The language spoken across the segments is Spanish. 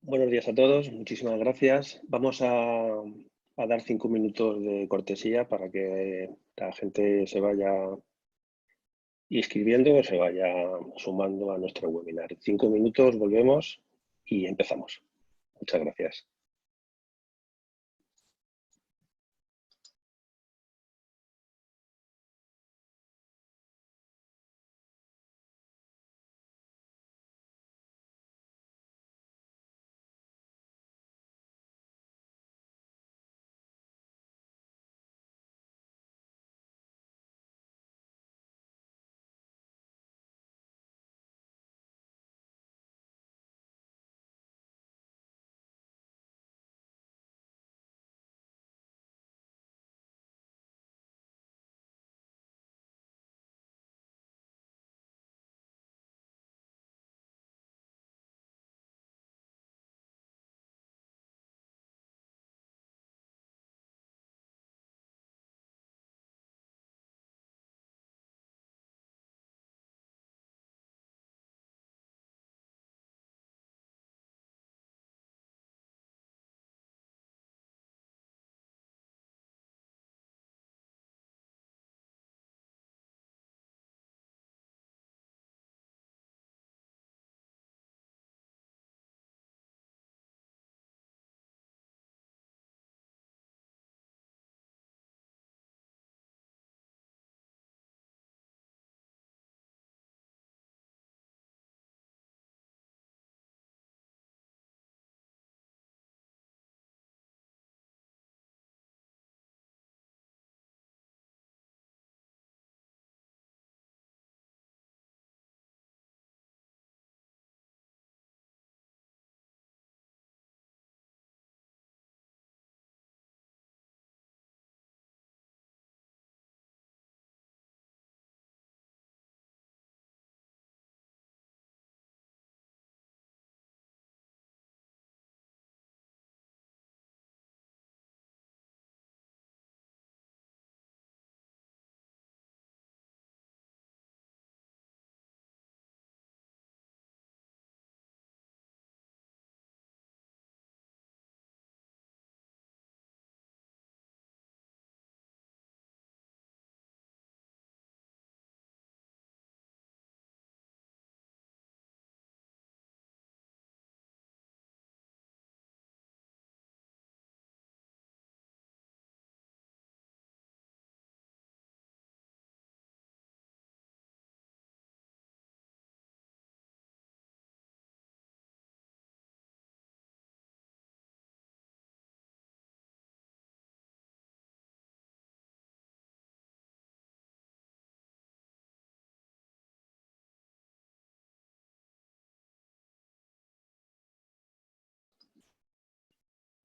Buenos días a todos, muchísimas gracias. Vamos a dar 5 minutos de cortesía para que la gente se vaya inscribiendo o se vaya sumando a nuestro webinar. 5 minutos, volvemos y empezamos. Muchas gracias.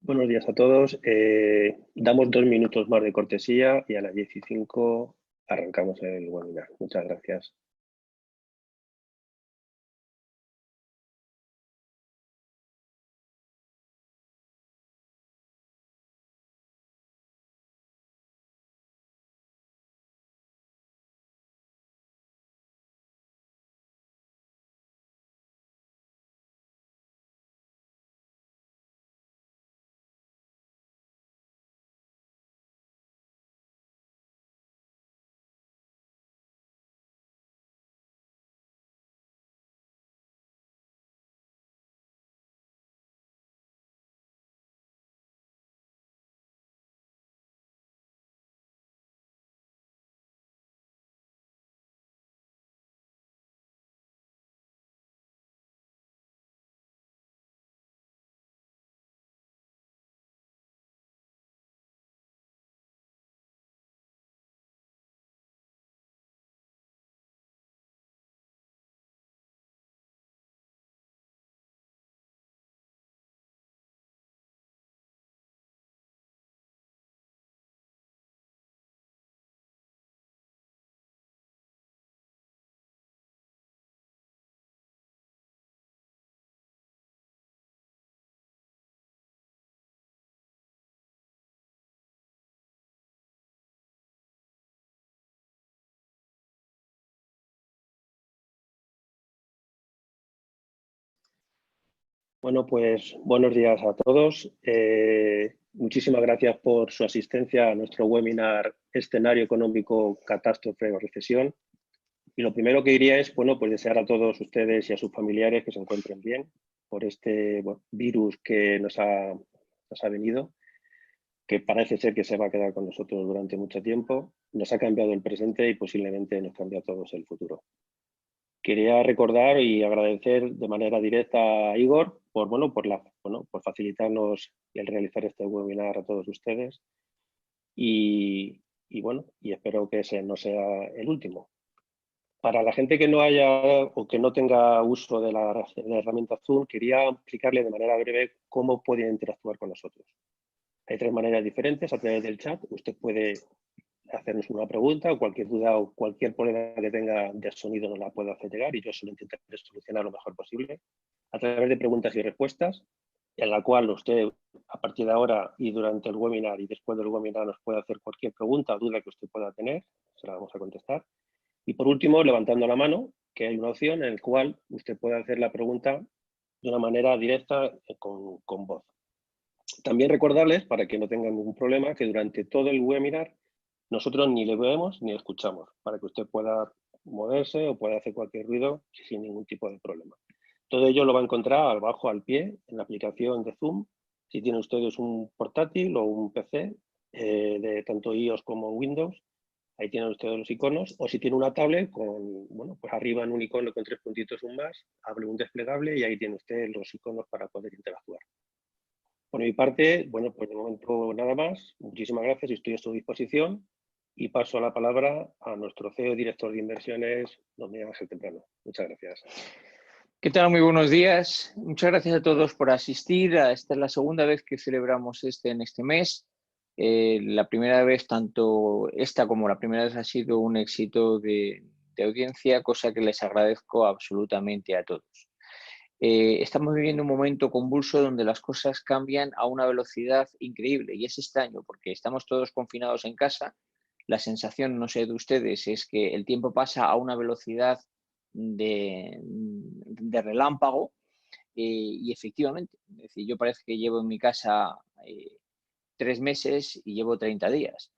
Buenos días a todos. Damos 2 minutos más de cortesía y a las 15 arrancamos el webinar. Muchas gracias. Bueno, pues buenos días a todos. Muchísimas gracias por su asistencia a nuestro webinar Escenario Económico, Catástrofe o Recesión. Y lo primero que diría es, bueno, pues desear a todos ustedes y a sus familiares que se encuentren bien por este virus que nos ha venido, que parece ser que se va a quedar con nosotros durante mucho tiempo. Nos ha cambiado el presente y posiblemente nos cambie a todos el futuro. Quería recordar y agradecer de manera directa a Igor por facilitarnos el realizar este webinar a todos ustedes y espero que ese no sea el último. Para la gente que no haya o que no tenga uso de la herramienta Zoom, quería explicarle de manera breve cómo pueden interactuar con nosotros. Hay 3 maneras diferentes a través del chat. Usted puede hacernos una pregunta o cualquier duda o cualquier problema que tenga de sonido nos la puede hacer llegar y yo se lo intentaré solucionar lo mejor posible a través de preguntas y respuestas, en la cual usted a partir de ahora y durante el webinar y después del webinar nos puede hacer cualquier pregunta o duda que usted pueda tener, se la vamos a contestar. Y por último, levantando la mano, que hay una opción en la cual usted puede hacer la pregunta de una manera directa con voz. También recordarles, para que no tengan ningún problema, que durante todo el webinar nosotros ni le vemos ni le escuchamos, para que usted pueda moverse o pueda hacer cualquier ruido sin ningún tipo de problema. Todo ello lo va a encontrar abajo al pie en la aplicación de Zoom. Si tienen ustedes un portátil o un PC de tanto iOS como Windows, ahí tienen ustedes los iconos. O si tiene una tablet, pues arriba en un icono con 3 puntitos un más, abre un desplegable y ahí tiene usted los iconos para poder interactuar. Por mi parte, pues de momento nada más. Muchísimas gracias y estoy a su disposición. Y paso la palabra a nuestro CEO y director de inversiones, don Miguel Ángel Temprano. Muchas gracias. ¿Qué tal? Muy buenos días. Muchas gracias a todos por asistir. Esta es la segunda vez que celebramos en este mes. La primera vez, tanto esta como la primera vez, ha sido un éxito de audiencia, cosa que les agradezco absolutamente a todos. Estamos viviendo un momento convulso donde las cosas cambian a una velocidad increíble y es extraño porque estamos todos confinados en casa. La sensación, no sé de ustedes, es que el tiempo pasa a una velocidad de relámpago y efectivamente, es decir, yo parece que llevo en mi casa 3 meses y llevo 30 días,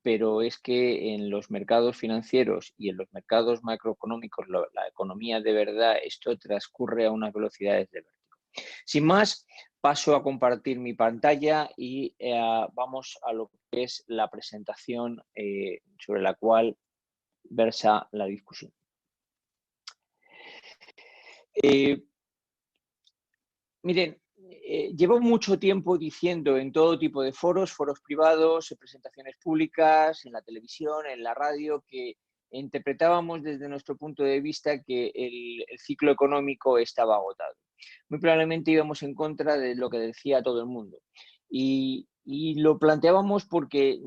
pero es que en los mercados financieros y en los mercados macroeconómicos, la economía de verdad, esto transcurre a unas velocidades de vértigo. Sin más, paso a compartir mi pantalla y vamos a lo que es la presentación sobre la cual versa la discusión. Miren, llevo mucho tiempo diciendo en todo tipo de foros privados, en presentaciones públicas, en la televisión, en la radio, que interpretábamos desde nuestro punto de vista que el ciclo económico estaba agotado. Muy probablemente íbamos en contra de lo que decía todo el mundo. Y lo planteábamos porque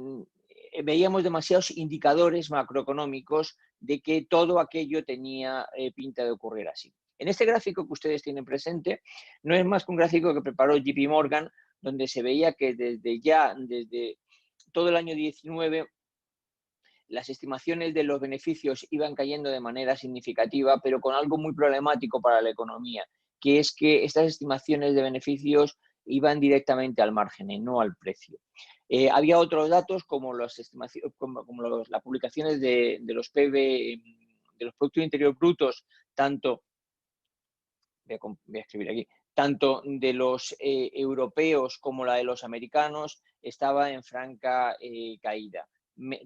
veíamos demasiados indicadores macroeconómicos de que todo aquello tenía pinta de ocurrir así. En este gráfico que ustedes tienen presente, no es más que un gráfico que preparó JP Morgan, donde se veía que desde todo el año 19, las estimaciones de los beneficios iban cayendo de manera significativa, pero con algo muy problemático para la economía, que es que estas estimaciones de beneficios iban directamente al margen y no al precio. Había otros datos como las publicaciones de los PIB, de los Productos Interiores Brutos, voy a escribir aquí, tanto de los europeos como la de los americanos, estaba en franca caída.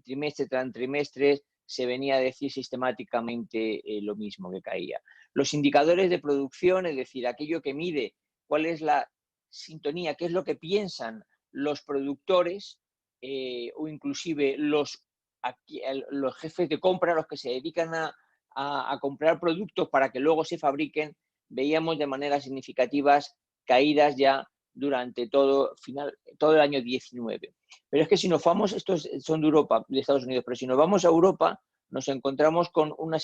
Trimestre tras trimestre se venía a decir sistemáticamente lo mismo, que caía. Los indicadores de producción, es decir, aquello que mide cuál es la sintonía, qué es lo que piensan los productores o inclusive los jefes de compra, los que se dedican a comprar productos para que luego se fabriquen, veíamos de manera significativas caídas ya durante todo el año 19. Pero es que si nos vamos, estos son de Europa, de Estados Unidos, pero si nos vamos a Europa, nos encontramos con una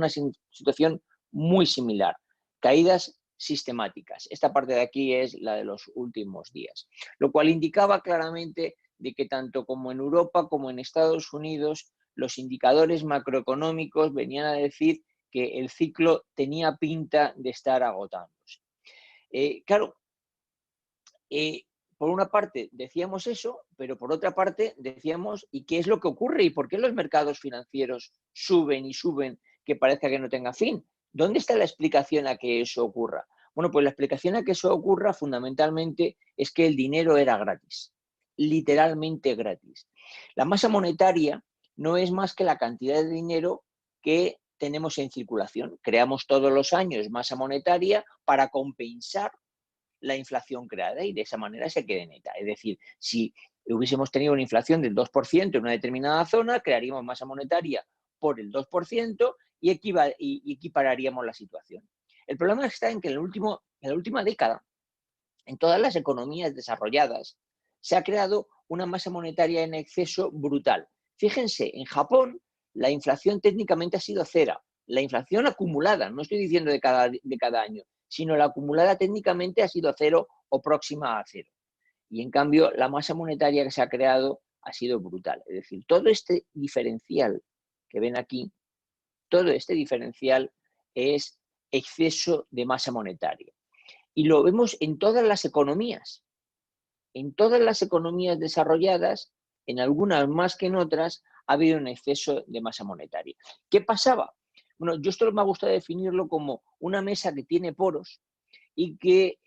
situación muy similar. Caídas sistemáticas. Esta parte de aquí es la de los últimos días, lo cual indicaba claramente de que tanto como en Europa como en Estados Unidos, los indicadores macroeconómicos venían a decir que el ciclo tenía pinta de estar agotándose. Claro, por una parte decíamos eso, pero por otra parte decíamos, ¿y qué es lo que ocurre? ¿Y por qué los mercados financieros suben y suben que parezca que no tenga fin? ¿Dónde está la explicación a que eso ocurra? Bueno, pues la explicación a que eso ocurra fundamentalmente es que el dinero era gratis, literalmente gratis. La masa monetaria no es más que la cantidad de dinero que tenemos en circulación. Creamos todos los años masa monetaria para compensar la inflación creada y de esa manera se quede neta. Es decir, si hubiésemos tenido una inflación del 2% en una determinada zona, crearíamos masa monetaria por el 2% y equipararíamos la situación. El problema está en que en la última década, en todas las economías desarrolladas, se ha creado una masa monetaria en exceso brutal. Fíjense, en Japón la inflación técnicamente ha sido cero. La inflación acumulada, no estoy diciendo de cada año, sino la acumulada técnicamente ha sido cero o próxima a cero. Y en cambio, la masa monetaria que se ha creado ha sido brutal. Es decir, todo este diferencial que ven aquí, todo este diferencial es exceso de masa monetaria. Y lo vemos en todas las economías. En todas las economías desarrolladas, en algunas más que en otras, ha habido un exceso de masa monetaria. ¿Qué pasaba? Bueno, yo esto me gusta definirlo como una mesa que tiene poros y que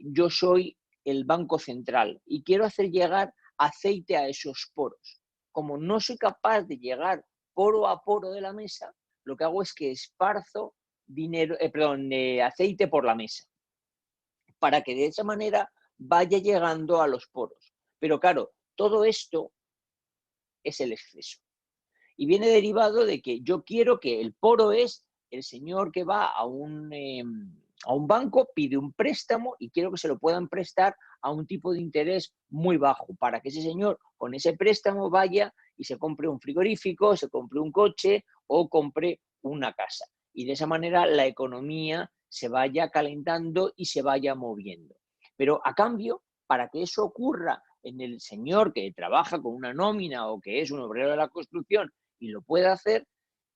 yo soy el banco central y quiero hacer llegar aceite a esos poros. Como no soy capaz de llegar poro a poro de la mesa, lo que hago es que esparzo aceite por la mesa, para que de esa manera vaya llegando a los poros. Pero claro, todo esto es el exceso. Y viene derivado de que yo quiero que el poro es el señor que va a un banco, pide un préstamo y quiero que se lo puedan prestar a un tipo de interés muy bajo, para que ese señor con ese préstamo vaya y se compre un frigorífico, se compre un coche o compre una casa. Y de esa manera la economía se vaya calentando y se vaya moviendo. Pero a cambio, para que eso ocurra en el señor que trabaja con una nómina o que es un obrero de la construcción y lo pueda hacer,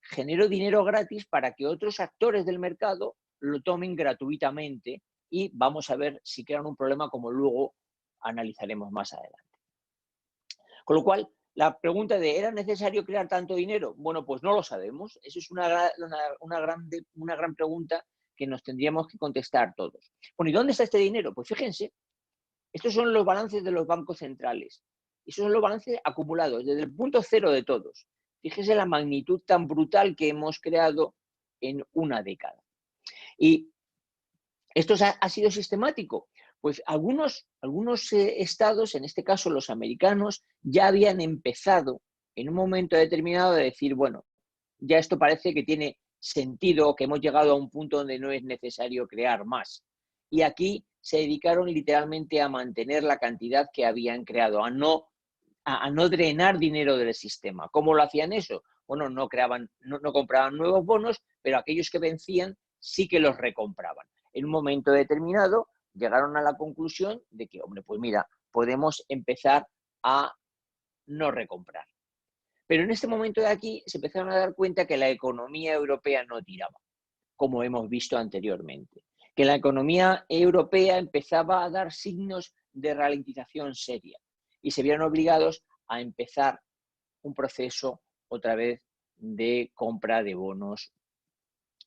genero dinero gratis para que otros actores del mercado lo tomen gratuitamente y vamos a ver si crean un problema como luego analizaremos más adelante. Con lo cual, la pregunta de ¿era necesario crear tanto dinero? Bueno, pues no lo sabemos. Eso es una gran pregunta que nos tendríamos que contestar todos. Bueno, ¿y dónde está este dinero? Pues fíjense, estos son los balances de los bancos centrales. Esos son los balances acumulados desde el punto cero de todos. Fíjese la magnitud tan brutal que hemos creado en una década. Y esto ha sido sistemático. Pues algunos estados, en este caso los americanos, ya habían empezado en un momento determinado de decir, bueno, ya esto parece que tiene sentido, que hemos llegado a un punto donde no es necesario crear más. Y aquí se dedicaron literalmente a mantener la cantidad que habían creado, a no drenar dinero del sistema. ¿Cómo lo hacían eso? Bueno, no compraban nuevos bonos, pero aquellos que vencían sí que los recompraban. En un momento determinado llegaron a la conclusión de que, hombre, pues mira, podemos empezar a no recomprar. Pero en este momento de aquí se empezaron a dar cuenta que la economía europea no tiraba, como hemos visto anteriormente. Que la economía europea empezaba a dar signos de ralentización seria y se vieron obligados a empezar un proceso otra vez de compra de bonos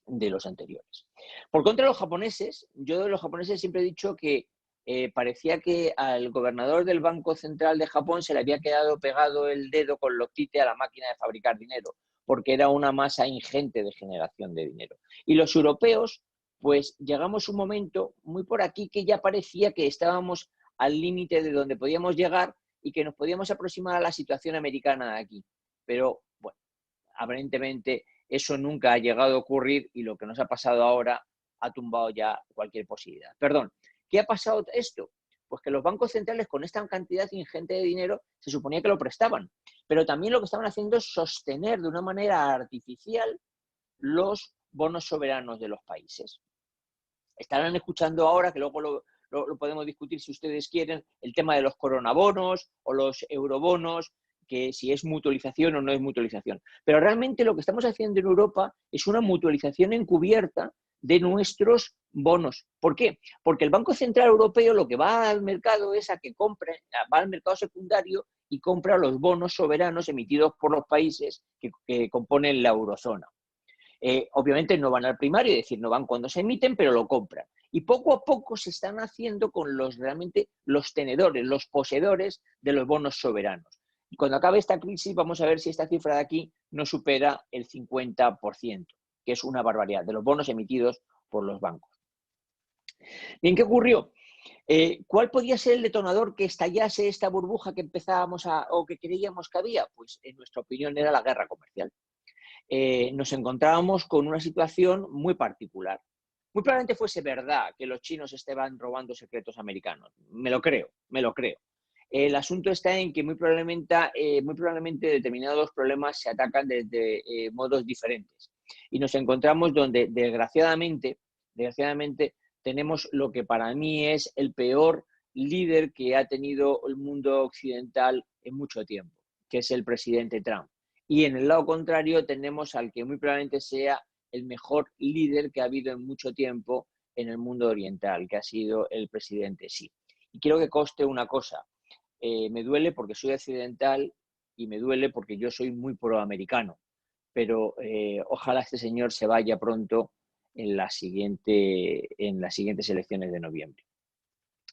de los anteriores. Por contra, los japoneses, yo de los japoneses siempre he dicho que parecía que al gobernador del Banco Central de Japón se le había quedado pegado el dedo con loctite a la máquina de fabricar dinero, porque era una masa ingente de generación de dinero. Y los europeos, pues llegamos a un momento muy por aquí que ya parecía que estábamos al límite de donde podíamos llegar y que nos podíamos aproximar a la situación americana de aquí. Pero, bueno, aparentemente eso nunca ha llegado a ocurrir y lo que nos ha pasado ahora ha tumbado ya cualquier posibilidad. Perdón, ¿qué ha pasado esto? Pues que los bancos centrales con esta cantidad ingente de dinero se suponía que lo prestaban, pero también lo que estaban haciendo es sostener de una manera artificial los bonos soberanos de los países. Estarán escuchando ahora, que luego lo podemos discutir si ustedes quieren, el tema de los coronabonos o los eurobonos, que si es mutualización o no es mutualización. Pero realmente lo que estamos haciendo en Europa es una mutualización encubierta de nuestros bonos. ¿Por qué? Porque el Banco Central Europeo lo que va al mercado es a que compre, va al mercado secundario y compra los bonos soberanos emitidos por los países que componen la eurozona. Obviamente no van al primario, es decir, no van cuando se emiten, pero lo compran. Y poco a poco se están haciendo con realmente los tenedores, los poseedores de los bonos soberanos. Y cuando acabe esta crisis vamos a ver si esta cifra de aquí no supera el 50%, que es una barbaridad, de los bonos emitidos por los bancos. Bien, ¿qué ocurrió? ¿Cuál podía ser el detonador que estallase esta burbuja que empezábamos o que creíamos que había? Pues en nuestra opinión era la guerra comercial. Nos encontrábamos con una situación muy particular. Muy probablemente fuese verdad que los chinos estaban robando secretos americanos. Me lo creo. El asunto está en que muy probablemente determinados problemas se atacan desde modos diferentes. Y nos encontramos donde, desgraciadamente, tenemos lo que para mí es el peor líder que ha tenido el mundo occidental en mucho tiempo, que es el presidente Trump. Y en el lado contrario tenemos al que muy probablemente sea el mejor líder que ha habido en mucho tiempo en el mundo oriental, que ha sido el presidente Xi. Y quiero que conste una cosa, me duele porque soy occidental y me duele porque yo soy muy proamericano, pero ojalá este señor se vaya pronto en las siguientes elecciones de noviembre.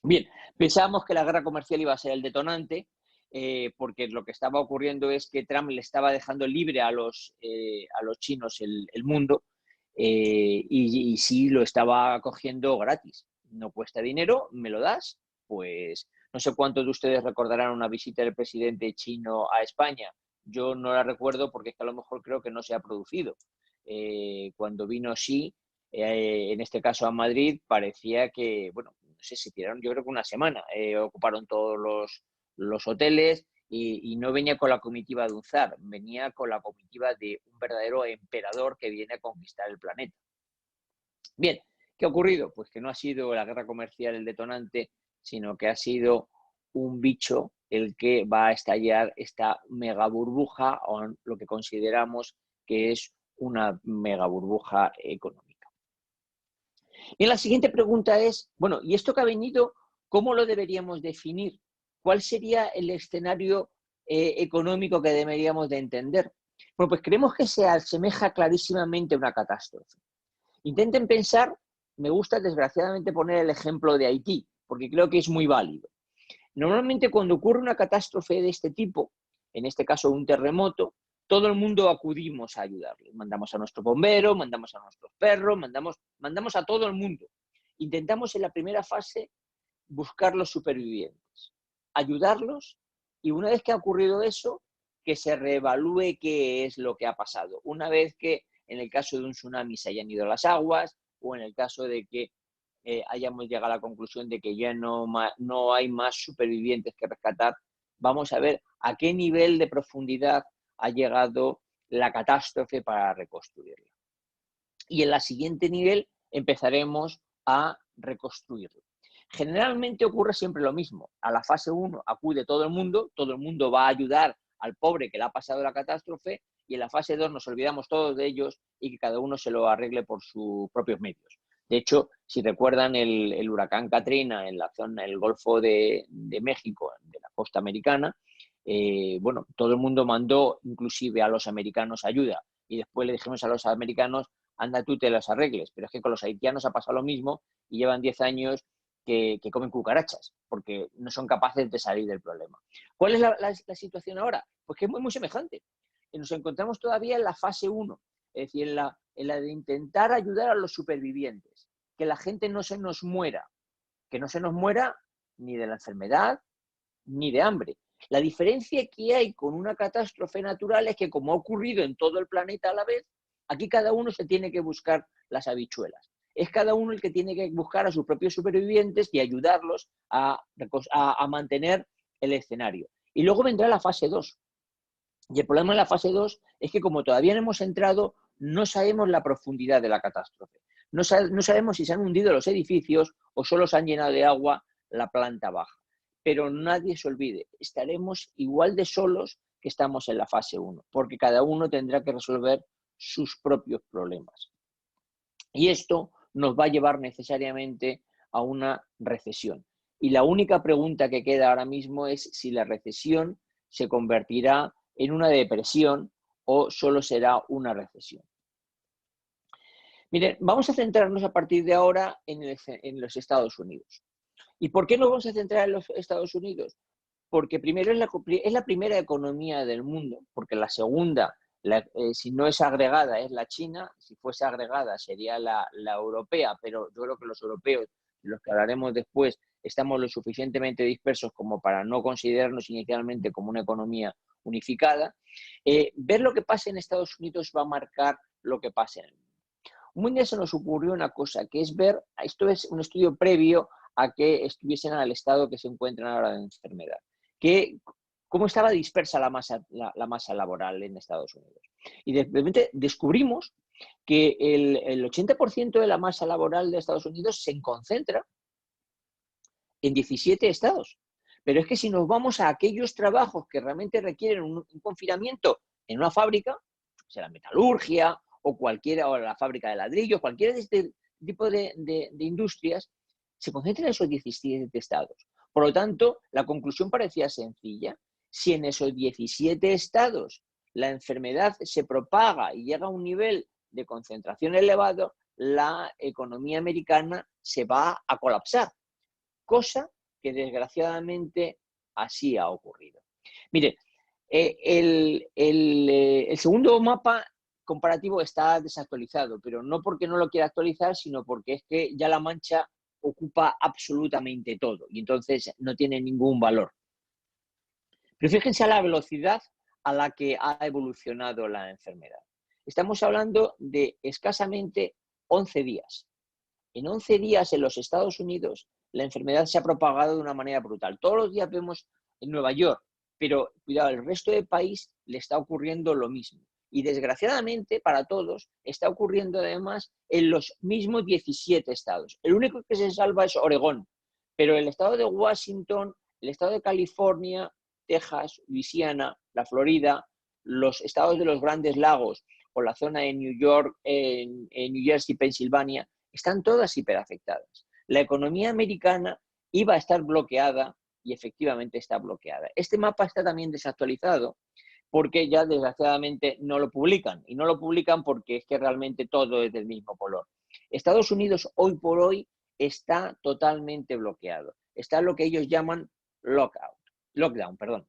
Bien, pensábamos que la guerra comercial iba a ser el detonante, porque lo que estaba ocurriendo es que Trump le estaba dejando libre a los chinos el mundo, y sí lo estaba cogiendo gratis. No cuesta dinero, me lo das, pues no sé cuántos de ustedes recordarán una visita del presidente chino a España. Yo no la recuerdo porque es que a lo mejor creo que no se ha producido. Cuando vino Xi, en este caso a Madrid, parecía que, bueno, no sé, se tiraron yo creo que una semana, ocuparon todos los hoteles y no venía con la comitiva de un zar, venía con la comitiva de un verdadero emperador que viene a conquistar el planeta. Bien, ¿qué ha ocurrido? Pues que no ha sido la guerra comercial el detonante, sino que ha sido un bicho el que va a estallar esta mega burbuja, o lo que consideramos que es una mega burbuja económica. Y la siguiente pregunta es, bueno, ¿y esto que ha venido, cómo lo deberíamos definir? ¿Cuál sería el escenario económico que deberíamos de entender? Bueno, pues creemos que se asemeja clarísimamente a una catástrofe. Intenten pensar, me gusta desgraciadamente poner el ejemplo de Haití, porque creo que es muy válido. Normalmente cuando ocurre una catástrofe de este tipo, en este caso un terremoto, todo el mundo acudimos a ayudarles. Mandamos a nuestros bomberos, mandamos a nuestros perros, mandamos a todo el mundo. Intentamos en la primera fase buscar los supervivientes, ayudarlos, y una vez que ha ocurrido eso, que se reevalúe qué es lo que ha pasado. Una vez que en el caso de un tsunami se hayan ido las aguas, o en el caso de que hayamos llegado a la conclusión de que ya no hay más supervivientes que rescatar, vamos a ver a qué nivel de profundidad ha llegado la catástrofe para reconstruirla. Y en la siguiente nivel empezaremos a reconstruirlo. Generalmente ocurre siempre lo mismo. A la fase 1 acude todo el mundo va a ayudar al pobre que le ha pasado la catástrofe, y en la fase 2 nos olvidamos todos de ellos y que cada uno se lo arregle por sus propios medios. De hecho, si recuerdan el huracán Katrina en la zona del Golfo de México, de la costa americana, bueno, todo el mundo mandó inclusive a los americanos ayuda, y después le dijimos a los americanos, anda tú te las arregles, pero es que con los haitianos ha pasado lo mismo y llevan 10 años que comen cucarachas, porque no son capaces de salir del problema. ¿Cuál es la situación ahora? Pues que es muy, muy semejante. Nos encontramos todavía en la fase 1, es decir, en la de intentar ayudar a los supervivientes, que la gente no se nos muera, que no se nos muera ni de la enfermedad ni de hambre. La diferencia que hay con una catástrofe natural es que, como ha ocurrido en todo el planeta a la vez, aquí cada uno se tiene que buscar las habichuelas. Es cada uno el que tiene que buscar a sus propios supervivientes y ayudarlos a mantener el escenario. Y luego vendrá la fase 2. Y el problema en la fase 2 es que, como todavía no hemos entrado, no sabemos la profundidad de la catástrofe. No sabemos si se han hundido los edificios o solo se han llenado de agua la planta baja. Pero nadie se olvide, estaremos igual de solos que estamos en la fase 1, porque cada uno tendrá que resolver sus propios problemas. Y esto nos va a llevar necesariamente a una recesión. Y la única pregunta que queda ahora mismo es si la recesión se convertirá en una depresión o solo será una recesión. Miren, vamos a centrarnos a partir de ahora en los Estados Unidos. ¿Y por qué nos vamos a centrar en los Estados Unidos? Porque primero es la primera economía del mundo, porque la segunda, si no es agregada, es la China. Si fuese agregada sería la europea, pero yo creo que los europeos, de los que hablaremos después, estamos lo suficientemente dispersos como para no considerarnos inicialmente como una economía unificada. Ver lo que pasa en Estados Unidos va a marcar lo que pasa en el mundo. Un día se nos ocurrió una cosa, que es ver, esto es un estudio previo a que estuviesen al estado que se encuentran ahora de enfermedad, que cómo estaba dispersa la masa laboral en Estados Unidos. Y de repente descubrimos que el 80% de la masa laboral de Estados Unidos se concentra en 17 estados. Pero es que si nos vamos a aquellos trabajos que realmente requieren un confinamiento en una fábrica, sea la metalurgia o cualquiera, o la fábrica de ladrillos, cualquiera de este tipo de industrias, se concentran en esos 17 estados. Por lo tanto, la conclusión parecía sencilla. Si en esos 17 estados la enfermedad se propaga y llega a un nivel de concentración elevado, la economía americana se va a colapsar, cosa que desgraciadamente así ha ocurrido. Mire, el segundo mapa comparativo está desactualizado, pero no porque no lo quiera actualizar, sino porque es que ya La Mancha ocupa absolutamente todo y entonces no tiene ningún valor. Pero fíjense a la velocidad a la que ha evolucionado la enfermedad. Estamos hablando de escasamente 11 días. En 11 días en los Estados Unidos la enfermedad se ha propagado de una manera brutal. Todos los días vemos en Nueva York, pero cuidado, el resto del país le está ocurriendo lo mismo. Y desgraciadamente para todos está ocurriendo además en los mismos 17 estados. El único que se salva es Oregón, pero el estado de Washington, el estado de California, Texas, Luisiana, la Florida, los estados de los Grandes Lagos o la zona de New York, en New Jersey, Pensilvania, están todas hiperafectadas. La economía americana iba a estar bloqueada y efectivamente está bloqueada. Este mapa está también desactualizado porque ya desgraciadamente no lo publican. Y no lo publican porque es que realmente todo es del mismo color. Estados Unidos hoy por hoy está totalmente bloqueado. Está lo que ellos llaman lockdown.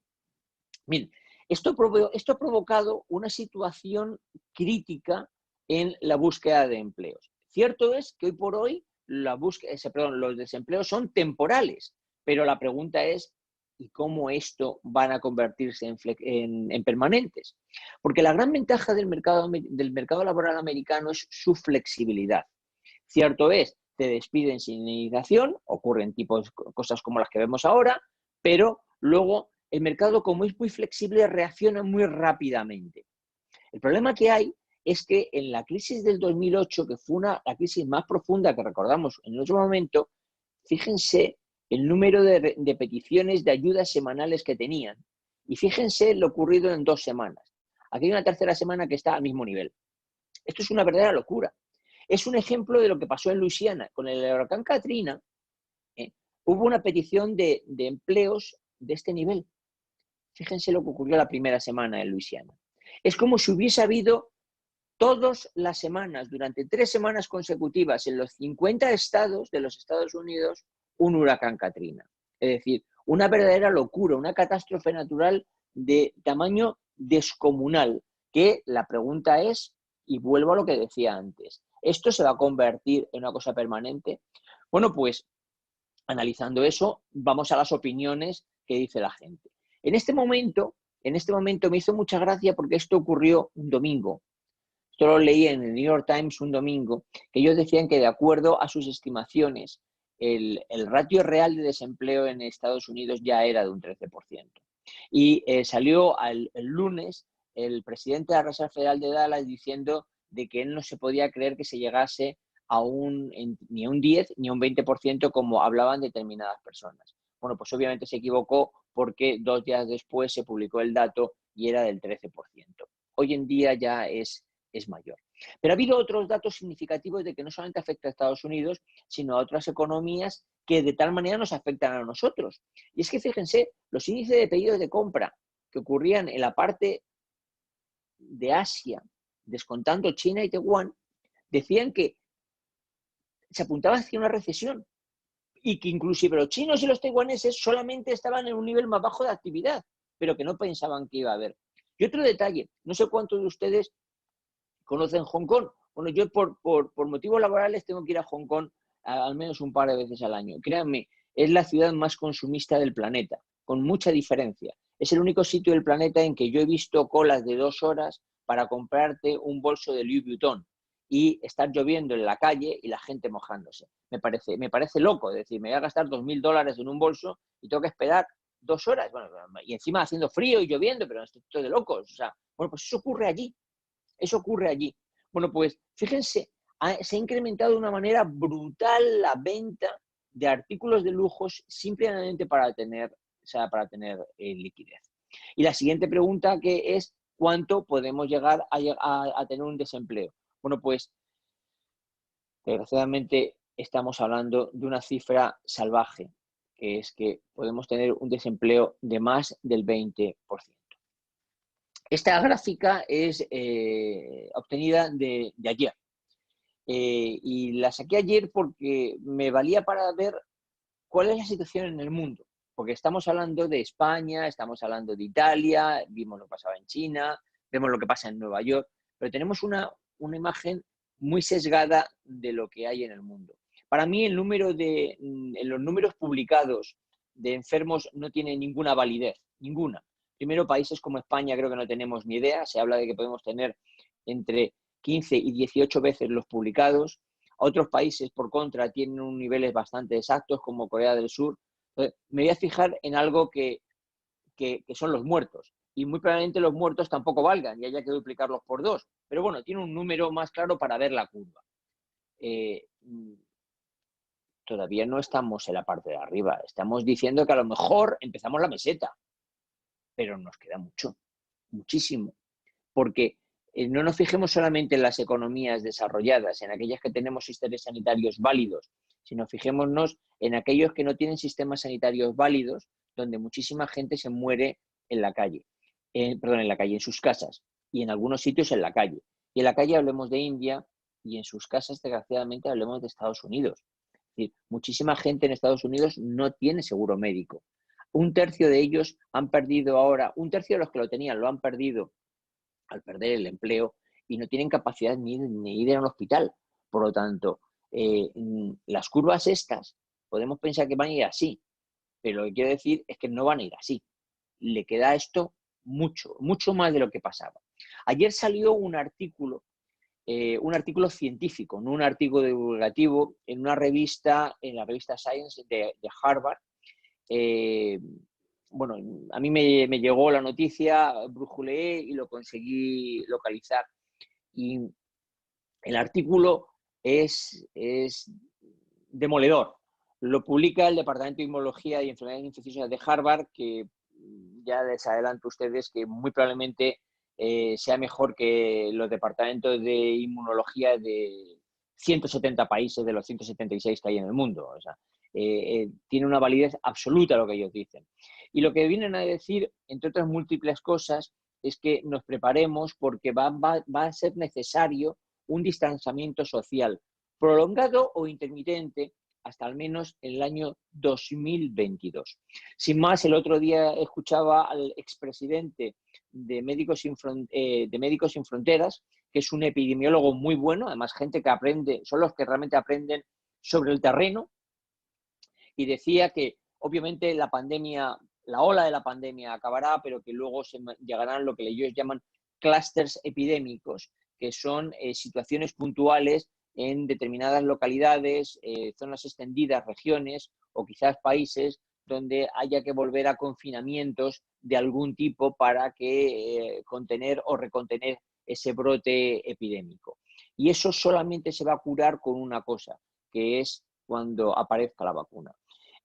Miren, esto ha provocado una situación crítica en la búsqueda de empleos. Cierto es que hoy por hoy los desempleos son temporales, pero la pregunta es, ¿y cómo esto van a convertirse en permanentes? Porque la gran ventaja del mercado laboral americano es su flexibilidad. Cierto es, te despiden sin indemnización, ocurren cosas como las que vemos ahora, pero luego el mercado, como es muy flexible, reacciona muy rápidamente. El problema que hay es que en la crisis del 2008, que fue la crisis más profunda que recordamos en otro momento, fíjense el número de peticiones de ayudas semanales que tenían. Y fíjense lo ocurrido en 2 semanas. Aquí hay una tercera semana que está al mismo nivel. Esto es una verdadera locura. Es un ejemplo de lo que pasó en Luisiana. Con el huracán Katrina, hubo una petición de empleos de este nivel. Fíjense lo que ocurrió la primera semana en Luisiana. Es como si hubiese habido todas las semanas, durante 3 semanas consecutivas, en los 50 estados de los Estados Unidos, un huracán Katrina. Es decir, una verdadera locura, una catástrofe natural de tamaño descomunal, que la pregunta es, y vuelvo a lo que decía antes, ¿esto se va a convertir en una cosa permanente? Bueno, pues analizando eso, vamos a las opiniones que dice la gente. En este momento me hizo mucha gracia porque esto ocurrió un domingo. Esto lo leí en el New York Times un domingo, que ellos decían que de acuerdo a sus estimaciones, el ratio real de desempleo en Estados Unidos ya era de un 13%. Y salió el lunes el presidente de la Reserva Federal de Dallas diciendo de que él no se podía creer que se llegase a ni a un 10 ni a un 20% como hablaban determinadas personas. Bueno, pues obviamente se equivocó porque 2 días después se publicó el dato y era del 13%. Hoy en día ya es mayor. Pero ha habido otros datos significativos de que no solamente afecta a Estados Unidos, sino a otras economías que de tal manera nos afectan a nosotros. Y es que fíjense, los índices de pedidos de compra que ocurrían en la parte de Asia, descontando China y Taiwán, decían que se apuntaba hacia una recesión y que inclusive los chinos y los taiwaneses solamente estaban en un nivel más bajo de actividad, pero que no pensaban que iba a haber. Y otro detalle, no sé cuántos de ustedes conocen Hong Kong. Bueno, yo por motivos laborales tengo que ir a Hong Kong al menos un par de veces al año. Créanme, es la ciudad más consumista del planeta, con mucha diferencia. Es el único sitio del planeta en que yo he visto colas de 2 horas para comprarte un bolso de Louis Vuitton y estar lloviendo en la calle y la gente mojándose. Me parece loco, es decir, me voy a gastar $2.000 en un bolso y tengo que esperar 2 horas. Bueno, y encima haciendo frío y lloviendo, pero esto es de locos. O sea, bueno, pues eso ocurre allí. Eso ocurre allí. Bueno, pues fíjense, se ha incrementado de una manera brutal la venta de artículos de lujos simplemente para tener, o sea, para tener liquidez. Y la siguiente pregunta que es, ¿cuánto podemos llegar a tener un desempleo? Bueno, pues desgraciadamente estamos hablando de una cifra salvaje, que es que podemos tener un desempleo de más del 20%. Esta gráfica es obtenida de ayer y la saqué ayer porque me valía para ver cuál es la situación en el mundo. Porque estamos hablando de España, estamos hablando de Italia, vimos lo que pasaba en China, vemos lo que pasa en Nueva York, pero tenemos una imagen muy sesgada de lo que hay en el mundo. Para mí en los números publicados de enfermos no tiene ninguna validez, ninguna. Primero, países como España creo que no tenemos ni idea, se habla de que podemos tener entre 15 y 18 veces los publicados. Otros países, por contra, tienen unos niveles bastante exactos, como Corea del Sur. Entonces, me voy a fijar en algo que son los muertos. Y muy probablemente los muertos tampoco valgan y haya que duplicarlos por 2. Pero bueno, tiene un número más claro para ver la curva. Todavía no estamos en la parte de arriba. Estamos diciendo que a lo mejor empezamos la meseta. Pero nos queda mucho, muchísimo. Porque no nos fijemos solamente en las economías desarrolladas, en aquellas que tenemos sistemas sanitarios válidos, sino fijémonos en aquellos que no tienen sistemas sanitarios válidos, donde muchísima gente se muere en la calle, en sus casas, y en algunos sitios en la calle. Y en la calle hablemos de India, y en sus casas, desgraciadamente, hablemos de Estados Unidos. Es decir, muchísima gente en Estados Unidos no tiene seguro médico. Un tercio de ellos han perdido ahora, un tercio de los que lo tenían lo han perdido al perder el empleo y no tienen capacidad ni de ir a un hospital. Por lo tanto, las curvas estas, podemos pensar que van a ir así, pero lo que quiero decir es que no van a ir así. Le queda a esto mucho, mucho más de lo que pasaba. Ayer salió un artículo científico, no un artículo divulgativo, en una revista, en la revista Science de Harvard. Bueno, a mí me llegó la noticia, brujuleé y lo conseguí localizar. Y el artículo es demoledor. Lo publica el Departamento de Inmunología y Enfermedades Infecciosas de Harvard, que ya les adelanto a ustedes que muy probablemente sea mejor que los departamentos de inmunología de 170 países de los 176 que hay en el mundo. O sea, tiene una validez absoluta lo que ellos dicen. Y lo que vienen a decir, entre otras múltiples cosas, es que nos preparemos porque va a ser necesario un distanciamiento social prolongado o intermitente hasta al menos el año 2022. Sin más, el otro día escuchaba al expresidente de Médicos Sin Fronteras, que es un epidemiólogo muy bueno, además gente que aprende, son los que realmente aprenden sobre el terreno, y decía que obviamente la ola de la pandemia acabará, pero que luego llegarán lo que ellos llaman clústeres epidémicos, que son situaciones puntuales en determinadas localidades, zonas extendidas, regiones o quizás países donde haya que volver a confinamientos de algún tipo para que contener o recontener ese brote epidémico. Y eso solamente se va a curar con una cosa, que es cuando aparezca la vacuna.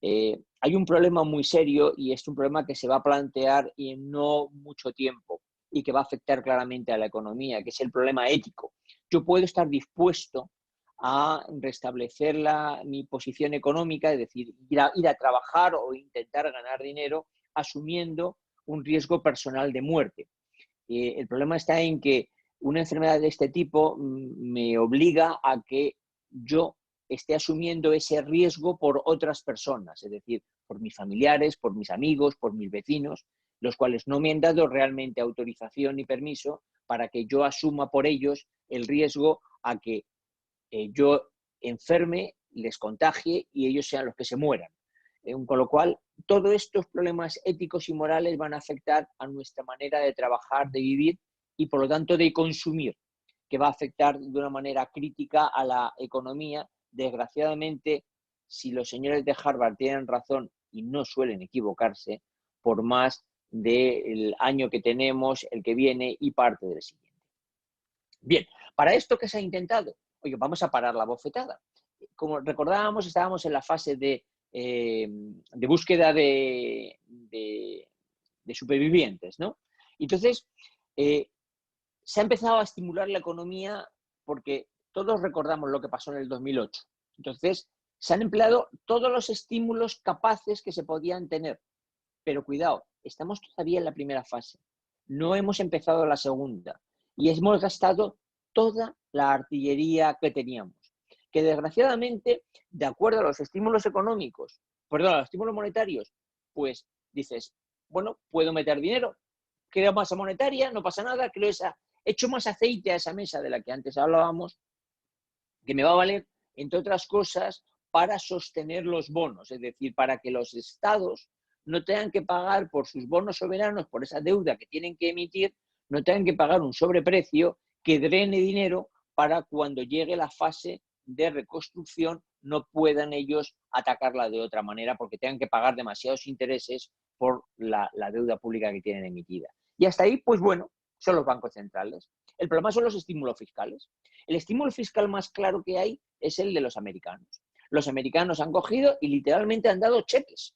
Hay un problema muy serio y es un problema que se va a plantear en no mucho tiempo. y que va a afectar claramente a la economía, que es el problema ético. Yo puedo estar dispuesto a restablecer mi posición económica, es decir, ir a trabajar o intentar ganar dinero asumiendo un riesgo personal de muerte. El problema está en que una enfermedad de este tipo me obliga a que yo esté asumiendo ese riesgo por otras personas, es decir, por mis familiares, por mis amigos, por mis vecinos, los cuales no me han dado realmente autorización ni permiso para que yo asuma por ellos el riesgo a que yo enferme, les contagie y ellos sean los que se mueran. Con lo cual, todos estos problemas éticos y morales van a afectar a nuestra manera de trabajar, de vivir y, por lo tanto, de consumir, que va a afectar de una manera crítica a la economía. Desgraciadamente, si los señores de Harvard tienen razón y no suelen equivocarse, por más del año que tenemos, el que viene y parte del siguiente. Bien, para esto, ¿qué se ha intentado? Oye, vamos a parar la bofetada. Como recordábamos, estábamos en la fase de búsqueda de supervivientes, ¿no? Entonces, se ha empezado a estimular la economía porque todos recordamos lo que pasó en el 2008. Entonces, se han empleado todos los estímulos capaces que se podían tener. Pero cuidado, estamos todavía en la primera fase. No hemos empezado la segunda. Y hemos gastado toda la artillería que teníamos. Que desgraciadamente, de acuerdo a los estímulos económicos, perdón, a los estímulos monetarios, pues dices, bueno, puedo meter dinero, creo masa monetaria, no pasa nada, echo más aceite a esa mesa de la que antes hablábamos, que me va a valer, entre otras cosas, para sostener los bonos, es decir, para que los estados no tengan que pagar por sus bonos soberanos, por esa deuda que tienen que emitir, no tengan que pagar un sobreprecio que drene dinero para cuando llegue la fase de reconstrucción no puedan ellos atacarla de otra manera porque tengan que pagar demasiados intereses por la deuda pública que tienen emitida. Y hasta ahí, pues bueno, son los bancos centrales. El problema son los estímulos fiscales. El estímulo fiscal más claro que hay es el de los americanos. Los americanos han cogido y literalmente han dado cheques.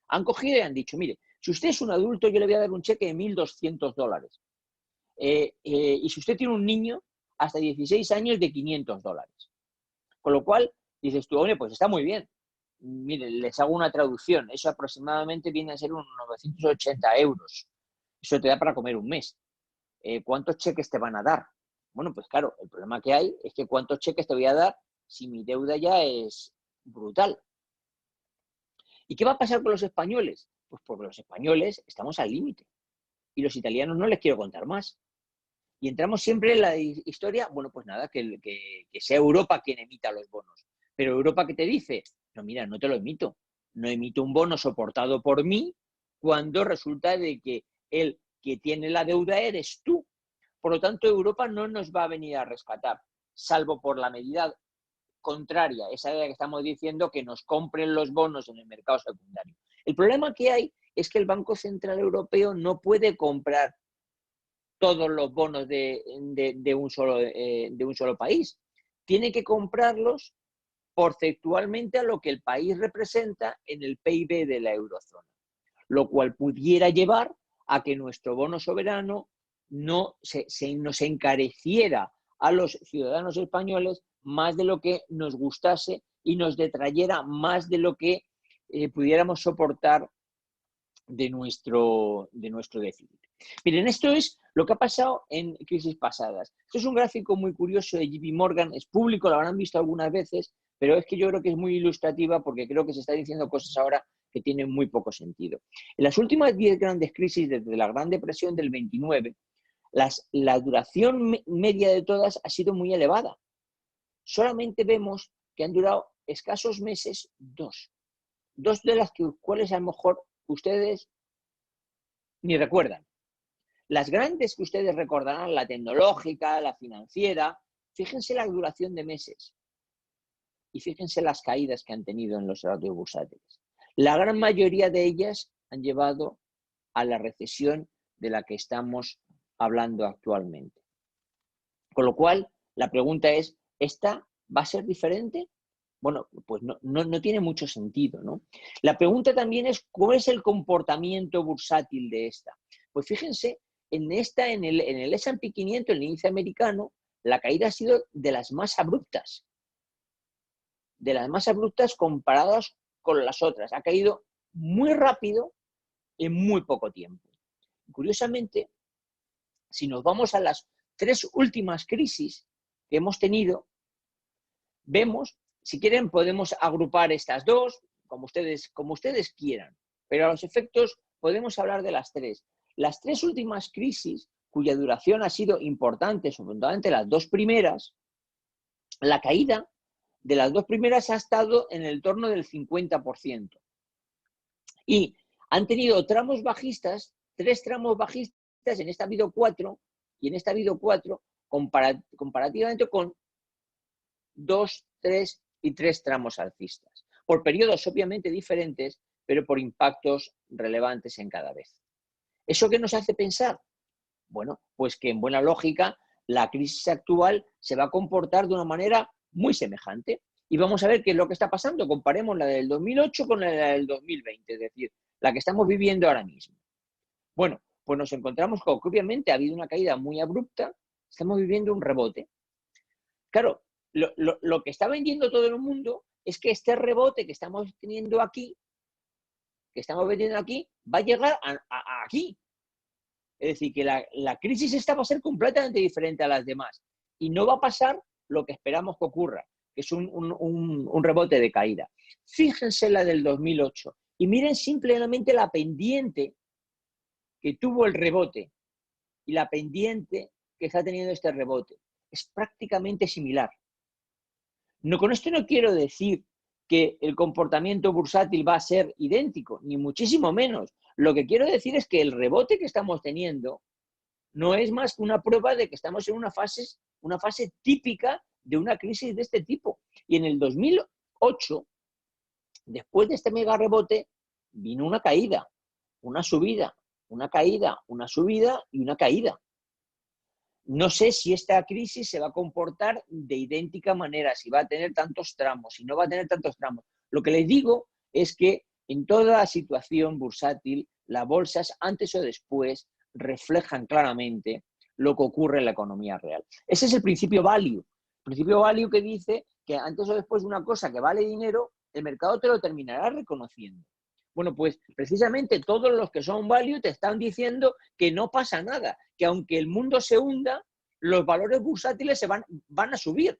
Han cogido y han dicho, mire, si usted es un adulto, yo le voy a dar un cheque de $1.200. Y si usted tiene un niño, hasta 16 años de $500. Con lo cual, dices tú, oye, pues está muy bien. Mire, les hago una traducción. Eso aproximadamente viene a ser unos 980 euros. Eso te da para comer un mes. ¿Cuántos cheques te van a dar? Bueno, pues claro, el problema que hay es que ¿cuántos cheques te voy a dar si mi deuda ya es brutal? ¿Y qué va a pasar con los españoles? Pues porque los españoles estamos al límite. Y los italianos no les quiero contar más. Y entramos siempre en la historia, bueno, pues nada, que sea Europa quien emita los bonos. Pero Europa, ¿qué te dice? No, mira, no te lo emito. No emito un bono soportado por mí cuando resulta de que el que tiene la deuda eres tú. Por lo tanto, Europa no nos va a venir a rescatar, salvo por la medida contraria, esa idea que estamos diciendo, que nos compren los bonos en el mercado secundario. El problema que hay es que el Banco Central Europeo no puede comprar todos los bonos de un solo país. Tiene que comprarlos porcentualmente a lo que el país representa en el PIB de la eurozona, lo cual pudiera llevar a que nuestro bono soberano nos encareciera a los ciudadanos españoles más de lo que nos gustase y nos detrayera más de lo que pudiéramos soportar de nuestro déficit. Miren, esto es lo que ha pasado en crisis pasadas. Esto es un gráfico muy curioso de JP Morgan, es público, lo habrán visto algunas veces, pero es que yo creo que es muy ilustrativa porque creo que se están diciendo cosas ahora que tienen muy poco sentido. En las últimas 10 grandes crisis, desde la Gran Depresión del 29, la duración media de todas ha sido muy elevada. Solamente vemos que han durado escasos meses dos de las cuales a lo mejor ustedes ni recuerdan. Las grandes que ustedes recordarán, la tecnológica, la financiera, fíjense la duración de meses y fíjense las caídas que han tenido en los ratios bursátiles. La gran mayoría de ellas han llevado a la recesión de la que estamos hablando actualmente. Con lo cual, la pregunta es, ¿esta va a ser diferente? Bueno, pues no tiene mucho sentido, ¿no? La pregunta también es, ¿cuál es el comportamiento bursátil de esta? Pues fíjense en el S&P 500, el índice americano, la caída ha sido de las más abruptas comparadas con las otras. Ha caído muy rápido en muy poco tiempo. Curiosamente, si nos vamos a las 3 últimas crisis que hemos tenido, vemos, si quieren podemos agrupar estas dos, como ustedes quieran, pero a los efectos podemos hablar de las 3. Las 3 últimas crisis, cuya duración ha sido importante, sobre todo las 2 primeras, la caída de las 2 primeras ha estado en el torno del 50%. Y han tenido tramos bajistas, 3 tramos bajistas, en esta ha habido 4, y en esta ha habido 4, comparativamente con 2, 3 y 3 tramos alcistas, por periodos obviamente diferentes, pero por impactos relevantes en cada vez. ¿Eso qué nos hace pensar? Bueno, pues que en buena lógica la crisis actual se va a comportar de una manera muy semejante. Y vamos a ver qué es lo que está pasando. Comparemos la del 2008 con la del 2020, es decir, la que estamos viviendo ahora mismo. Bueno, pues nos encontramos con que obviamente ha habido una caída muy abrupta, estamos viviendo un rebote. Claro, lo que está vendiendo todo el mundo es que este rebote que estamos teniendo aquí, va a llegar a aquí. Es decir, que la crisis esta va a ser completamente diferente a las demás y no va a pasar lo que esperamos que ocurra, que es un rebote de caída. Fíjense la del 2008 y miren simplemente la pendiente que tuvo el rebote y la pendiente que está teniendo este rebote. Es prácticamente similar. No, con esto no quiero decir que el comportamiento bursátil va a ser idéntico, ni muchísimo menos. Lo que quiero decir es que el rebote que estamos teniendo no es más que una prueba de que estamos en una fase típica de una crisis de este tipo. Y en el 2008, después de este mega rebote, vino una caída, una subida, una caída, una subida y una caída. No sé si esta crisis se va a comportar de idéntica manera, si va a tener tantos tramos, si no va a tener tantos tramos. Lo que les digo es que en toda situación bursátil, las bolsas, antes o después, reflejan claramente lo que ocurre en la economía real. Ese es el principio value. El principio value que dice que antes o después de una cosa que vale dinero, el mercado te lo terminará reconociendo. Bueno, pues precisamente todos los que son value te están diciendo que no pasa nada, que aunque el mundo se hunda, los valores bursátiles van a subir.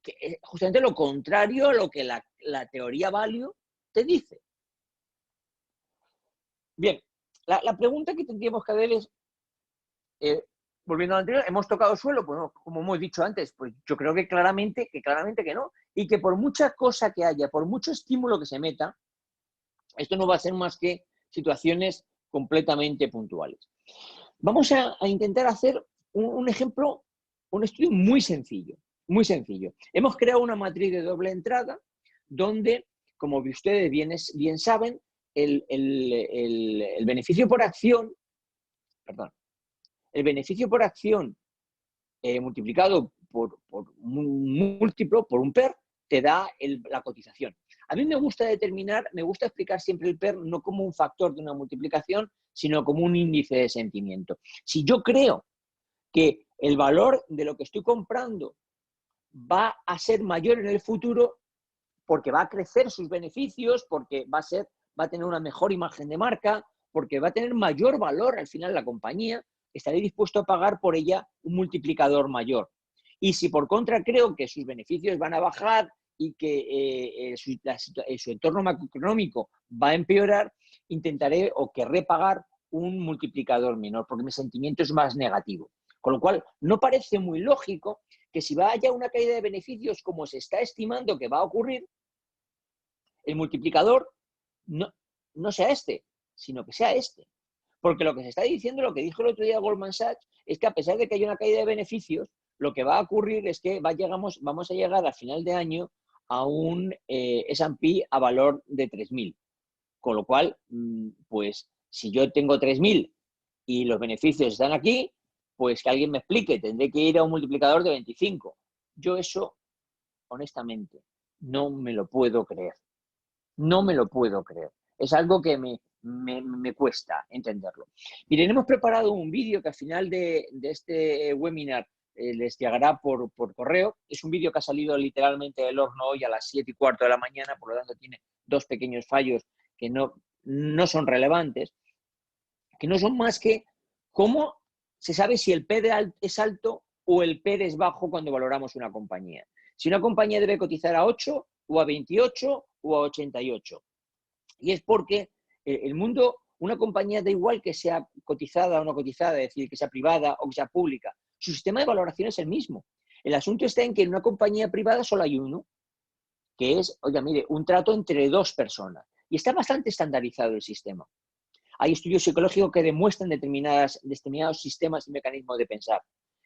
Que es justamente lo contrario a lo que la teoría value te dice. Bien, la pregunta que tendríamos que hacer es, volviendo a lo anterior, ¿hemos tocado suelo? Pues no, como hemos dicho antes, pues yo creo que claramente que no, y que por mucha cosa que haya, por mucho estímulo que se meta, esto no va a ser más que situaciones completamente puntuales. Vamos a intentar hacer un ejemplo, un estudio muy sencillo, muy sencillo. Hemos creado una matriz de doble entrada donde, como ustedes bien saben, el beneficio por acción, multiplicado por un múltiplo, por un PER, te da la cotización. A mí me gusta explicar siempre el PER no como un factor de una multiplicación, sino como un índice de sentimiento. Si yo creo que el valor de lo que estoy comprando va a ser mayor en el futuro porque va a crecer sus beneficios, porque va a tener una mejor imagen de marca, porque va a tener mayor valor al final la compañía, estaré dispuesto a pagar por ella un multiplicador mayor. Y si por contra creo que sus beneficios van a bajar y que su entorno macroeconómico va a empeorar, intentaré o querré pagar un multiplicador menor, porque mi sentimiento es más negativo. Con lo cual, no parece muy lógico que si haya una caída de beneficios como se está estimando que va a ocurrir, el multiplicador no sea este, sino que sea este. Porque lo que se está diciendo, lo que dijo el otro día Goldman Sachs, es que a pesar de que haya una caída de beneficios, lo que va a ocurrir es que vamos a llegar a final de año a un S&P a valor de 3.000. Con lo cual, pues si yo tengo 3.000 y los beneficios están aquí, pues que alguien me explique, tendré que ir a un multiplicador de 25. Yo eso, honestamente, no me lo puedo creer. No me lo puedo creer. Es algo que me me cuesta entenderlo. Miren, hemos preparado un vídeo que al final de este webinar les llegará por correo. Es un vídeo que ha salido literalmente del horno hoy a las 7:15 de la mañana, por lo tanto tiene dos pequeños fallos que no son relevantes, que no son más que cómo se sabe si el P es alto o el P es bajo cuando valoramos una compañía. Si una compañía debe cotizar a 8 o a 28 o a 88. Y es porque el mundo, una compañía da igual que sea cotizada o no cotizada, es decir, que sea privada o que sea pública. Su sistema de valoración es el mismo. El asunto está en que en una compañía privada solo hay uno, que es, oiga, mire, un trato entre dos personas. Y está bastante estandarizado el sistema. Hay estudios psicológicos que demuestran determinados sistemas y mecanismos de pensar.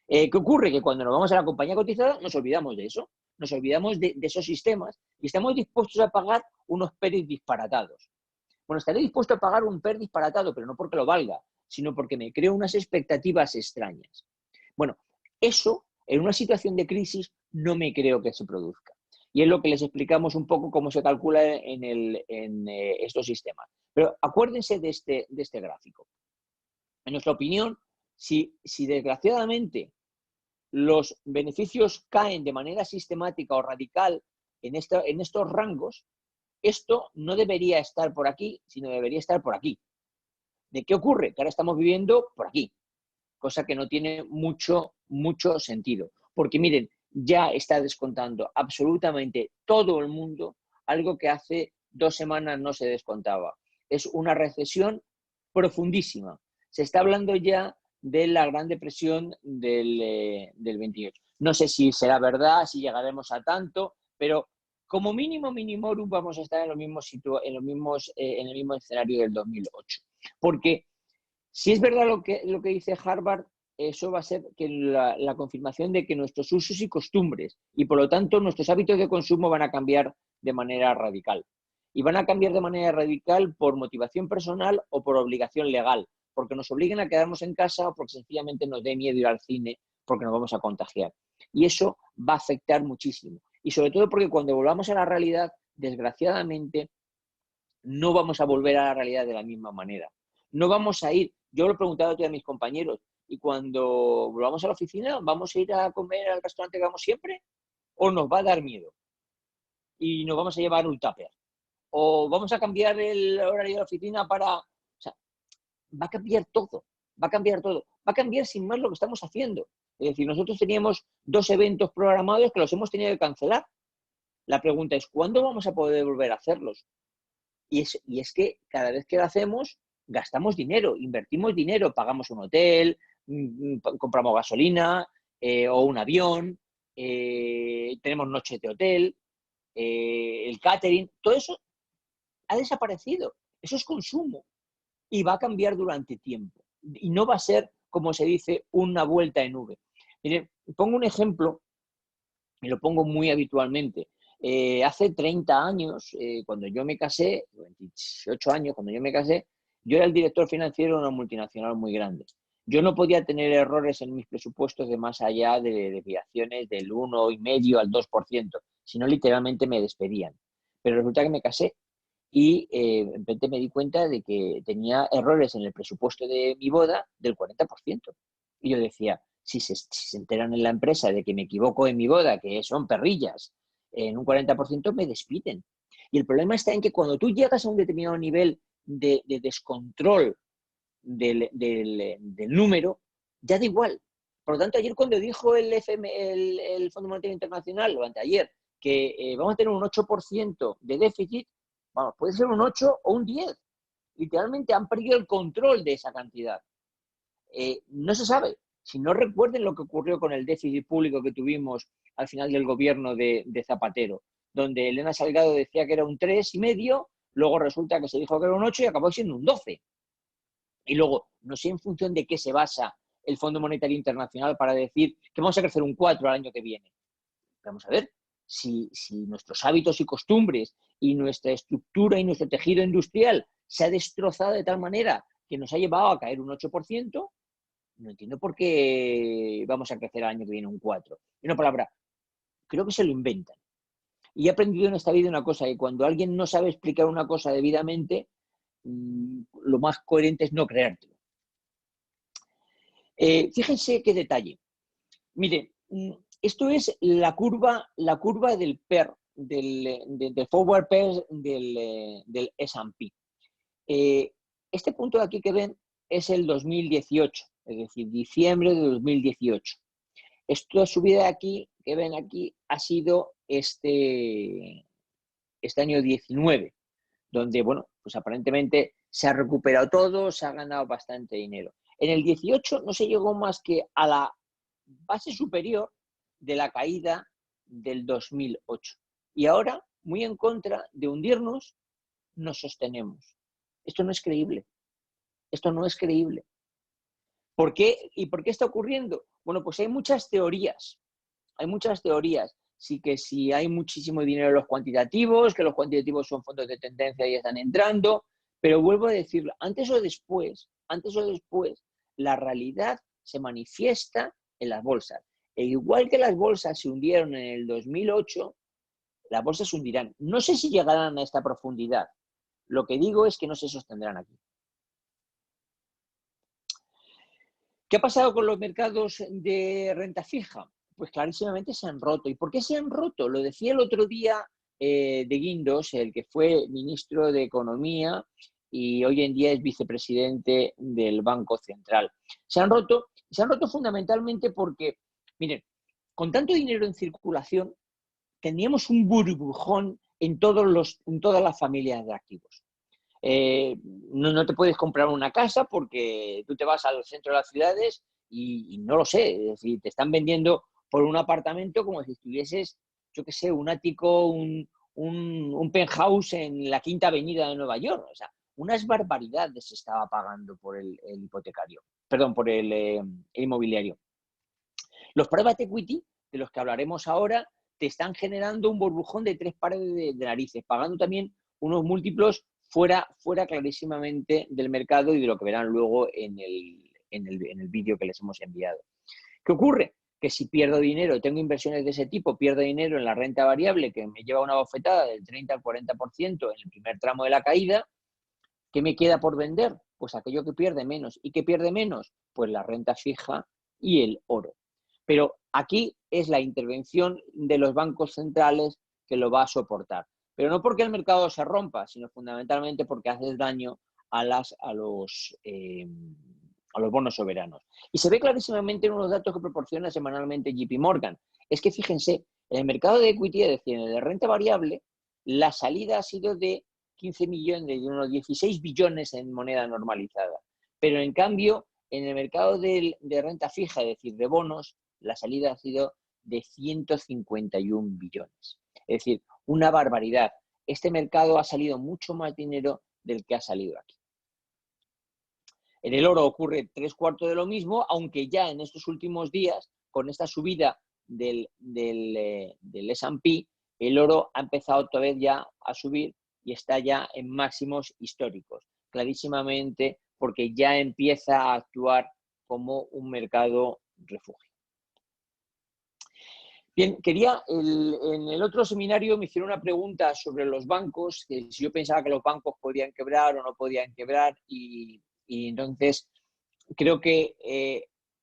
¿Qué ocurre? Que cuando nos vamos a la compañía cotizada nos olvidamos de eso, nos olvidamos de esos sistemas y estamos dispuestos a pagar unos PERs disparatados. Bueno, estaré dispuesto a pagar un PER disparatado, pero no porque lo valga, sino porque me creo unas expectativas extrañas. Bueno, eso en una situación de crisis no me creo que se produzca. Y es lo que les explicamos un poco cómo se calcula en estos sistemas. Pero acuérdense de este gráfico. En nuestra opinión, si desgraciadamente los beneficios caen de manera sistemática o radical en estos rangos, esto no debería estar por aquí, sino debería estar por aquí. ¿De qué ocurre? Que ahora estamos viviendo por aquí, cosa que no tiene mucho sentido. Porque miren, ya está descontando absolutamente todo el mundo algo que hace 2 semanas no se descontaba. Es una recesión profundísima. Se está hablando ya de la Gran Depresión del 28. No sé si será verdad, si llegaremos a tanto, pero como mínimo minimorum vamos a estar en el mismo escenario del 2008. Porque si es verdad lo que dice Harvard, eso va a ser que la confirmación de que nuestros usos y costumbres y por lo tanto nuestros hábitos de consumo van a cambiar de manera radical. Y van a cambiar de manera radical por motivación personal o por obligación legal, porque nos obliguen a quedarnos en casa o porque sencillamente nos dé miedo ir al cine porque nos vamos a contagiar. Y eso va a afectar muchísimo. Y sobre todo porque cuando volvamos a la realidad, desgraciadamente, no vamos a volver a la realidad de la misma manera. No vamos a ir, yo lo he preguntado a mis compañeros, y cuando volvamos a la oficina, ¿vamos a ir a comer al restaurante que vamos siempre? ¿O nos va a dar miedo? Y nos vamos a llevar un tupper. ¿O vamos a cambiar el horario de la oficina para...? O sea, va a cambiar todo, va a cambiar todo. Va a cambiar sin más lo que estamos haciendo. Es decir, nosotros teníamos 2 eventos programados que los hemos tenido que cancelar. La pregunta es, ¿cuándo vamos a poder volver a hacerlos? Y es que cada vez que lo hacemos, gastamos dinero, invertimos dinero, pagamos un hotel, compramos gasolina o un avión, tenemos noches de hotel, el catering, todo eso ha desaparecido. Eso es consumo y va a cambiar durante tiempo. Y no va a ser, como se dice, una vuelta en V. Miren, pongo un ejemplo, y lo pongo muy habitualmente. Hace 30 años, cuando yo me casé, 28 años, cuando yo me casé, yo era el director financiero de una multinacional muy grande. Yo no podía tener errores en mis presupuestos de más allá de desviaciones del 1,5 al 2%, si no literalmente me despedían. Pero resulta que me casé y de repente me di cuenta de que tenía errores en el presupuesto de mi boda del 40%. Y yo decía, si se enteran en la empresa de que me equivoco en mi boda, que son perrillas, en un 40% me despiden. Y el problema está en que cuando tú llegas a un determinado nivel de descontrol del número, ya da igual. Por lo tanto, ayer cuando dijo el Fondo Monetario Internacional, o anteayer, que vamos a tener un 8% de déficit, vamos, puede ser un 8 o un 10. Literalmente han perdido el control de esa cantidad. No se sabe. Si no recuerden lo que ocurrió con el déficit público que tuvimos al final del gobierno de Zapatero, donde Elena Salgado decía que era un 3,5, luego resulta que se dijo que era un 8 y acabó siendo un 12. Y luego, no sé en función de qué se basa el Fondo Monetario Internacional para decir que vamos a crecer un 4 al año que viene. Vamos a ver, si nuestros hábitos y costumbres y nuestra estructura y nuestro tejido industrial se ha destrozado de tal manera que nos ha llevado a caer un 8%, no entiendo por qué vamos a crecer al año que viene un 4%. En una palabra, creo que se lo inventan. Y he aprendido en esta vida una cosa, que cuando alguien no sabe explicar una cosa debidamente, lo más coherente es no creértelo. Fíjense qué detalle. Mire, esto es la curva del PER, del forward PER del S&P. Este punto de aquí que ven es el 2018, es decir, diciembre de 2018. Esta subida de aquí, que ven aquí, ha sido este año 19, donde, bueno, pues aparentemente se ha recuperado todo, se ha ganado bastante dinero. En el 18 no se llegó más que a la base superior de la caída del 2008. Y ahora, muy en contra de hundirnos, nos sostenemos. Esto no es creíble. Esto no es creíble. ¿Por qué? ¿Y por qué está ocurriendo? Bueno, pues hay muchas teorías. Hay muchas teorías. Sí, que si hay muchísimo dinero en los cuantitativos, que los cuantitativos son fondos de tendencia y están entrando, pero vuelvo a decirlo, antes o después, la realidad se manifiesta en las bolsas. E igual que las bolsas se hundieron en el 2008, las bolsas se hundirán. No sé si llegarán a esta profundidad. Lo que digo es que no se sostendrán aquí. ¿Qué ha pasado con los mercados de renta fija? Pues clarísimamente se han roto. ¿Y por qué se han roto? Lo decía el otro día de Guindos, el que fue ministro de Economía y hoy en día es vicepresidente del Banco Central. Se han roto fundamentalmente porque, miren, con tanto dinero en circulación, teníamos un burbujón en todas las familias de activos. No te puedes comprar una casa porque tú te vas al centro de las ciudades y no lo sé, es decir, te están vendiendo por un apartamento como si estuvieses, yo qué sé, un ático, un penthouse en la Quinta Avenida de Nueva York. O sea, unas barbaridades se estaba pagando por el hipotecario, perdón, por el inmobiliario. Los private equity, de los que hablaremos ahora, te están generando un burbujón de 3 pares de narices, pagando también unos múltiplos fuera clarísimamente del mercado y de lo que verán luego en el vídeo que les hemos enviado. ¿Qué ocurre? Que si pierdo dinero, tengo inversiones de ese tipo, pierdo dinero en la renta variable que me lleva una bofetada del 30 al 40% en el primer tramo de la caída, ¿qué me queda por vender? Pues aquello que pierde menos. ¿Y qué pierde menos? Pues la renta fija y el oro. Pero aquí es la intervención de los bancos centrales que lo va a soportar. Pero no porque el mercado se rompa, sino fundamentalmente porque hace daño a los bonos soberanos. Y se ve clarísimamente en unos datos que proporciona semanalmente JP Morgan. Es que fíjense, en el mercado de equity, es decir, en el de renta variable, la salida ha sido de 15 millones, de unos 16 billones en moneda normalizada. Pero en cambio, en el mercado de renta fija, es decir, de bonos, la salida ha sido de 151 billones. Es decir, una barbaridad. Este mercado ha salido mucho más dinero del que ha salido aquí. En el oro ocurre 3/4 de lo mismo, aunque ya en estos últimos días, con esta subida del S&P, el oro ha empezado otra vez ya a subir y está ya en máximos históricos, clarísimamente porque ya empieza a actuar como un mercado refugio. Bien, en el otro seminario me hicieron una pregunta sobre los bancos, que si yo pensaba que los bancos podían quebrar o no podían quebrar, y entonces creo que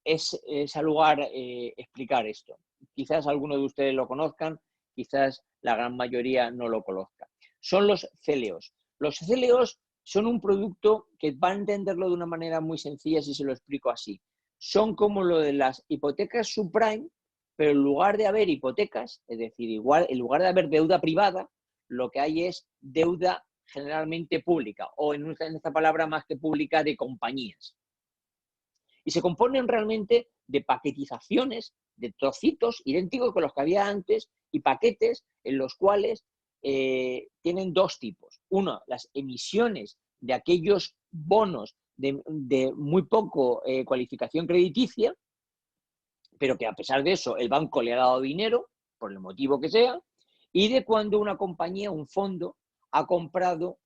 es al lugar explicar esto. Quizás algunos de ustedes lo conozcan, quizás la gran mayoría no lo conozca. Son los CELEOs. Los CELEOs son un producto que va a entenderlo de una manera muy sencilla si se lo explico así. Son como lo de las hipotecas subprime, pero en lugar de haber hipotecas, es decir, en lugar de haber deuda privada, lo que hay es deuda generalmente pública, o en esta palabra más que pública, de compañías. Y se componen realmente de paquetizaciones, de trocitos idénticos con los que había antes y paquetes en los cuales tienen dos tipos. Uno, las emisiones de aquellos bonos de muy poco cualificación crediticia, pero que a pesar de eso el banco le ha dado dinero, por el motivo que sea, y de cuando una compañía, un fondo, ha comprado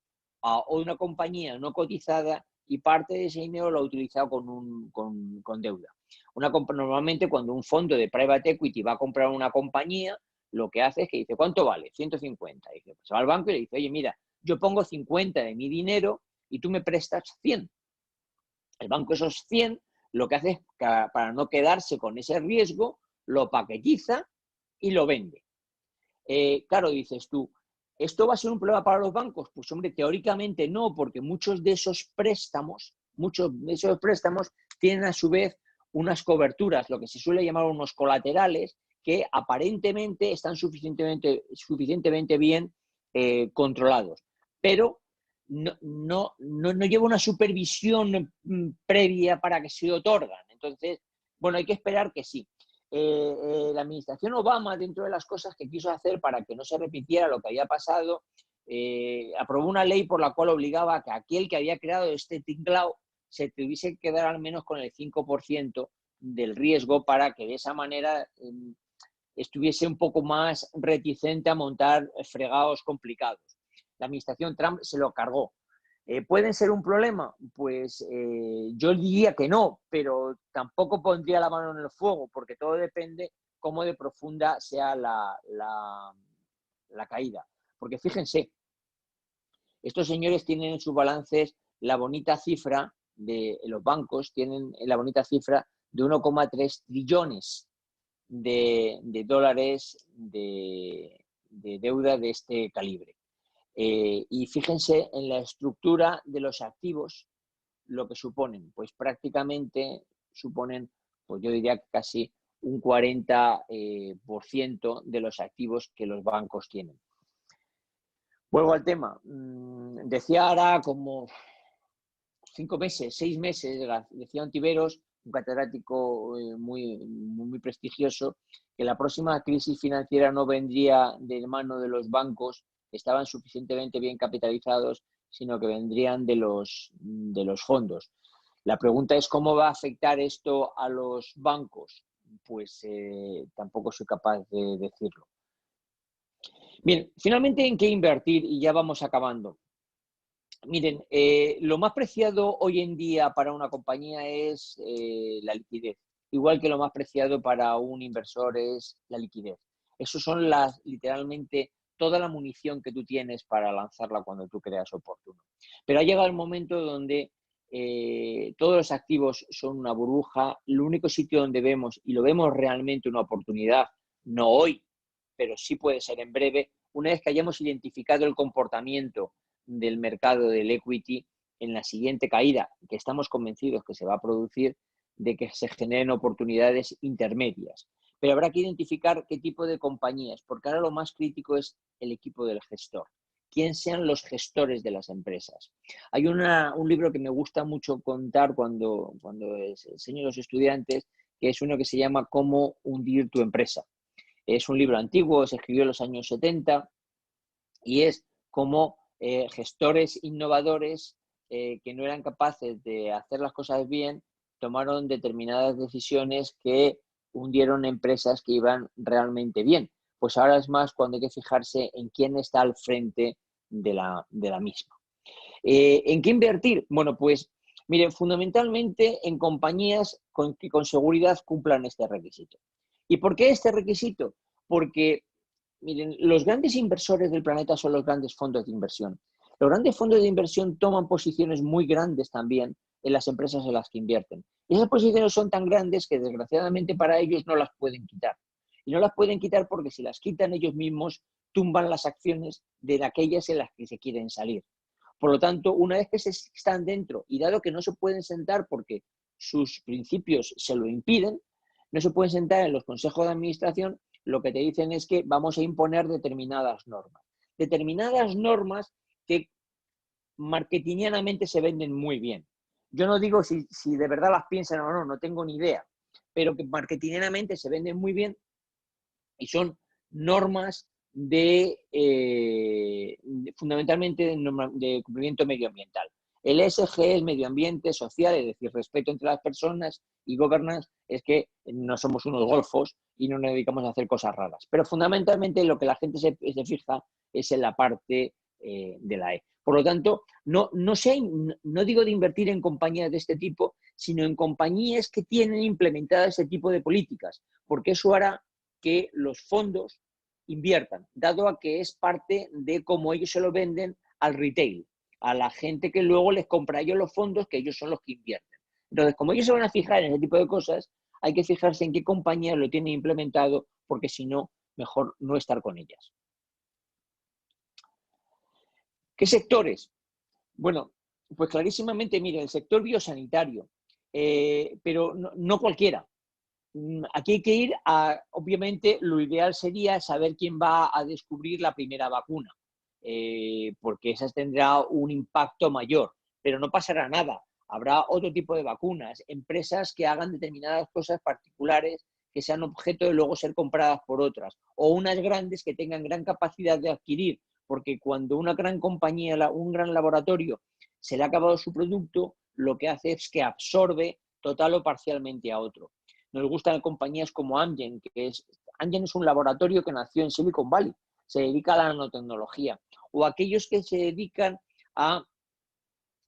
o una compañía no cotizada y parte de ese dinero lo ha utilizado con deuda. Normalmente cuando un fondo de private equity va a comprar una compañía, lo que hace es que dice, ¿cuánto vale? 150. Y dice, pues se va al banco y le dice, oye, mira, yo pongo 50 de mi dinero y tú me prestas 100. El banco esos 100 lo que hace es, para no quedarse con ese riesgo, lo paquetiza y lo vende. Claro, dices tú, ¿esto va a ser un problema para los bancos? Pues hombre, teóricamente no, porque muchos de esos préstamos tienen a su vez unas coberturas, lo que se suele llamar unos colaterales, que aparentemente están suficientemente bien controlados. Pero no lleva una supervisión previa para que se otorgan. Entonces, bueno, hay que esperar que sí. La administración Obama, dentro de las cosas que quiso hacer para que no se repitiera lo que había pasado, aprobó una ley por la cual obligaba a que aquel que había creado este tinglao se tuviese que quedar al menos con el 5% del riesgo, para que de esa manera estuviese un poco más reticente a montar fregados complicados. La administración Trump se lo cargó. ¿Pueden ser un problema? Pues yo diría que no, pero tampoco pondría la mano en el fuego, porque todo depende cómo de profunda sea la caída. Porque fíjense, estos señores tienen en sus balances la bonita cifra de los bancos, tienen la bonita cifra de 1,3 trillones de dólares de deuda de este calibre. Y fíjense en la estructura de los activos, lo que suponen, pues prácticamente suponen, pues yo diría que casi un 40% de los activos que los bancos tienen. Vuelvo al tema. Decía ahora como 5 meses, 6 meses, decía Ontiveros, un catedrático muy prestigioso, que la próxima crisis financiera no vendría de mano de los bancos que estaban suficientemente bien capitalizados, sino que vendrían de los fondos. La pregunta es cómo va a afectar esto a los bancos. Pues tampoco soy capaz de decirlo. Bien, finalmente, ¿en qué invertir? Y ya vamos acabando. Miren, lo más preciado hoy en día para una compañía es la liquidez, igual que lo más preciado para un inversor es la liquidez. Esos son literalmente toda la munición que tú tienes para lanzarla cuando tú creas oportuno. Pero ha llegado el momento donde todos los activos son una burbuja. El único sitio donde vemos, y lo vemos realmente una oportunidad, no hoy, pero sí puede ser en breve, una vez que hayamos identificado el comportamiento del mercado del equity en la siguiente caída, que estamos convencidos que se va a producir, de que se generen oportunidades intermedias. Pero habrá que identificar qué tipo de compañías, porque ahora lo más crítico es el equipo del gestor. ¿Quién sean los gestores de las empresas? Hay un libro que me gusta mucho contar cuando enseño a los estudiantes, que es uno que se llama Cómo hundir tu empresa. Es un libro antiguo, se escribió en los años 70 y es como gestores innovadores que no eran capaces de hacer las cosas bien, tomaron determinadas decisiones que hundieron empresas que iban realmente bien. Pues ahora es más cuando hay que fijarse en quién está al frente de la misma. ¿En qué invertir? Bueno, pues miren, fundamentalmente en compañías que con seguridad cumplan este requisito. ¿Y por qué este requisito? Porque, miren, los grandes inversores del planeta son los grandes fondos de inversión. Los grandes fondos de inversión toman posiciones muy grandes también en las empresas en las que invierten. Y esas posiciones son tan grandes que desgraciadamente para ellos no las pueden quitar. Y no las pueden quitar porque si las quitan ellos mismos, tumban las acciones de aquellas en las que se quieren salir. Por lo tanto, una vez que están dentro y dado que no se pueden sentar porque sus principios se lo impiden, no se pueden sentar en los consejos de administración, lo que te dicen es que vamos a imponer determinadas normas. Determinadas normas que marketingianamente se venden muy bien. Yo no digo si de verdad las piensan o no, no tengo ni idea, pero que marketingianamente se venden muy bien y son normas fundamentalmente de cumplimiento medioambiental. El ESG es medio ambiente, social, es decir, respeto entre las personas, y governance es que no somos unos golfos y no nos dedicamos a hacer cosas raras. Pero fundamentalmente lo que la gente se fija es en la parte de la E. Por lo tanto, no digo de invertir en compañías de este tipo, sino en compañías que tienen implementadas ese tipo de políticas, porque eso hará que los fondos inviertan, dado a que es parte de cómo ellos se lo venden al retail. a la gente que luego les compra a ellos los fondos, que ellos son los que invierten. Entonces, como ellos se van a fijar en ese tipo de cosas, hay que fijarse en qué compañías lo tienen implementado, porque si no, mejor no estar con ellas. ¿Qué sectores? Bueno, pues clarísimamente, mire, el sector biosanitario, pero no cualquiera. Aquí hay que ir a, obviamente, lo ideal sería saber quién va a descubrir la primera vacuna, porque esa tendrá un impacto mayor, pero no pasará nada. Habrá otro tipo de vacunas, empresas que hagan determinadas cosas particulares que sean objeto de luego ser compradas por otras, o unas grandes que tengan gran capacidad de adquirir, porque cuando una gran compañía, un gran laboratorio, se le ha acabado su producto, lo que hace es que absorbe total o parcialmente a otro. Nos gustan compañías como Amgen, Amgen es un laboratorio que nació en Silicon Valley, se dedica a la nanotecnología, o aquellos que se dedican al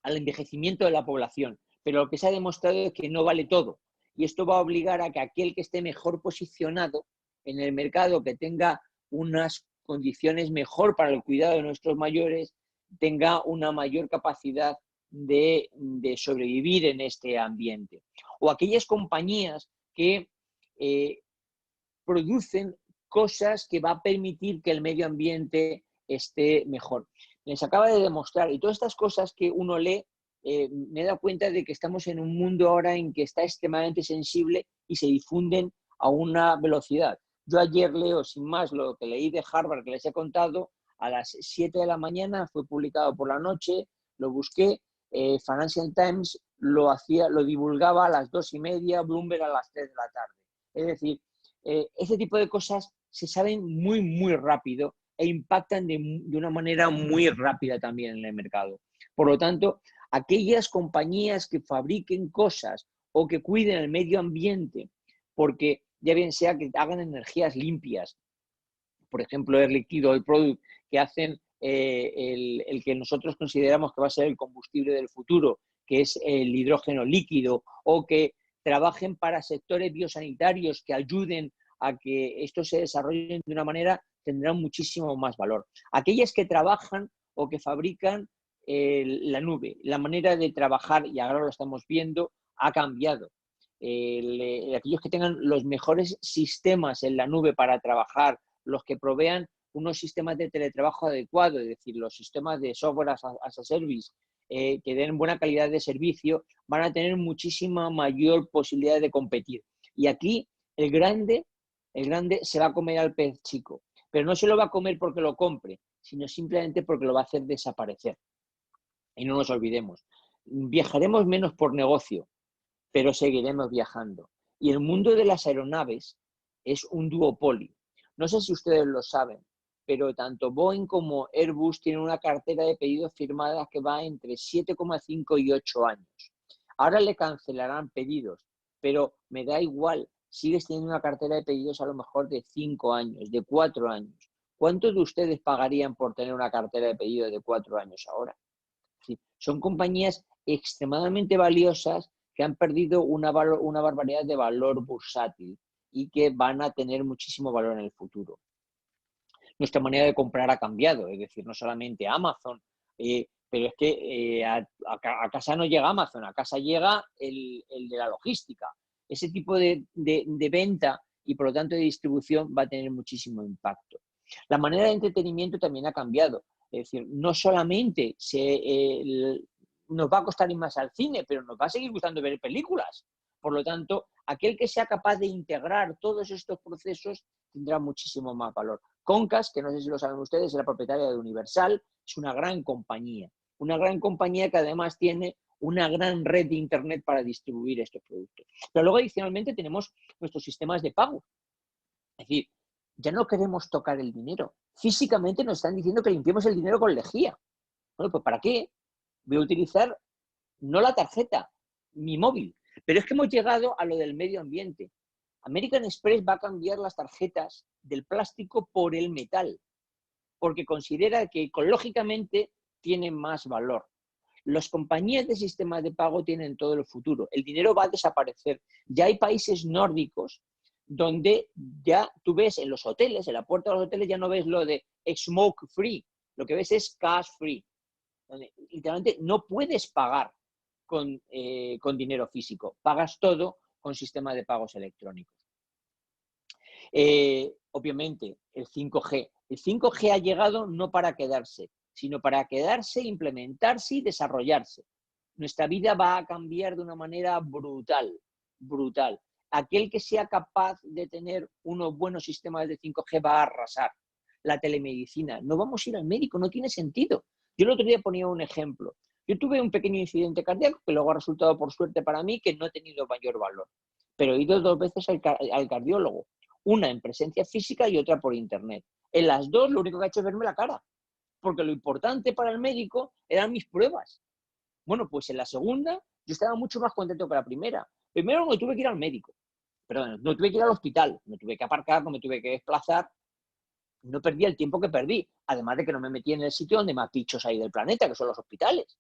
envejecimiento de la población, pero lo que se ha demostrado es que no vale todo, y esto va a obligar a que aquel que esté mejor posicionado en el mercado, que tenga unas condiciones mejor para el cuidado de nuestros mayores, tenga una mayor capacidad de sobrevivir en este ambiente. O aquellas compañías que producen cosas que va a permitir que el medio ambiente esté mejor. Les acaba de demostrar, y todas estas cosas que uno lee, me he dado cuenta de que estamos en un mundo ahora en que está extremadamente sensible y se difunden a una velocidad. Yo ayer leo, sin más, lo que leí de Harvard, que les he contado, a las 7 de la mañana, fue publicado por la noche, lo busqué, Financial Times lo divulgaba a las 2:30, Bloomberg a las 3 de la tarde. Es decir, ese tipo de cosas se saben muy, muy rápido e impactan de una manera muy rápida también en el mercado. Por lo tanto, aquellas compañías que fabriquen cosas o que cuiden el medio ambiente, porque ya bien sea que hagan energías limpias, por ejemplo, Air Liquide Oil Product, que hacen el que nosotros consideramos que va a ser el combustible del futuro, que es el hidrógeno líquido, o que trabajen para sectores biosanitarios que ayuden a que esto se desarrolle de una manera, tendrán muchísimo más valor. Aquellas que trabajan o que fabrican la nube, la manera de trabajar, y ahora lo estamos viendo, ha cambiado. Aquellos que tengan los mejores sistemas en la nube para trabajar, los que provean unos sistemas de teletrabajo adecuados, es decir, los sistemas de software as a service, que den buena calidad de servicio, van a tener muchísima mayor posibilidad de competir. Y aquí el grande se va a comer al pez chico, pero no se lo va a comer porque lo compre, sino simplemente porque lo va a hacer desaparecer. Y no nos olvidemos, viajaremos menos por negocio, pero seguiremos viajando. Y el mundo de las aeronaves es un duopolio. No sé si ustedes lo saben, pero tanto Boeing como Airbus tienen una cartera de pedidos firmada que va entre 7,5 y 8 años. Ahora le cancelarán pedidos, pero me da igual, sigues teniendo una cartera de pedidos a lo mejor de 5 años, de 4 años. ¿Cuántos de ustedes pagarían por tener una cartera de pedidos de 4 años ahora? Sí, son compañías extremadamente valiosas que han perdido una barbaridad de valor bursátil y que van a tener muchísimo valor en el futuro. Nuestra manera de comprar ha cambiado, es decir, no solamente Amazon, pero es que a casa no llega Amazon, a casa llega el de la logística. Ese tipo de venta y por lo tanto de distribución va a tener muchísimo impacto. La manera de entretenimiento también ha cambiado. Es decir, no solamente nos va a costar ir más al cine, pero nos va a seguir gustando ver películas. Por lo tanto, aquel que sea capaz de integrar todos estos procesos tendrá muchísimo más valor. Concas, que no sé si lo saben ustedes, es la propietaria de Universal, es una gran compañía que además tiene una gran red de Internet para distribuir estos productos. Pero luego adicionalmente tenemos nuestros sistemas de pago. Es decir, ya no queremos tocar el dinero. Físicamente nos están diciendo que limpiemos el dinero con lejía. Bueno, pues ¿para qué? Voy a utilizar no la tarjeta, mi móvil. Pero es que hemos llegado a lo del medio ambiente. American Express va a cambiar las tarjetas del plástico por el metal, porque considera que ecológicamente tienen más valor. Las compañías de sistemas de pago tienen todo el futuro. El dinero va a desaparecer. Ya hay países nórdicos donde ya tú ves en los hoteles, en la puerta de los hoteles, ya no ves lo de smoke free, lo que ves es cash free. donde literalmente no puedes pagar con dinero físico, pagas todo con sistemas de pagos electrónicos. Obviamente, el 5G. El 5G ha llegado no para quedarse, sino para quedarse, implementarse y desarrollarse. Nuestra vida va a cambiar de una manera brutal, brutal. Aquel que sea capaz de tener unos buenos sistemas de 5G va a arrasar. La telemedicina, no vamos a ir al médico, no tiene sentido. Yo el otro día ponía un ejemplo. Yo tuve un pequeño incidente cardíaco que luego ha resultado por suerte para mí que no ha tenido mayor valor. Pero he ido 2 veces al cardiólogo, una en presencia física y otra por internet. En las 2 lo único que ha hecho es verme la cara, porque lo importante para el médico eran mis pruebas. Bueno, pues en la segunda yo estaba mucho más contento que la primera. Primero no tuve que ir al médico, perdón, no tuve que ir al hospital, no tuve que aparcar, no me tuve que desplazar, no perdí el tiempo que perdí, además de que no me metí en el sitio donde más bichos hay del planeta, que son los hospitales.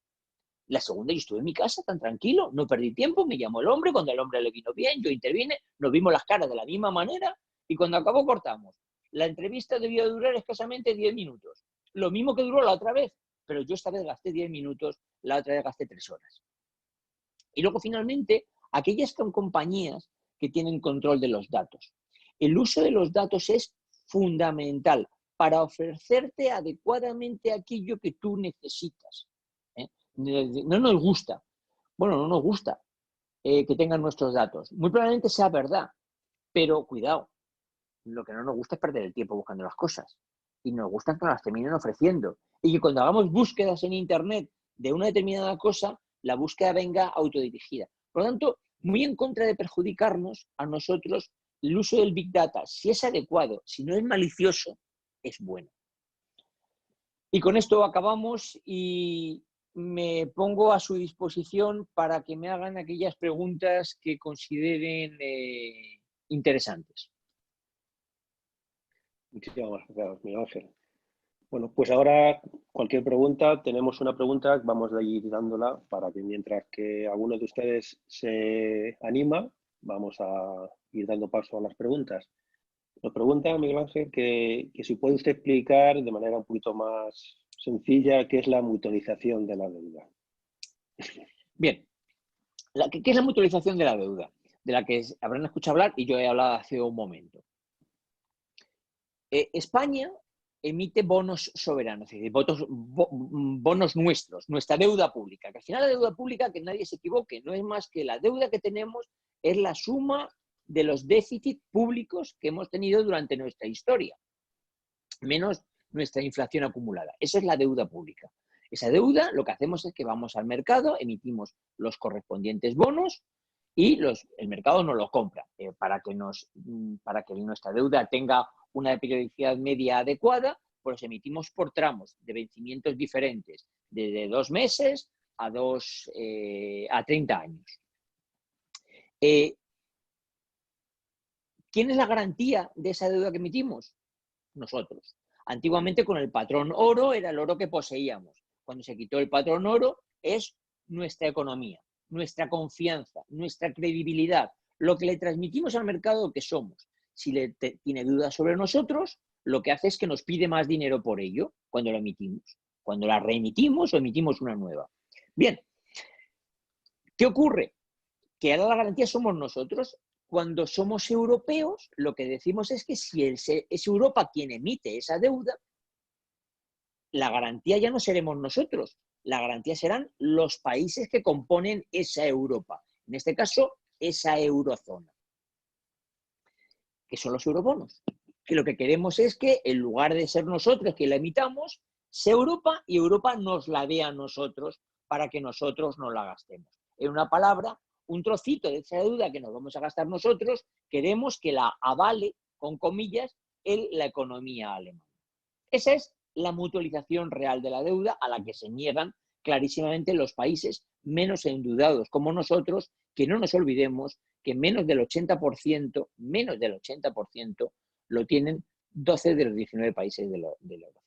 La segunda, yo estuve en mi casa tan tranquilo, no perdí tiempo, me llamó el hombre, cuando el hombre le vino bien, yo intervine, nos vimos las caras de la misma manera y cuando acabó cortamos. La entrevista debió durar escasamente 10 minutos, lo mismo que duró la otra vez, pero yo esta vez gasté 10 minutos, la otra vez gasté 3 horas. Y luego finalmente, aquellas compañías que tienen control de los datos. El uso de los datos es fundamental para ofrecerte adecuadamente aquello que tú necesitas. No nos gusta, bueno, no nos gusta que tengan nuestros datos. Muy probablemente sea verdad, pero cuidado, lo que no nos gusta es perder el tiempo buscando las cosas. Y nos gusta que nos las terminen ofreciendo. Y que cuando hagamos búsquedas en Internet de una determinada cosa, la búsqueda venga autodirigida. Por lo tanto, muy en contra de perjudicarnos a nosotros, el uso del Big Data, si es adecuado, si no es malicioso, es bueno. Y con esto acabamos y me pongo a su disposición para que me hagan aquellas preguntas que consideren interesantes. Muchísimas gracias, Miguel Ángel. Bueno, pues ahora cualquier pregunta, tenemos una pregunta, vamos a ir dándola para que mientras que alguno de ustedes se anima, vamos a ir dando paso a las preguntas. Nos pregunta Miguel Ángel que si puede usted explicar de manera un poquito más sencilla qué es la mutualización de la deuda. Bien, ¿qué es la mutualización de la deuda? De la que habrán escuchado hablar y yo he hablado hace un momento. España emite bonos soberanos, es decir, bonos nuestros, nuestra deuda pública, que al final la deuda pública, que nadie se equivoque, no es más que la deuda que tenemos es la suma de los déficits públicos que hemos tenido durante nuestra historia, menos nuestra inflación acumulada. Esa es la deuda pública. Esa deuda lo que hacemos es que vamos al mercado, emitimos los correspondientes bonos y el mercado nos los compra para que nuestra deuda tenga una periodicidad media adecuada, pues emitimos por tramos de vencimientos diferentes, desde 2 meses a 30 años. ¿Quién es la garantía de esa deuda que emitimos? Nosotros. Antiguamente con el patrón oro era el oro que poseíamos. Cuando se quitó el patrón oro es nuestra economía, nuestra confianza, nuestra credibilidad, lo que le transmitimos al mercado que somos. Si tiene dudas sobre nosotros, lo que hace es que nos pide más dinero por ello cuando lo emitimos. Cuando la reemitimos o emitimos una nueva. Bien, ¿qué ocurre? Que ahora la garantía somos nosotros. Cuando somos europeos, lo que decimos es que si es Europa quien emite esa deuda, la garantía ya no seremos nosotros, la garantía serán los países que componen esa Europa, en este caso, esa eurozona, que son los eurobonos. Que lo que queremos es que en lugar de ser nosotros que la emitamos, sea Europa y Europa nos la dé a nosotros para que nosotros no la gastemos. En una palabra, un trocito de esa deuda que nos vamos a gastar nosotros, queremos que la avale, con comillas, la economía alemana. Esa es la mutualización real de la deuda a la que se niegan clarísimamente los países menos endeudados como nosotros, que no nos olvidemos que menos del 80% lo tienen 12 de los 19 países de la eurozona.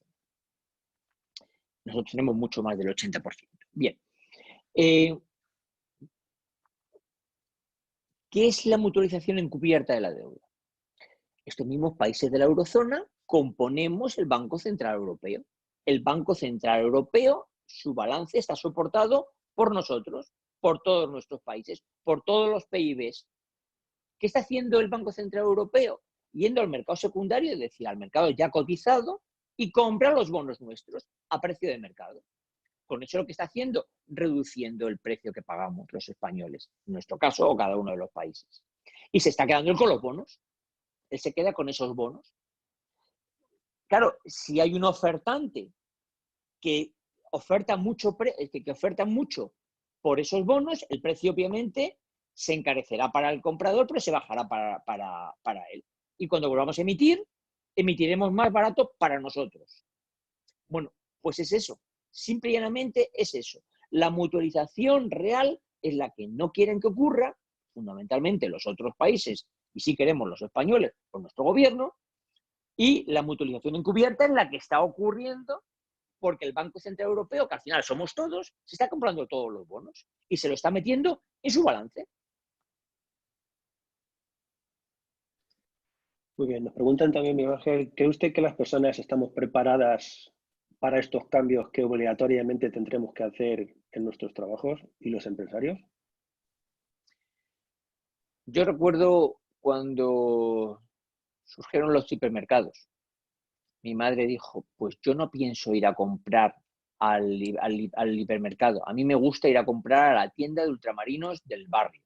Nosotros tenemos mucho más del 80%. Bien. ¿Qué es la mutualización encubierta de la deuda? Estos mismos países de la eurozona componemos el Banco Central Europeo. El Banco Central Europeo su balance está soportado por nosotros, por todos nuestros países, por todos los PIBs. ¿Qué está haciendo el Banco Central Europeo? Yendo al mercado secundario, es decir, al mercado ya cotizado, y compra los bonos nuestros a precio de mercado. Con eso lo que está haciendo, reduciendo el precio que pagamos los españoles, en nuestro caso, o cada uno de los países. Y se está quedando él con los bonos. Él se queda con esos bonos. Claro, si hay un ofertante que oferta mucho por esos bonos, el precio obviamente se encarecerá para el comprador, pero se bajará para él. Y cuando volvamos a emitir, emitiremos más barato para nosotros. Bueno, pues es eso. Simple y llanamente es eso. La mutualización real es la que no quieren que ocurra, fundamentalmente los otros países, y si queremos los españoles, por nuestro gobierno, y la mutualización encubierta es la que está ocurriendo porque el Banco Central Europeo, que al final somos todos, se está comprando todos los bonos y se lo está metiendo en su balance. Muy bien, nos preguntan también, Miguel Ángel, ¿cree usted que las personas estamos preparadas para estos cambios que obligatoriamente tendremos que hacer en nuestros trabajos y los empresarios? Yo recuerdo cuando surgieron los hipermercados. Mi madre dijo, pues yo no pienso ir a comprar al hipermercado. A mí me gusta ir a comprar a la tienda de ultramarinos del barrio.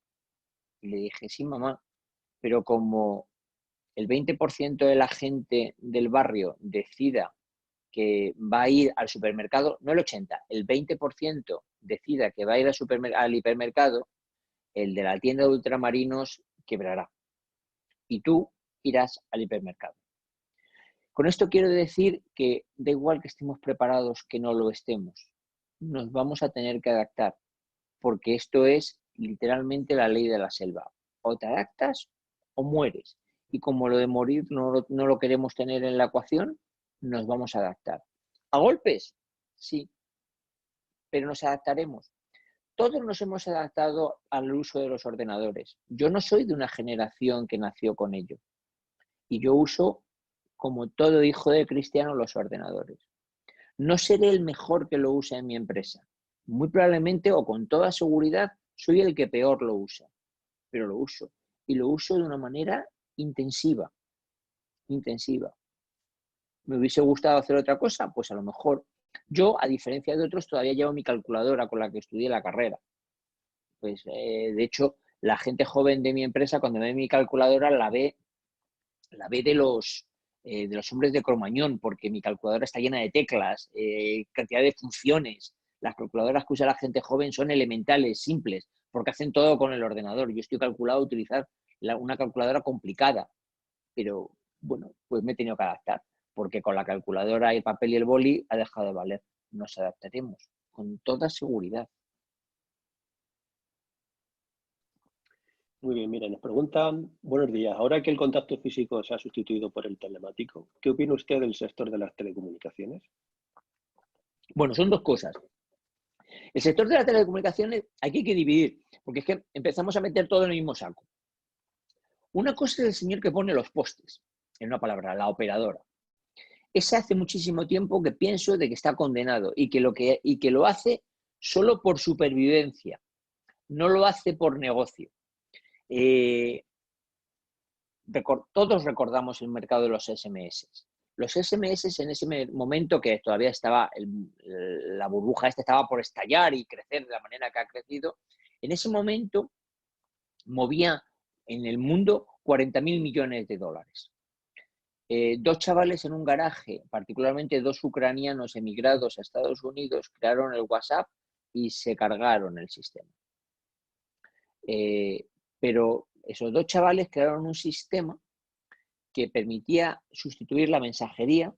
Y le dije, sí, mamá, pero como el 20% de la gente del barrio decida que va a ir al supermercado, no el 80%, el 20% decida que va a ir al hipermercado, el de la tienda de ultramarinos quebrará. Y tú irás al hipermercado. Con esto quiero decir que da igual que estemos preparados que no lo estemos, nos vamos a tener que adaptar, porque esto es literalmente la ley de la selva. O te adaptas o mueres. Y como lo de morir no lo queremos tener en la ecuación, nos vamos a adaptar. ¿A golpes? Sí, pero nos adaptaremos. Todos nos hemos adaptado al uso de los ordenadores. Yo no soy de una generación que nació con ello. Y yo uso, como todo hijo de cristiano, los ordenadores. No seré el mejor que lo use en mi empresa. Muy probablemente o con toda seguridad soy el que peor lo usa, pero lo uso. Y lo uso de una manera intensiva. ¿Me hubiese gustado hacer otra cosa? Pues a lo mejor. Yo, a diferencia de otros, todavía llevo mi calculadora con la que estudié la carrera. Pues, de hecho, la gente joven de mi empresa, cuando ve mi calculadora, la ve de los hombres de Cromañón, porque mi calculadora está llena de teclas, cantidad de funciones. Las calculadoras que usa la gente joven son elementales, simples, porque hacen todo con el ordenador. Yo estoy calculado a utilizar una calculadora complicada, pero bueno, pues me he tenido que adaptar, porque con la calculadora, el papel y el boli ha dejado de valer. Nos adaptaremos, con toda seguridad. Muy bien, mira, nos preguntan, buenos días, ahora que el contacto físico se ha sustituido por el telemático, ¿qué opina usted del sector de las telecomunicaciones? Bueno, son dos cosas. El sector de las telecomunicaciones hay que dividir, porque es que empezamos a meter todo en el mismo saco. Una cosa es el señor que pone los postes, en una palabra, la operadora. Ese hace muchísimo tiempo que pienso de que está condenado y que lo hace solo por supervivencia, no lo hace por negocio. Todos recordamos el mercado de los SMS. Los SMS en ese momento que todavía estaba, la burbuja estaba por estallar y crecer de la manera que ha crecido, en ese momento movía en el mundo 40.000 millones de dólares. Dos chavales en un garaje, particularmente dos ucranianos emigrados a Estados Unidos, crearon el WhatsApp y se cargaron el sistema. Pero esos dos chavales crearon un sistema que permitía sustituir la mensajería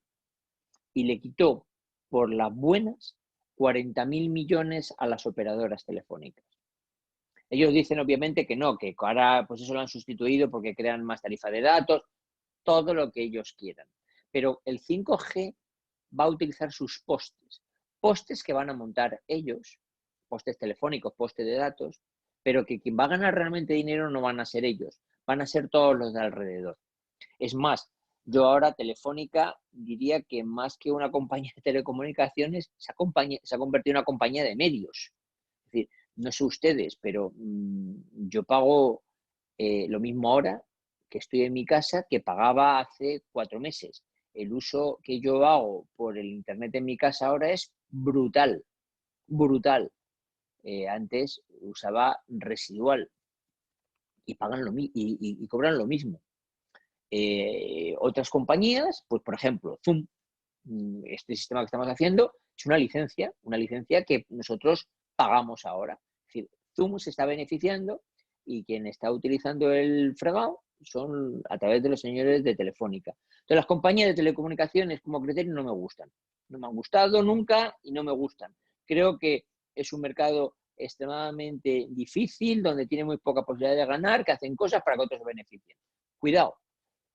y le quitó por las buenas 40.000 millones a las operadoras telefónicas. Ellos dicen obviamente que no, que ahora pues eso lo han sustituido porque crean más tarifa de datos, todo lo que ellos quieran. Pero el 5G va a utilizar sus postes que van a montar ellos, postes telefónicos, postes de datos, pero que quien va a ganar realmente dinero no van a ser ellos, van a ser todos los de alrededor. Es más, Yo ahora Telefónica diría que más que una compañía de telecomunicaciones se ha convertido en una compañía de medios. Es decir, no sé ustedes, pero yo pago lo mismo ahora que estoy en mi casa que pagaba hace 4 meses. El uso que yo hago por el internet en mi casa ahora es brutal, brutal. Antes usaba residual y pagan y cobran lo mismo. Otras compañías, pues por ejemplo, Zoom, este sistema que estamos haciendo es una licencia que nosotros pagamos ahora. Es decir, Zoom se está beneficiando y quien está utilizando el fregado son a través de los señores de Telefónica. Entonces, las compañías de telecomunicaciones como criterio no me gustan. No me han gustado nunca y no me gustan. Creo que es un mercado extremadamente difícil, donde tiene muy poca posibilidad de ganar, que hacen cosas para que otros se beneficien. Cuidado.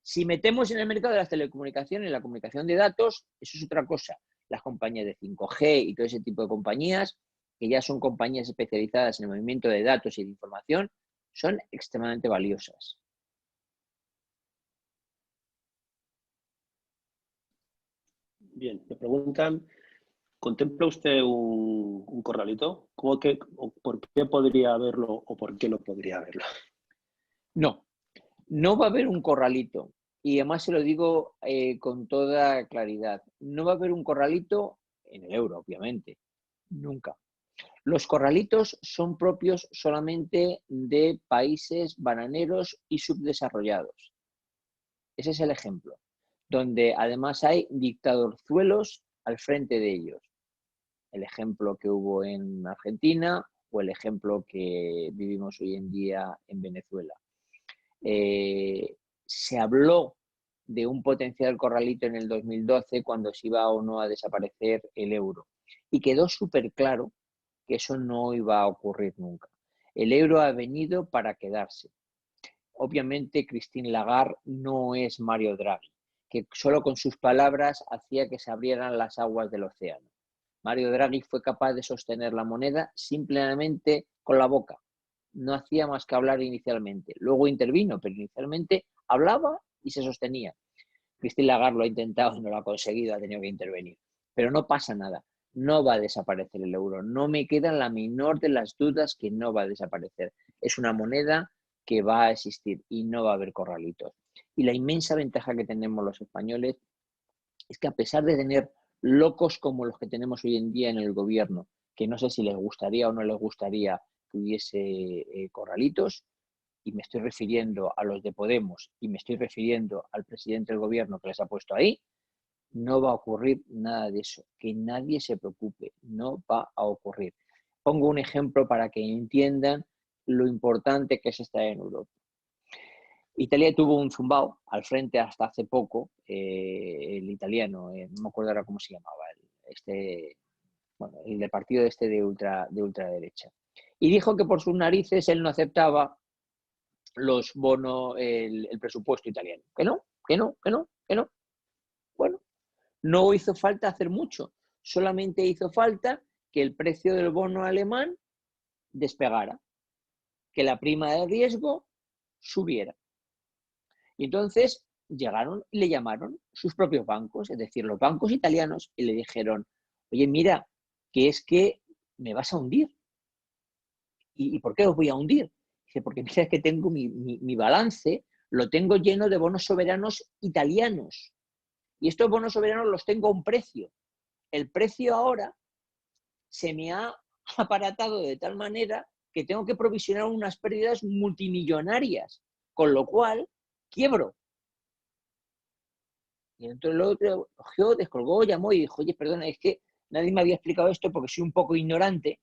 Si metemos en el mercado de las telecomunicaciones la comunicación de datos, eso es otra cosa. Las compañías de 5G y todo ese tipo de compañías, que ya son compañías especializadas en el movimiento de datos y de información, son extremadamente valiosas. Bien, me preguntan, ¿contempla usted un corralito? ¿Por qué podría haberlo o por qué no podría haberlo? No, no va a haber un corralito. Y además se lo digo con toda claridad. No va a haber un corralito en el euro, obviamente. Nunca. Los corralitos son propios solamente de países bananeros y subdesarrollados. Ese es el ejemplo, donde además hay dictadorzuelos al frente de ellos. El ejemplo que hubo en Argentina o el ejemplo que vivimos hoy en día en Venezuela. Se habló de un potencial corralito en el 2012 cuando se iba o no a desaparecer el euro. Y quedó súper claro que eso no iba a ocurrir nunca. El euro ha venido para quedarse. Obviamente, Christine Lagarde no es Mario Draghi, que solo con sus palabras hacía que se abrieran las aguas del océano. Mario Draghi fue capaz de sostener la moneda simplemente con la boca. No hacía más que hablar inicialmente. Luego intervino, pero inicialmente hablaba y se sostenía. Christine Lagarde lo ha intentado y no lo ha conseguido, ha tenido que intervenir. Pero no pasa nada. No va a desaparecer el euro. No me queda la menor de las dudas que no va a desaparecer. Es una moneda que va a existir y no va a haber corralitos. Y la inmensa ventaja que tenemos los españoles es que a pesar de tener locos como los que tenemos hoy en día en el gobierno, que no sé si les gustaría o no les gustaría que hubiese corralitos, y me estoy refiriendo a los de Podemos y me estoy refiriendo al presidente del gobierno que les ha puesto ahí, no va a ocurrir nada de eso. Que nadie se preocupe, no va a ocurrir. Pongo un ejemplo para que entiendan lo importante que es estar en Europa. Italia tuvo un zumbao al frente hasta hace poco, el italiano, no me acuerdo ahora cómo se llamaba, el del partido de ultraderecha. Y dijo que por sus narices él no aceptaba los bonos, el presupuesto italiano. Que no. Bueno, no hizo falta hacer mucho, solamente hizo falta que el precio del bono alemán despegara, que la prima de riesgo subiera. Y entonces llegaron y le llamaron sus propios bancos, es decir, los bancos italianos, y le dijeron, oye, mira, que es que me vas a hundir. ¿Y por qué os voy a hundir? Dice, porque mira que tengo mi balance, lo tengo lleno de bonos soberanos italianos. Y estos bonos soberanos los tengo a un precio. El precio ahora se me ha aparatado de tal manera que tengo que provisionar unas pérdidas multimillonarias, con lo cual quiebro. Y entonces el otro cogió, descolgó, llamó y dijo, oye, perdona, es que nadie me había explicado esto porque soy un poco ignorante,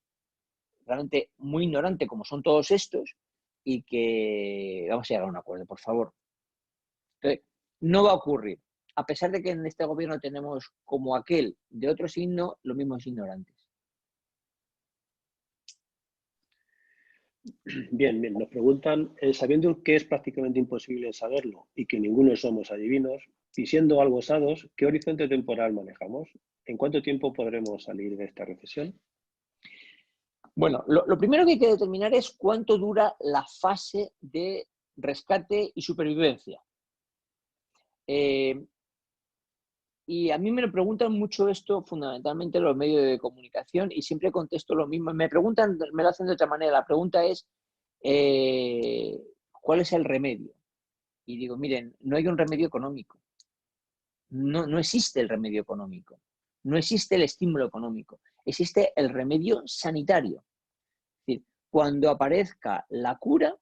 realmente muy ignorante como son todos estos, y que vamos a llegar a un acuerdo, por favor. Entonces, no va a ocurrir. A pesar de que en este gobierno tenemos como aquel de otro signo, los mismos ignorantes. Bien, nos preguntan, sabiendo que es prácticamente imposible saberlo y que ninguno somos adivinos, y siendo algo osados, ¿qué horizonte temporal manejamos? ¿En cuánto tiempo podremos salir de esta recesión? Bueno, lo primero que hay que determinar es cuánto dura la fase de rescate y supervivencia. Y a mí me lo preguntan mucho esto, fundamentalmente los medios de comunicación, y siempre contesto lo mismo. Me preguntan, me lo hacen de otra manera. La pregunta es, ¿cuál es el remedio? Y digo, miren, no hay un remedio económico. No existe el remedio económico. No existe el estímulo económico. Existe el remedio sanitario. Es decir, cuando aparezca la cura,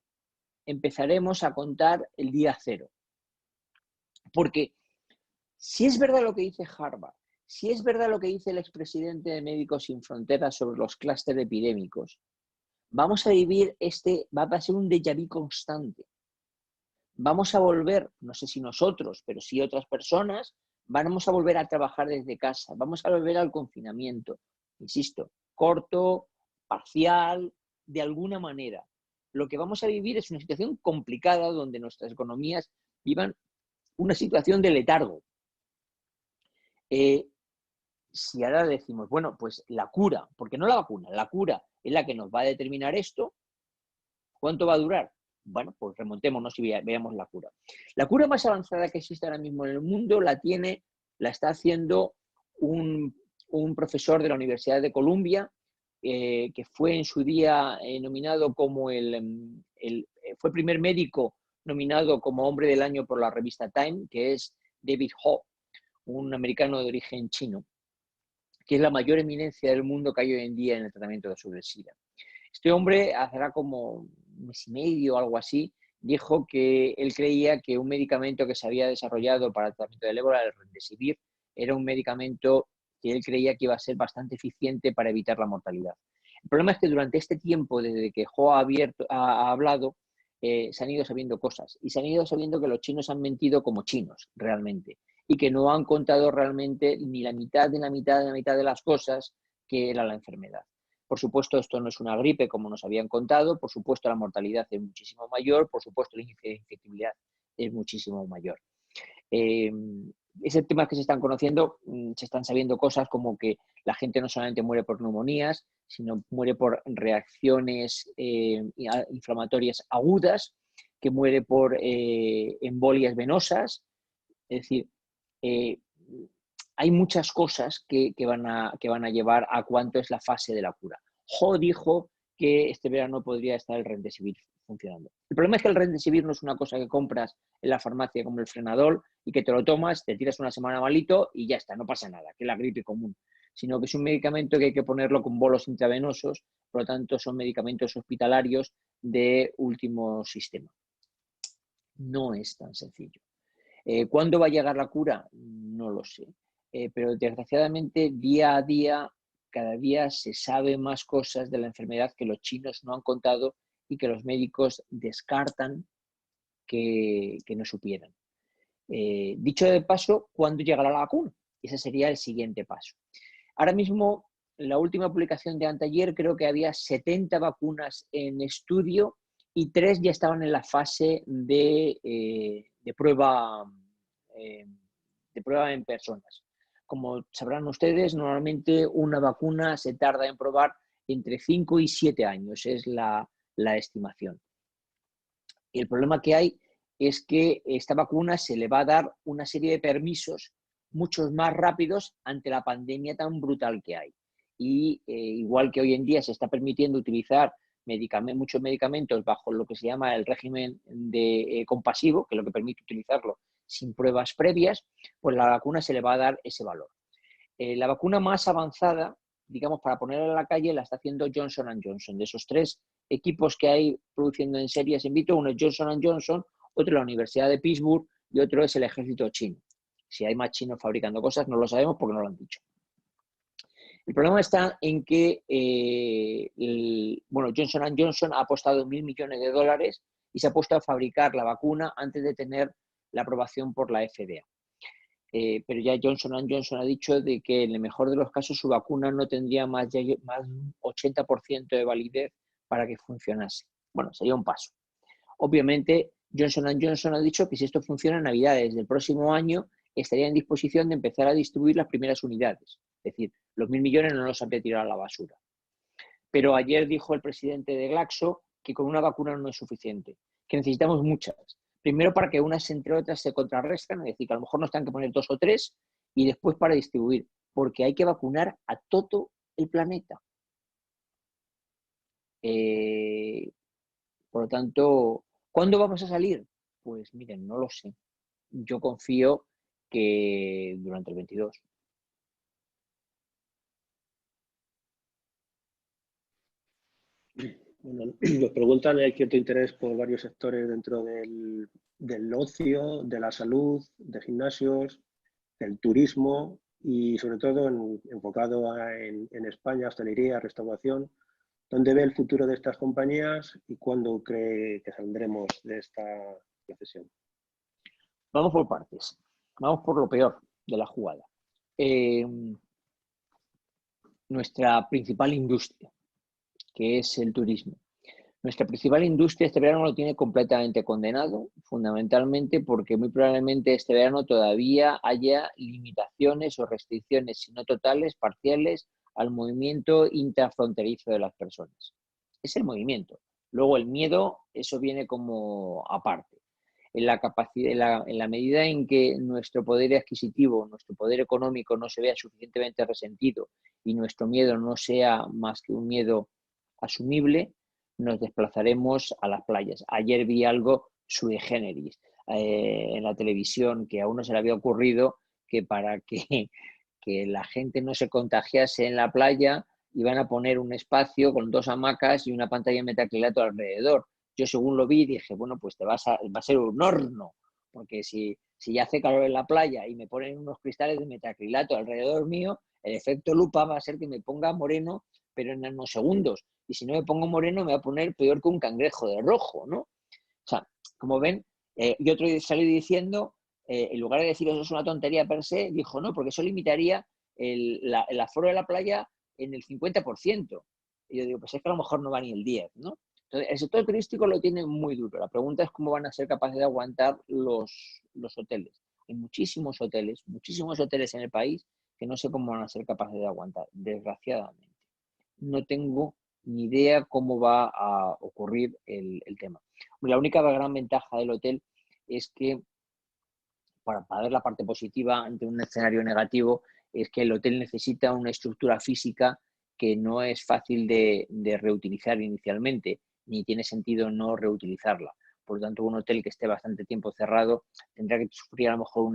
empezaremos a contar el día cero. Porque si es verdad lo que dice Harvard, si es verdad lo que dice el expresidente de Médicos Sin Fronteras sobre los clústeres epidémicos, vamos a vivir va a ser un déjà vu constante. Vamos a volver, no sé si nosotros, pero sí otras personas, vamos a volver a trabajar desde casa, vamos a volver al confinamiento, insisto, corto, parcial, de alguna manera. Lo que vamos a vivir es una situación complicada donde nuestras economías vivan una situación de letargo. Si ahora decimos, bueno, pues la cura, porque no la vacuna, la cura es la que nos va a determinar esto, ¿cuánto va a durar? Bueno, pues remontémonos y veamos la cura. La cura más avanzada que existe ahora mismo en el mundo la está haciendo un profesor de la Universidad de Columbia, que fue en su día nominado como fue el primer médico nominado como hombre del año por la revista Time, que es David Ho, un americano de origen chino, que es la mayor eminencia del mundo que hay hoy en día en el tratamiento sobre el SIDA. Este hombre, hará como un mes y medio o algo así, dijo que él creía que un medicamento que se había desarrollado para el tratamiento del ébola, el Remdesivir, era un medicamento que él creía que iba a ser bastante eficiente para evitar la mortalidad. El problema es que durante este tiempo, desde que Ho ha hablado, se han ido sabiendo cosas y se han ido sabiendo que los chinos han mentido como chinos, realmente, y que no han contado realmente ni la mitad de la mitad de la mitad de las cosas que era la enfermedad. Por supuesto, esto no es una gripe, como nos habían contado. Por supuesto, la mortalidad es muchísimo mayor. Por supuesto, el índice de infectibilidad es muchísimo mayor. Ese tema que se están conociendo, se están sabiendo cosas como que la gente no solamente muere por neumonías, sino muere por reacciones inflamatorias agudas, que muere por embolias venosas. Es decir, hay muchas cosas que van a llevar a cuánto es la fase de la cura. Ho dijo que este verano podría estar el Remdesivir funcionando. El problema es que el Remdesivir no es una cosa que compras en la farmacia como el Frenadol y que te lo tomas, te tiras una semana malito y ya está, no pasa nada, que es la gripe común, sino que es un medicamento que hay que ponerlo con bolos intravenosos, por lo tanto son medicamentos hospitalarios de último sistema. No es tan sencillo. ¿Cuándo va a llegar la cura? No lo sé. Pero desgraciadamente día a día, cada día se sabe más cosas de la enfermedad que los chinos no han contado y que los médicos descartan que no supieran. Dicho de paso, ¿cuándo llegará la vacuna? Ese sería el siguiente paso. Ahora mismo, la última publicación de anteayer, creo que había 70 vacunas en estudio y 3 ya estaban en la fase de prueba en personas. Como sabrán ustedes, normalmente una vacuna se tarda en probar entre 5 y 7 años, es la estimación. Y el problema que hay es que esta vacuna se le va a dar una serie de permisos muchos más rápidos ante la pandemia tan brutal que hay. Y igual que hoy en día se está permitiendo utilizar muchos medicamentos bajo lo que se llama el régimen compasivo, que es lo que permite utilizarlo sin pruebas previas, pues la vacuna se le va a dar ese valor. La vacuna más avanzada, digamos, para ponerla en la calle, la está haciendo Johnson & Johnson. De esos 3 equipos que hay produciendo en series in vitro, uno es Johnson & Johnson, otro es la Universidad de Pittsburgh y otro es el ejército chino. Si hay más chinos fabricando cosas, no lo sabemos porque no lo han dicho. El problema está en que Johnson & Johnson ha apostado $1.000 millones y se ha puesto a fabricar la vacuna antes de tener la aprobación por la FDA. Pero ya Johnson & Johnson ha dicho de que en el mejor de los casos su vacuna no tendría más de un 80% de validez para que funcionase. Bueno, sería un paso. Obviamente, Johnson & Johnson ha dicho que si esto funciona en Navidades del próximo año, estaría en disposición de empezar a distribuir las primeras unidades. Es decir, los 1.000 millones no los habría tirado a la basura. Pero ayer dijo el presidente de Glaxo que con una vacuna no es suficiente, que necesitamos muchas, Primero para que unas entre otras se contrarrestan, es decir, que a lo mejor nos tengan que poner 2 o 3 y después para distribuir, porque hay que vacunar a todo el planeta. Por lo tanto, ¿cuándo vamos a salir? Pues miren, no lo sé. Yo confío que durante el 22. Bueno, nos preguntan, hay cierto interés por varios sectores dentro del ocio, de la salud, de gimnasios, del turismo y sobre todo enfocado en España, hostelería, restauración. ¿Dónde ve el futuro de estas compañías y cuándo cree que saldremos de esta recesión? Vamos por partes. Vamos por lo peor de la jugada. Nuestra principal industria, que es el turismo. Nuestra principal industria este verano lo tiene completamente condenado, fundamentalmente porque muy probablemente este verano todavía haya limitaciones o restricciones, si no totales, parciales, al movimiento intrafronterizo de las personas. Es el movimiento. Luego el miedo, eso viene como aparte. En la medida en que nuestro poder adquisitivo, nuestro poder económico no se vea suficientemente resentido y nuestro miedo no sea más que un miedo asumible, nos desplazaremos a las playas. Ayer vi algo sui generis en la televisión que a uno se le había ocurrido que para que la gente no se contagiase en la playa iban a poner un espacio con 2 hamacas y una pantalla de metacrilato alrededor. Yo según lo vi dije, bueno, pues va a ser un horno, porque si ya hace calor en la playa y me ponen unos cristales de metacrilato alrededor mío, el efecto lupa va a ser que me ponga moreno, pero en unos segundos. Y si no me pongo moreno, me va a poner peor que un cangrejo de rojo, ¿no? O sea, como ven, y otro salí diciendo, en lugar de decir eso es una tontería per se, dijo no, porque eso limitaría el aforo de la playa en el 50%. Y yo digo, pues es que a lo mejor no va ni el 10%, ¿no? Entonces, el sector turístico lo tiene muy duro. La pregunta es cómo van a ser capaces de aguantar los hoteles. Hay muchísimos hoteles en el país que no sé cómo van a ser capaces de aguantar, desgraciadamente. No tengo ni idea cómo va a ocurrir el tema. La única gran ventaja del hotel es que, para ver la parte positiva ante un escenario negativo, es que el hotel necesita una estructura física que no es fácil de reutilizar inicialmente, ni tiene sentido no reutilizarla. Por lo tanto, un hotel que esté bastante tiempo cerrado tendrá que sufrir a lo mejor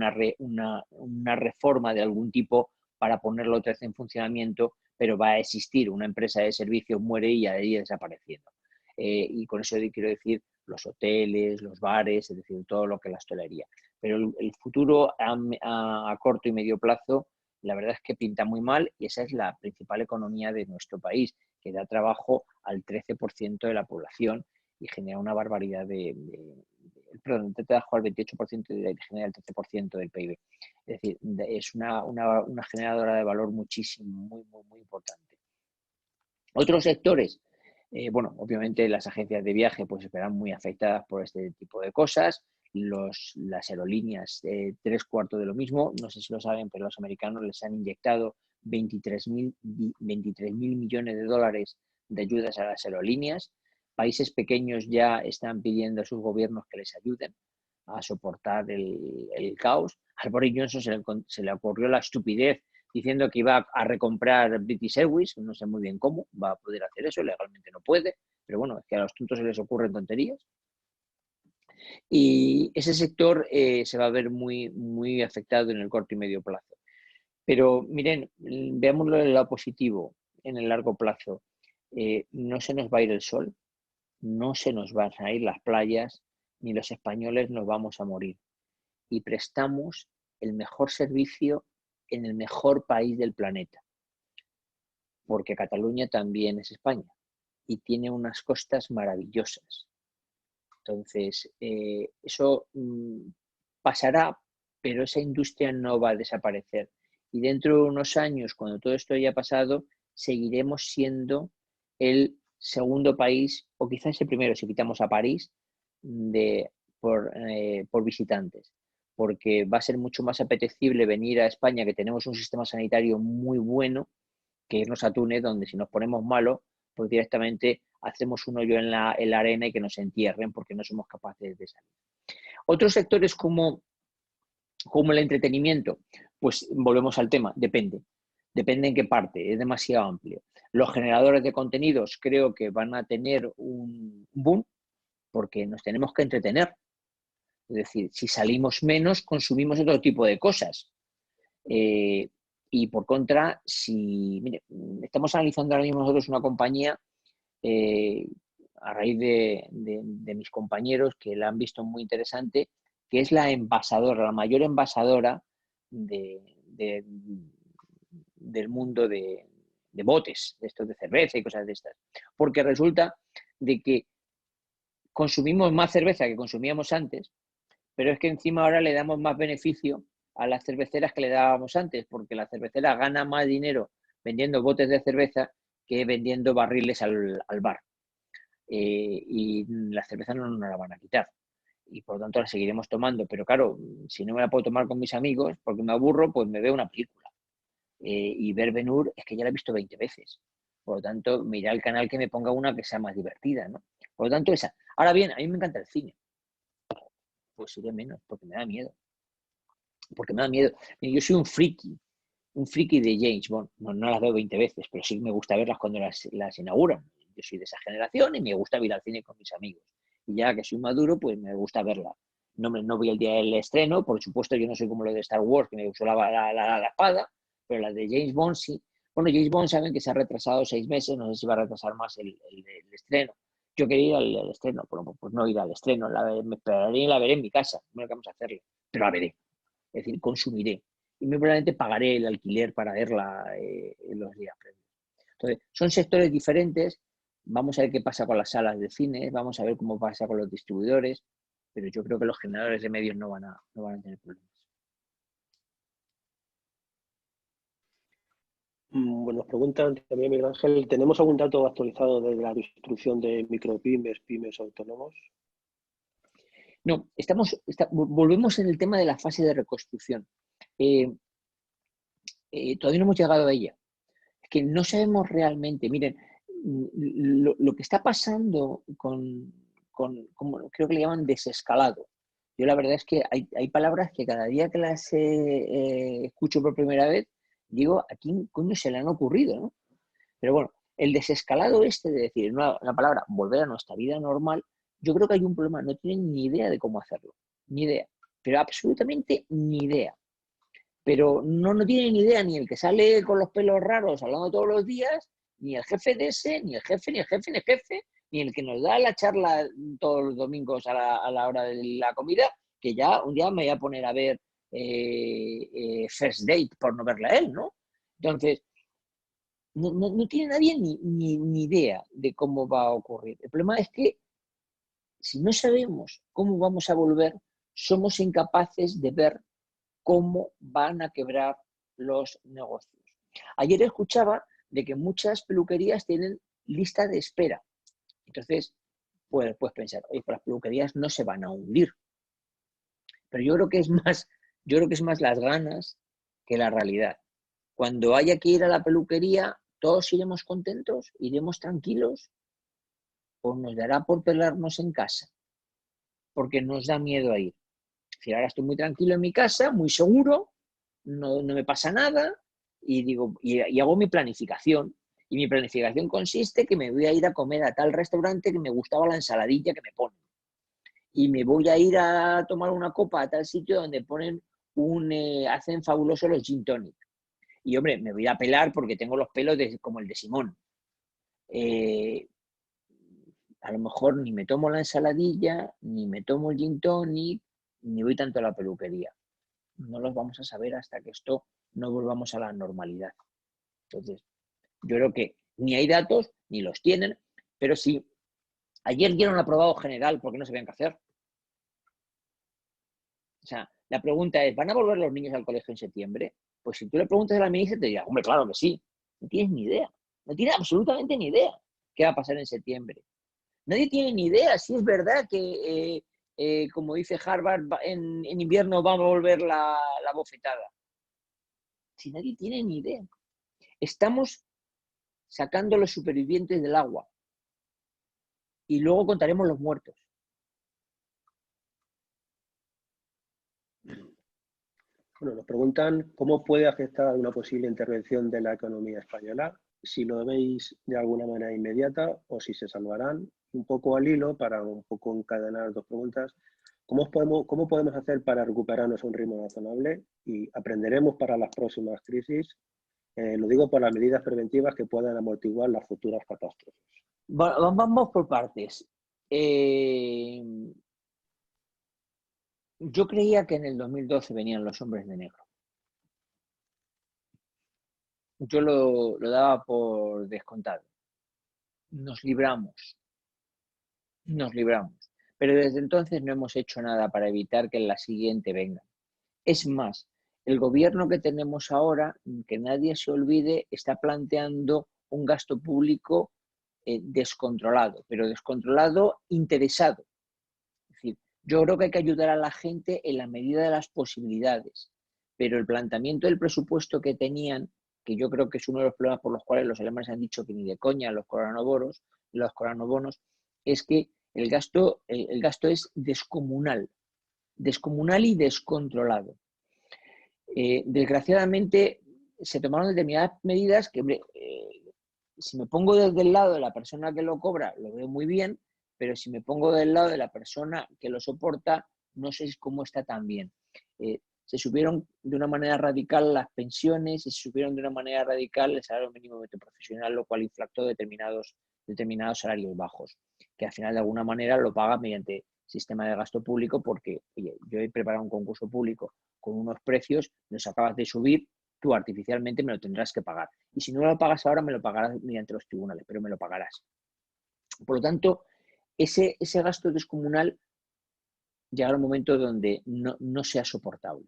una reforma de algún tipo para ponerlo otra vez en funcionamiento, pero va a existir. Una empresa de servicios muere y ya de ahí desapareciendo. Y con eso quiero decir los hoteles, los bares, es decir, todo lo que es la hostelería. Pero el futuro a corto y medio plazo, la verdad es que pinta muy mal y esa es la principal economía de nuestro país, que da trabajo al 13% de la población y genera una barbaridad perdón, te trabajo al 28% y genera el 13% del PIB. Es decir, es una generadora de valor muchísimo, muy, muy, muy importante. Otros sectores, bueno, obviamente las agencias de viaje pues se verán muy afectadas por este tipo de cosas. Las aerolíneas, 3/4 de lo mismo. No sé si lo saben, pero los americanos les han inyectado 23.000 millones de dólares de ayudas a las aerolíneas. Países pequeños ya están pidiendo a sus gobiernos que les ayuden a soportar el caos. Al Boris Johnson se le ocurrió la estupidez diciendo que iba a recomprar British Airways, no sé muy bien cómo va a poder hacer eso, legalmente no puede, pero bueno, es que a los tontos se les ocurren tonterías. Y ese sector se va a ver muy, muy afectado en el corto y medio plazo. Pero miren, veámoslo en el lado positivo, en el largo plazo. No se nos va a ir el sol, no se nos van a ir las playas, ni los españoles nos vamos a morir. Y prestamos el mejor servicio en el mejor país del planeta, porque Cataluña también es España y tiene unas costas maravillosas. Entonces, eso pasará, pero esa industria no va a desaparecer. Y dentro de unos años, cuando todo esto haya pasado, seguiremos siendo el segundo país, o quizás el primero, si quitamos a París, por visitantes. Porque va a ser mucho más apetecible venir a España, que tenemos un sistema sanitario muy bueno, que irnos a Túnez, donde si nos ponemos malos, pues directamente hacemos un hoyo en la arena y que nos entierren porque no somos capaces de salir. Otros sectores como el entretenimiento, pues volvemos al tema, depende. Depende en qué parte, es demasiado amplio. Los generadores de contenidos creo que van a tener un boom porque nos tenemos que entretener. Es decir, si salimos menos, consumimos otro tipo de cosas. Y por contra, mire, estamos analizando ahora mismo nosotros una compañía a raíz de mis compañeros que la han visto muy interesante, que es la envasadora, la mayor envasadora del mundo de botes, de estos de cerveza y cosas de estas. Porque resulta de que consumimos más cerveza que consumíamos antes, pero es que encima ahora le damos más beneficio a las cerveceras que le dábamos antes, porque la cervecera gana más dinero vendiendo botes de cerveza que vendiendo barriles al bar. Y la cerveza no nos la van a quitar. Y por lo tanto la seguiremos tomando. Pero claro, si no me la puedo tomar con mis amigos porque me aburro, pues me veo una película. Y ver Ben-Hur es que ya la he visto 20 veces. Por lo tanto, me iré al canal que me ponga una que sea más divertida, ¿no? Por lo tanto, esa. Ahora bien, a mí me encanta el cine. Pues iré menos, porque me da miedo. Porque me da miedo. Yo soy un friki de James Bond. No las veo 20 veces, pero sí me gusta verlas cuando las inauguran. Yo soy de esa generación y me gusta ir al cine con mis amigos. Y ya que soy maduro, pues me gusta verla. No voy el día del estreno, por supuesto yo no soy como lo de Star Wars, que me usó la espada, pero la de James Bond sí. Bueno, James Bond saben que se ha retrasado 6 meses, no sé si va a retrasar más el estreno. Yo quería ir al estreno, bueno, pues no ir al estreno, me esperaré y la veré en mi casa, no vamos a hacerlo, pero la veré, es decir, consumiré. Y muy probablemente pagaré el alquiler para verla en los días previos. Entonces, son sectores diferentes. Vamos a ver qué pasa con las salas de cine, vamos a ver cómo pasa con los distribuidores, pero yo creo que los generadores de medios no van a tener problemas. Bueno, nos preguntan también, Miguel Ángel, ¿tenemos algún dato actualizado de la distribución de micropymes, pymes autónomos? No, volvemos en el tema de la fase de reconstrucción. Todavía no hemos llegado a ella. Es que no sabemos realmente, miren, lo que está pasando como creo que le llaman desescalado. Yo la verdad es que hay palabras que cada día que las escucho por primera vez, digo, ¿a quién coño se le han ocurrido, no? Pero bueno, el desescalado de decir una palabra, volver a nuestra vida normal, yo creo que hay un problema, no tienen ni idea de cómo hacerlo, ni idea, pero absolutamente ni idea. Pero no tiene ni idea ni el que sale con los pelos raros hablando todos los días, ni el jefe de ese, ni el jefe, ni el que nos da la charla todos los domingos a la hora de la comida, que ya un día me voy a poner a ver First Date por no verla a él, ¿no? Entonces, no tiene nadie ni idea de cómo va a ocurrir. El problema es que si no sabemos cómo vamos a volver, somos incapaces de ver cómo van a quebrar los negocios. Ayer escuchaba de que muchas peluquerías tienen lista de espera. Entonces, puedes pensar, oye, pues las peluquerías no se van a hundir. Pero yo creo que es más las ganas que la realidad. Cuando haya que ir a la peluquería, todos iremos contentos, iremos tranquilos, o nos dará por pelarnos en casa, porque nos da miedo a ir. Es decir, ahora estoy muy tranquilo en mi casa, muy seguro, no me pasa nada, y hago mi planificación. Y mi planificación consiste que me voy a ir a comer a tal restaurante que me gustaba la ensaladilla que me ponen. Y me voy a ir a tomar una copa a tal sitio donde ponen hacen fabuloso los gin tonic. Y hombre, me voy a pelar porque tengo los pelos como el de Simón. A lo mejor ni me tomo la ensaladilla, ni me tomo el gin tonic, ni voy tanto a la peluquería. No los vamos a saber hasta que esto no volvamos a la normalidad. Entonces, yo creo que ni hay datos, ni los tienen, pero si ayer dieron aprobado general porque no sabían qué hacer. O sea, la pregunta es, ¿van a volver los niños al colegio en septiembre? Pues si tú le preguntas a la ministra, te dirá, hombre, claro que sí. No tienes ni idea. No tienes absolutamente ni idea qué va a pasar en septiembre. Nadie tiene ni idea si es verdad que, como dice Harvard, en invierno va a volver la bofetada. Si nadie tiene ni idea. Estamos sacando a los supervivientes del agua y luego contaremos los muertos. Bueno, nos preguntan cómo puede afectar una posible intervención de la economía española, si lo veis de alguna manera inmediata o si se salvarán. Un poco al hilo, para un poco encadenar dos preguntas, ¿cómo podemos hacer para recuperarnos a un ritmo razonable? Y aprenderemos para las próximas crisis. Lo digo por las medidas preventivas que puedan amortiguar las futuras catástrofes. Vamos por partes. Yo creía que en el 2012 venían los hombres de negro. Yo lo daba por descontado. Nos libramos. Pero desde entonces no hemos hecho nada para evitar que en la siguiente venga. Es más, el gobierno que tenemos ahora, que nadie se olvide, está planteando un gasto público descontrolado, pero descontrolado interesado. Es decir, yo creo que hay que ayudar a la gente en la medida de las posibilidades, pero el planteamiento del presupuesto que tenían, que yo creo que es uno de los problemas por los cuales los alemanes han dicho que ni de coña los coronabonos, es que el gasto es descomunal y descontrolado. Desgraciadamente se tomaron determinadas medidas que, hombre, si me pongo desde el lado de la persona que lo cobra, lo veo muy bien, pero si me pongo del lado de la persona que lo soporta, no sé cómo está tan bien. Se subieron de una manera radical las pensiones, se subieron de una manera radical el salario mínimo profesional, lo cual inflactó determinados salarios bajos, que al final de alguna manera lo paga mediante sistema de gasto público, porque oye, yo he preparado un concurso público con unos precios, los acabas de subir, tú artificialmente me lo tendrás que pagar. Y si no me lo pagas ahora, me lo pagarás mediante los tribunales, pero me lo pagarás. Por lo tanto, ese gasto descomunal llegará un momento donde no sea soportable.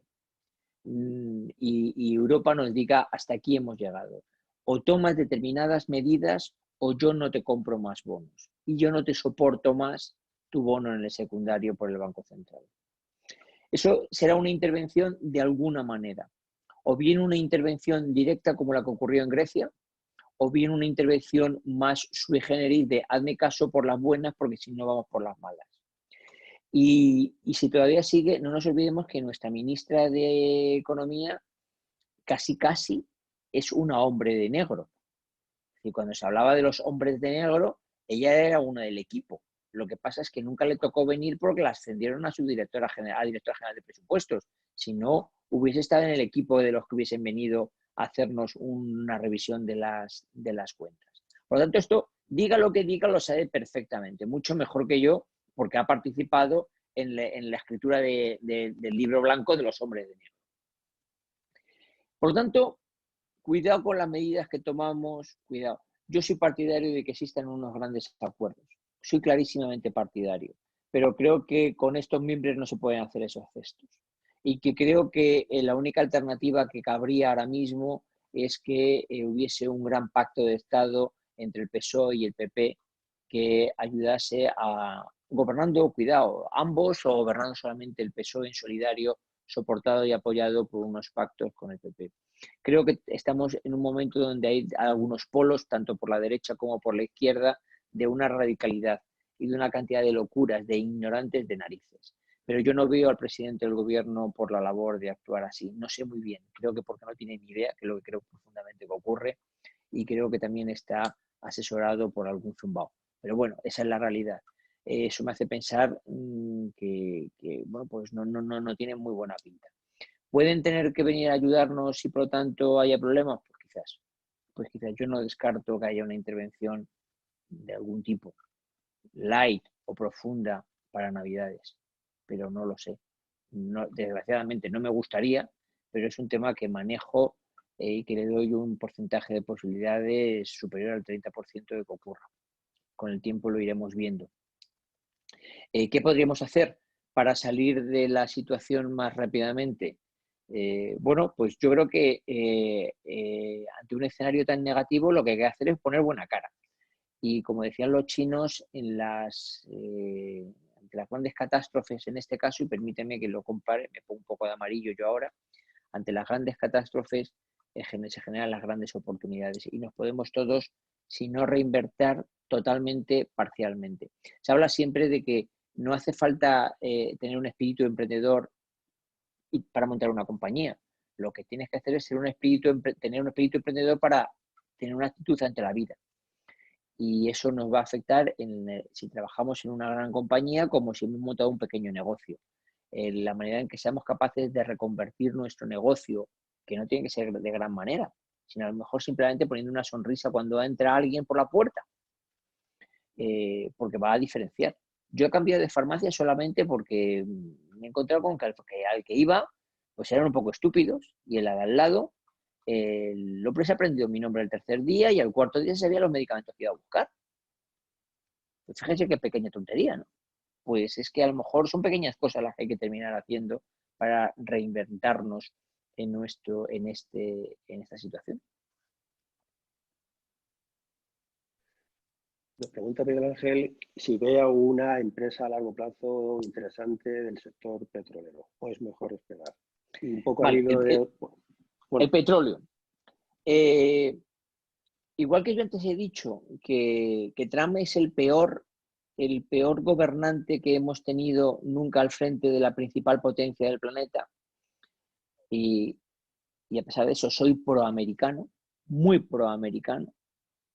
Y Europa nos diga, hasta aquí hemos llegado. O tomas determinadas medidas o yo no te compro más bonos. Y yo no te soporto más tu bono en el secundario por el Banco Central. Eso será una intervención de alguna manera. O bien una intervención directa como la que ocurrió en Grecia, o bien una intervención más sui generis de hazme caso por las buenas porque si no vamos por las malas. Y si todavía sigue, no nos olvidemos que nuestra ministra de Economía casi es una hombre de negro. Y cuando se hablaba de los hombres de negro, ella era una del equipo. Lo que pasa es que nunca le tocó venir porque la ascendieron a su directora general de presupuestos. Si no, hubiese estado en el equipo de los que hubiesen venido a hacernos una revisión de las cuentas. Por lo tanto, esto, diga lo que diga, lo sabe perfectamente, mucho mejor que yo, porque ha participado en la escritura del libro blanco de los hombres de negro. Por lo tanto, cuidado con las medidas que tomamos, cuidado. Yo soy partidario de que existan unos grandes acuerdos. Soy clarísimamente partidario. Pero creo que con estos miembros no se pueden hacer esos gestos. Y que creo que la única alternativa que cabría ahora mismo es que hubiese un gran pacto de Estado entre el PSOE y el PP que ayudase a, gobernando, cuidado, ambos o gobernando solamente el PSOE en solidario, soportado y apoyado por unos pactos con el PP. Creo que estamos en un momento donde hay algunos polos, tanto por la derecha como por la izquierda, de una radicalidad y de una cantidad de locuras, de ignorantes de narices. Pero yo no veo al presidente del gobierno por la labor de actuar así. No sé muy bien. Creo que porque no tiene ni idea, que es lo que creo profundamente que ocurre, y creo que también está asesorado por algún zumbao. Pero bueno, esa es la realidad. Eso me hace pensar que bueno, pues no tiene muy buena pinta. ¿Pueden tener que venir a ayudarnos si por lo tanto haya problemas? Pues quizás yo no descarto que haya una intervención de algún tipo, light o profunda para Navidades, pero no lo sé. No, desgraciadamente no me gustaría, pero es un tema que manejo y que le doy un porcentaje de posibilidades superior al 30% de que ocurra. Con el tiempo lo iremos viendo. ¿Qué podríamos hacer para salir de la situación más rápidamente? Bueno, pues yo creo que ante un escenario tan negativo lo que hay que hacer es poner buena cara. Y como decían los chinos, ante las grandes catástrofes en este caso, y permíteme que lo compare, me pongo un poco de amarillo yo ahora, ante las grandes catástrofes se generan las grandes oportunidades y nos podemos todos, si no reinvertir, totalmente parcialmente. Se habla siempre de que no hace falta tener un espíritu emprendedor para montar una compañía. Lo que tienes que hacer es tener un espíritu emprendedor para tener una actitud ante la vida. Y eso nos va a afectar si trabajamos en una gran compañía como si hemos montado un pequeño negocio. La manera en que seamos capaces de reconvertir nuestro negocio, que no tiene que ser de gran manera, sino a lo mejor simplemente poniendo una sonrisa cuando entra alguien por la puerta, porque va a diferenciar. Yo he cambiado de farmacia solamente porque me he encontrado con que al que iba, pues eran un poco estúpidos, y el de al lado, el hombre se aprendió mi nombre el tercer día y al cuarto día sabía los medicamentos que iba a buscar. Pues fíjense qué pequeña tontería, ¿no? Pues es que a lo mejor son pequeñas cosas las que hay que terminar haciendo para reinventarnos en esta situación. Nos pregunta Miguel Ángel si ve alguna empresa a largo plazo interesante del sector petrolero, o es mejor esperar. Y un poco Vale, al hilo de... el petróleo. Igual que yo antes he dicho que Trump es el peor gobernante que hemos tenido nunca al frente de la principal potencia del planeta, y a pesar de eso soy proamericano, muy proamericano.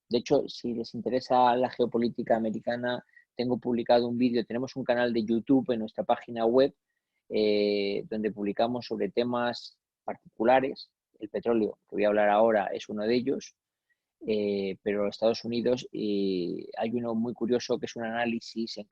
De hecho, si les interesa la geopolítica americana, tengo publicado un vídeo, tenemos un canal de YouTube en nuestra página web donde publicamos sobre temas particulares. El petróleo, que voy a hablar ahora, es uno de ellos, pero Estados Unidos hay uno muy curioso que es un análisis en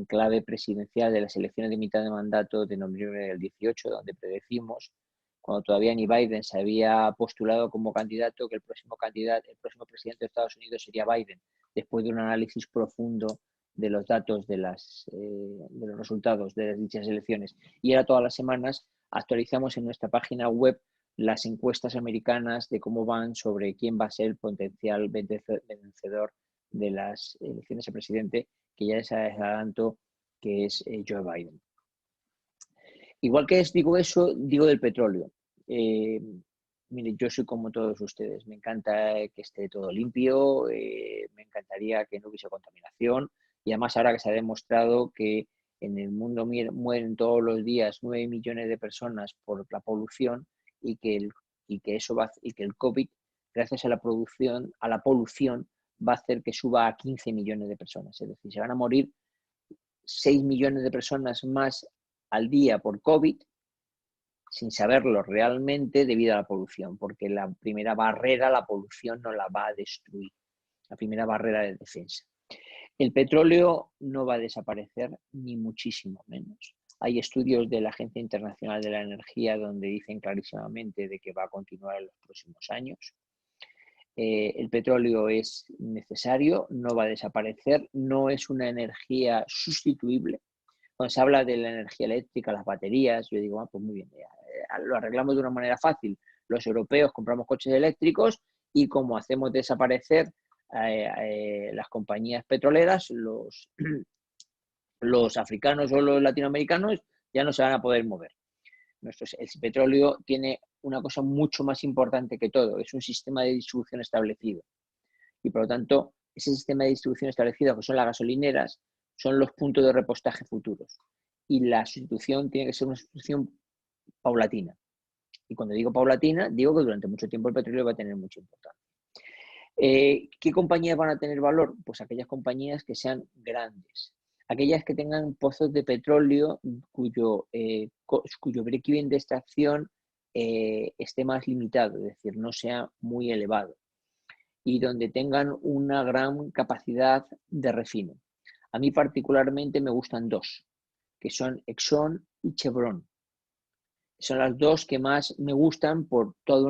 clave presidencial de las elecciones de mitad de mandato de noviembre del 18, donde predecimos, cuando todavía ni Biden se había postulado como candidato, que el próximo presidente de Estados Unidos sería Biden, después de un análisis profundo de los datos de los resultados de dichas elecciones. Y ahora todas las semanas actualizamos en nuestra página web las encuestas americanas de cómo van sobre quién va a ser el potencial vencedor de las elecciones a presidente, que ya les adelanto que es Joe Biden. Igual que digo eso, digo del petróleo. Mire, yo soy como todos ustedes, me encanta que esté todo limpio, me encantaría que no hubiese contaminación, y además ahora que se ha demostrado que en el mundo mueren todos los días 9 millones de personas por la polución, y que el COVID, gracias a la polución, va a hacer que suba a 15 millones de personas. Es decir, se van a morir 6 millones de personas más al día por COVID, sin saberlo realmente, debido a la polución, porque la primera barrera, la polución, no la va a destruir. La primera barrera de defensa. El petróleo no va a desaparecer, ni muchísimo menos. Hay estudios de la Agencia Internacional de la Energía donde dicen clarísimamente de que va a continuar en los próximos años. El petróleo es necesario, no va a desaparecer, no es una energía sustituible. Cuando se habla de la energía eléctrica, las baterías, yo digo, pues muy bien, lo arreglamos de una manera fácil. Los europeos compramos coches eléctricos y como hacemos desaparecer las compañías petroleras, los africanos o los latinoamericanos ya no se van a poder mover. El petróleo tiene una cosa mucho más importante que todo, es un sistema de distribución establecido. Y por lo tanto, ese sistema de distribución establecido, que son las gasolineras, son los puntos de repostaje futuros. Y la sustitución tiene que ser una sustitución paulatina. Y cuando digo paulatina, digo que durante mucho tiempo el petróleo va a tener mucha importancia. ¿Qué compañías van a tener valor? Pues aquellas compañías que sean grandes. Aquellas que tengan pozos de petróleo cuyo break-even de extracción esté más limitado, es decir, no sea muy elevado, y donde tengan una gran capacidad de refino. A mí particularmente me gustan dos, que son Exxon y Chevron. Son las dos que más me gustan por toda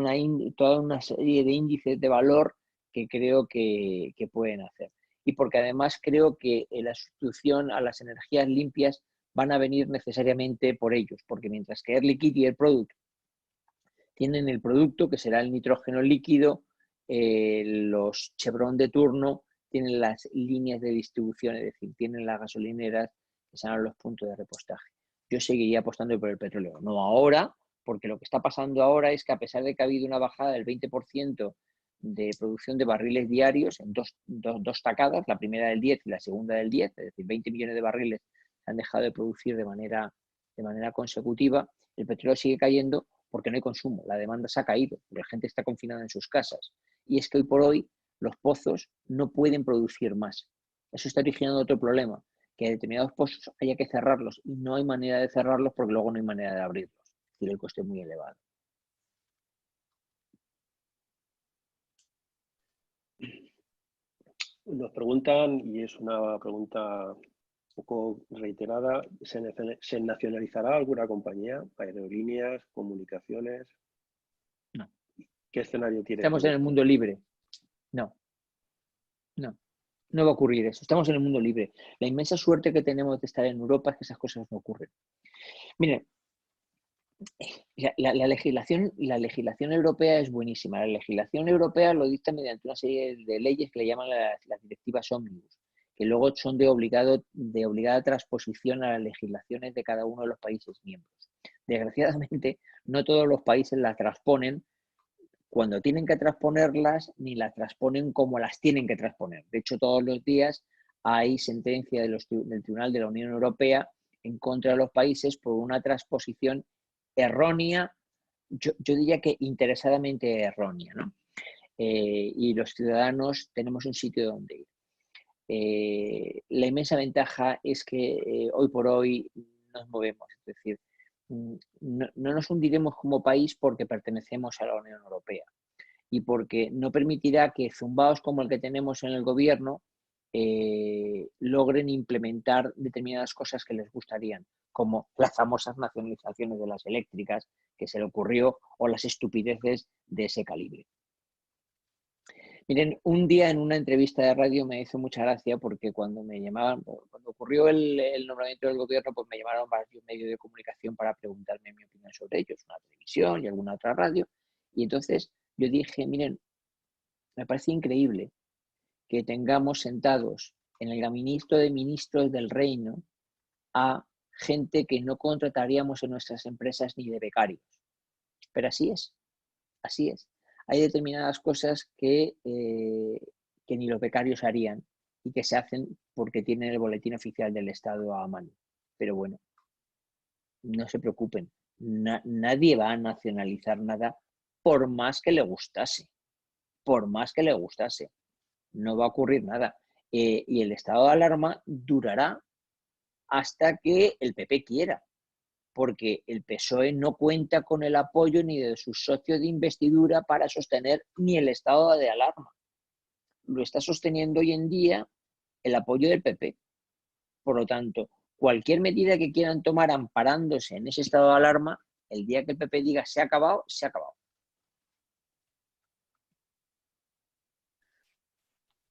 una serie de índices de valor que creo que pueden hacer. Y porque además creo que la sustitución a las energías limpias van a venir necesariamente por ellos, porque mientras que Air Liquide y Air Products tienen el producto, que será el nitrógeno líquido, los Chevron de turno tienen las líneas de distribución, es decir, tienen las gasolineras que serán los puntos de repostaje. Yo seguiría apostando por el petróleo, no ahora, porque lo que está pasando ahora es que a pesar de que ha habido una bajada del 20% de producción de barriles diarios en dos tacadas, la primera del 10 y la segunda del 10, es decir, 20 millones de barriles se han dejado de producir de manera consecutiva, El petróleo sigue cayendo porque no hay consumo, la demanda se ha caído, la gente está confinada en sus casas. Y es que hoy por hoy los pozos no pueden producir más. Eso está originando otro problema, que determinados pozos haya que cerrarlos y no hay manera de cerrarlos porque luego no hay manera de abrirlos. Es decir, el coste es muy elevado. Nos preguntan, y es una pregunta un poco reiterada, ¿se nacionalizará alguna compañía? ¿Aerolíneas, comunicaciones? No. ¿Qué escenario tiene Estamos en el mundo libre. No. No va a ocurrir eso. Estamos en el mundo libre. La inmensa suerte que tenemos de estar en Europa es que esas cosas no ocurren. Miren, la legislación europea es buenísima. La legislación europea lo dicta mediante una serie de leyes que le llaman las directivas ómnibus, que luego son de obligada transposición a las legislaciones de cada uno de los países miembros. Desgraciadamente, no todos los países las transponen cuando tienen que transponerlas, ni las transponen como las tienen que transponer. De hecho, todos los días hay sentencia del Tribunal de la Unión Europea en contra de los países por una transposición errónea, yo diría que interesadamente errónea, ¿no? Y los ciudadanos tenemos un sitio donde ir. La inmensa ventaja es que hoy por hoy nos movemos, es decir, no nos hundiremos como país porque pertenecemos a la Unión Europea y porque no permitirá que zumbaos como el que tenemos en el gobierno logren implementar determinadas cosas que les gustarían, como las famosas nacionalizaciones de las eléctricas que se le ocurrió o las estupideces de ese calibre. Miren, un día en una entrevista de radio me hizo mucha gracia porque cuando me llamaban, cuando ocurrió el nombramiento del gobierno, pues me llamaron varios medios de comunicación para preguntarme mi opinión sobre ellos, una televisión y alguna otra radio. Y entonces yo dije, miren, me parece increíble que tengamos sentados en el gabinete de ministros del reino a gente que no contrataríamos en nuestras empresas ni de becarios. Pero así es, así es. Hay determinadas cosas que ni los becarios harían y que se hacen porque tienen el boletín oficial del Estado a mano. Pero bueno, no se preocupen, nadie va a nacionalizar nada por más que le gustase, por más que le gustase. No va a ocurrir nada. Y el estado de alarma durará hasta que el PP quiera, porque el PSOE no cuenta con el apoyo ni de sus socios de investidura para sostener ni el estado de alarma. Lo está sosteniendo hoy en día el apoyo del PP. Por lo tanto, cualquier medida que quieran tomar amparándose en ese estado de alarma, el día que el PP diga se ha acabado, se ha acabado.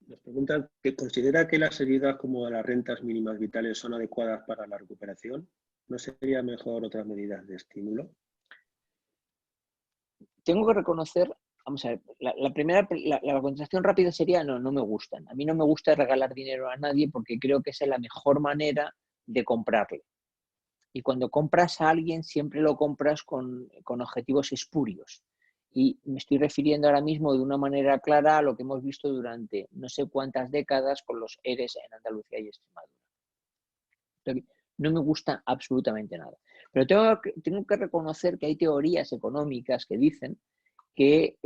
Nos preguntan que considera que las ayudas como las rentas mínimas vitales son adecuadas para la recuperación. ¿No sería mejor otras medidas de estímulo? Tengo que reconocer, vamos a ver, la primera, la contestación rápida sería no me gustan. A mí no me gusta regalar dinero a nadie porque creo que esa es la mejor manera de comprarle. Y cuando compras a alguien siempre lo compras con objetivos espurios. Y me estoy refiriendo ahora mismo de una manera clara a lo que hemos visto durante no sé cuántas décadas con los ERES en Andalucía y Extremadura. Entonces, no me gusta absolutamente nada. Pero tengo que reconocer que hay teorías económicas que dicen que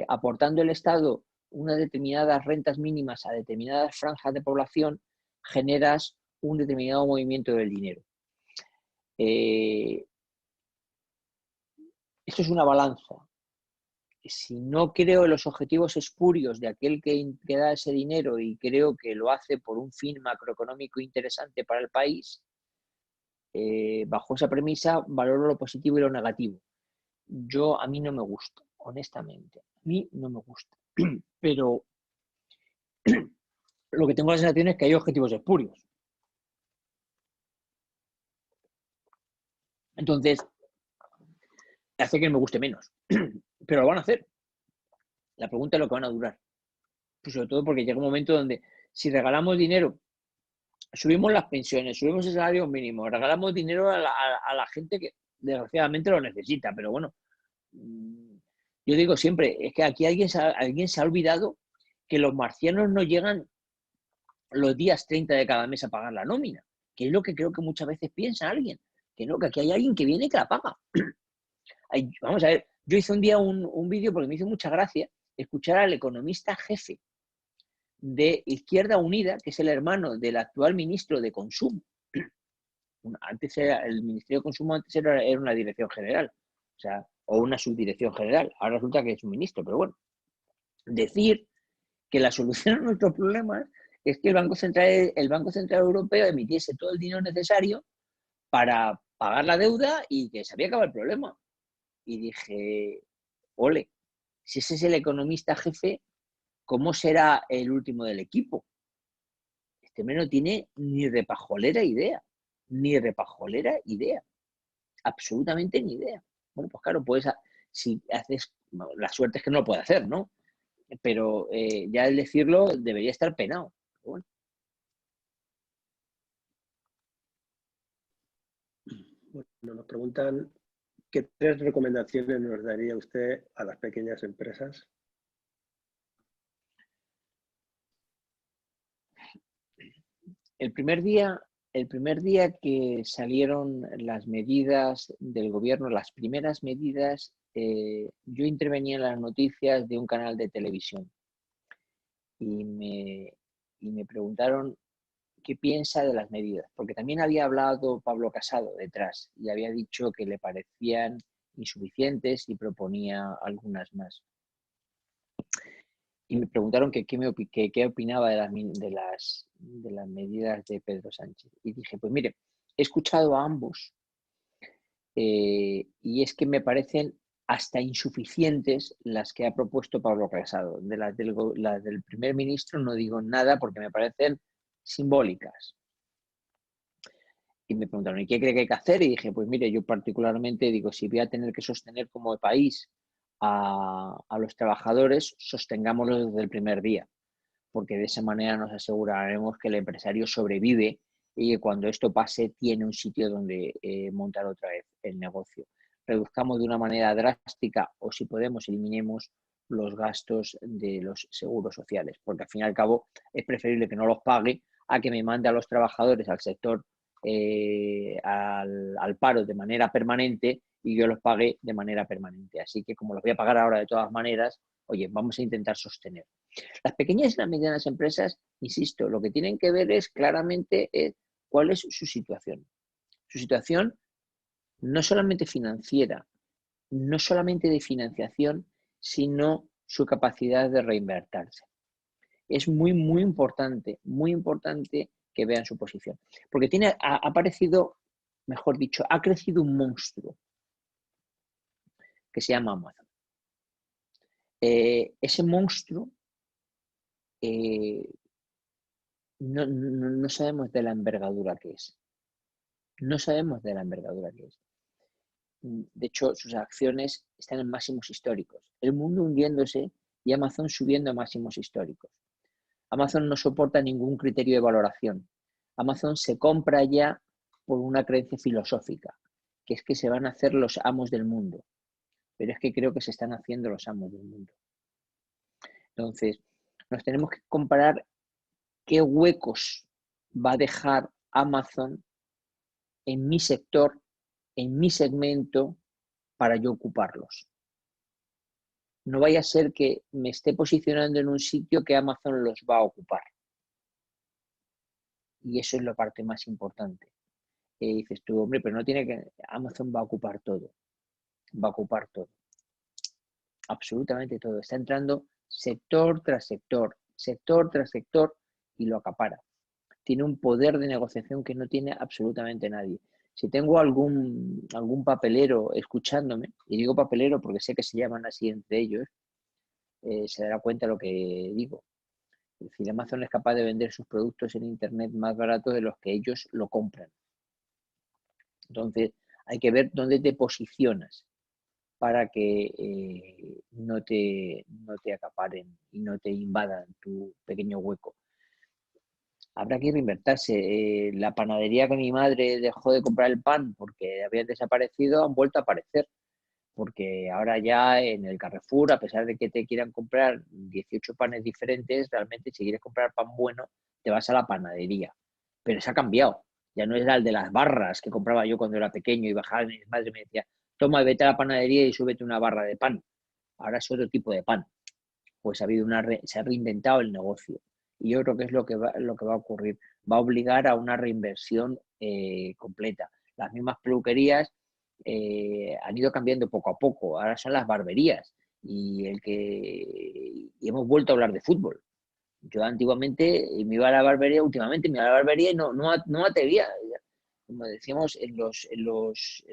aportando el Estado unas determinadas rentas mínimas a determinadas franjas de población, generas un determinado movimiento del dinero. Esto es una balanza. Si no creo en los objetivos espurios de aquel que da ese dinero y creo que lo hace por un fin macroeconómico interesante para el país, bajo esa premisa valoro lo positivo y lo negativo. A mí no me gusta, honestamente. A mí no me gusta. Pero lo que tengo la sensación es que hay objetivos espurios. Entonces, hace que me guste menos. Pero lo van a hacer. La pregunta es lo que van a durar. Pues sobre todo porque llega un momento donde si regalamos dinero, subimos las pensiones, subimos el salario mínimo, regalamos dinero a la gente que desgraciadamente lo necesita. Pero bueno, yo digo siempre, es que aquí alguien se ha olvidado que los marcianos no llegan los días 30 de cada mes a pagar la nómina, que es lo que creo que muchas veces piensa alguien, Que no, que aquí hay alguien que viene y que la paga. Vamos a ver, yo hice un día un vídeo porque me hizo mucha gracia escuchar al economista jefe de Izquierda Unida, que es el hermano del actual ministro de Consumo. Antes era, el Ministerio de Consumo antes era una dirección general, o sea, o una subdirección general. Ahora resulta que es un ministro, pero bueno. Decir que la solución a nuestros problemas es que el Banco Central Europeo emitiese todo el dinero necesario para pagar la deuda y que se había acabado el problema. Y dije, ole, si ese es el economista jefe, ¿cómo será el último del equipo? Este hombre no tiene ni repajolera idea, absolutamente ni idea. Bueno, pues claro, si haces, la suerte es que no lo puede hacer, ¿no? Pero ya el decirlo debería estar penado. Bueno. Bueno, nos preguntan qué 3 recomendaciones nos daría usted a las pequeñas empresas. El primer día que salieron las medidas del gobierno, las primeras medidas, yo intervenía en las noticias de un canal de televisión y me preguntaron qué piensa de las medidas, porque también había hablado Pablo Casado detrás y había dicho que le parecían insuficientes y proponía algunas más. Y me preguntaron qué opinaba de las medidas de Pedro Sánchez. Y dije, pues mire, he escuchado a ambos y es que me parecen hasta insuficientes las que ha propuesto Pablo Casado. De las del primer ministro no digo nada porque me parecen simbólicas. Y me preguntaron, ¿y qué cree que hay que hacer? Y dije, pues mire, yo particularmente digo, si voy a tener que sostener como país a los trabajadores, sostengámoslo desde el primer día, porque de esa manera nos aseguraremos que el empresario sobrevive y que cuando esto pase tiene un sitio donde montar otra vez el negocio. Reduzcamos de una manera drástica o si podemos eliminemos los gastos de los seguros sociales, porque al fin y al cabo es preferible que no los pague a que me mande a los trabajadores al sector al paro de manera permanente y yo los pague de manera permanente. Así que como los voy a pagar ahora de todas maneras, oye, vamos a intentar sostener. Las pequeñas y las medianas empresas, insisto, lo que tienen que ver es claramente cuál es su situación. Su situación no solamente financiera, no solamente de financiación, sino su capacidad de reinvertirse. Es muy importante que vean su posición. Porque ha aparecido, mejor dicho, ha crecido un monstruo que se llama Amazon. Ese monstruo no sabemos de la envergadura que es. No sabemos de la envergadura que es. De hecho, sus acciones están en máximos históricos. El mundo hundiéndose y Amazon subiendo a máximos históricos. Amazon no soporta ningún criterio de valoración. Amazon se compra ya por una creencia filosófica, que es que se van a hacer los amos del mundo. Pero es que creo que se están haciendo los amos del mundo. Entonces, nos tenemos que comparar qué huecos va a dejar Amazon en mi sector, en mi segmento, para yo ocuparlos. No vaya a ser que me esté posicionando en un sitio que Amazon los va a ocupar. Y eso es la parte más importante. Dices tú, hombre, pero no tiene que... Amazon va a ocupar todo. Va a ocupar todo. Absolutamente todo. Está entrando sector tras sector y lo acapara. Tiene un poder de negociación que no tiene absolutamente nadie. Si tengo algún papelero escuchándome, y digo papelero porque sé que se llaman así entre ellos, se dará cuenta de lo que digo. Es decir, Amazon es capaz de vender sus productos en Internet más barato de los que ellos lo compran. Entonces, hay que ver dónde te posicionas para que no te acaparen y no te invadan tu pequeño hueco. Habrá que reinvertirse. La panadería que mi madre dejó de comprar el pan porque habían desaparecido, han vuelto a aparecer. Porque ahora ya en el Carrefour, a pesar de que te quieran comprar 18 panes diferentes, realmente si quieres comprar pan bueno, te vas a la panadería. Pero se ha cambiado. Ya no era el de las barras que compraba yo cuando era pequeño y bajaba, mi madre me decía, toma, vete a la panadería y súbete una barra de pan. Ahora es otro tipo de pan. Pues se ha reinventado el negocio. Y yo creo que es lo que va a ocurrir. Va a obligar a una reinversión completa. Las mismas peluquerías han ido cambiando poco a poco. Ahora son las barberías. Y hemos vuelto a hablar de fútbol. Yo antiguamente me iba a la barbería, últimamente me iba a la barbería y no atrevía. Como decíamos, en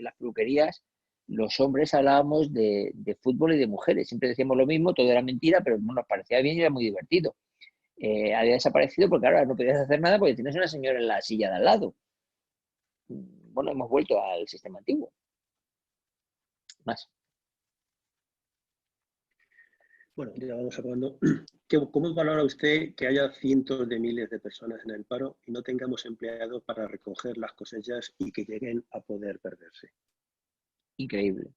las peluquerías, los hombres hablábamos de fútbol y de mujeres. Siempre decíamos lo mismo, todo era mentira, pero bueno, nos parecía bien y era muy divertido. Había desaparecido porque ahora no podías hacer nada porque tienes una señora en la silla de al lado. Bueno, hemos vuelto al sistema antiguo. Más. Bueno, ya vamos acabando. ¿Cómo valora usted que haya cientos de miles de personas en el paro y no tengamos empleados para recoger las cosechas y que lleguen a poder perderse? Increíble.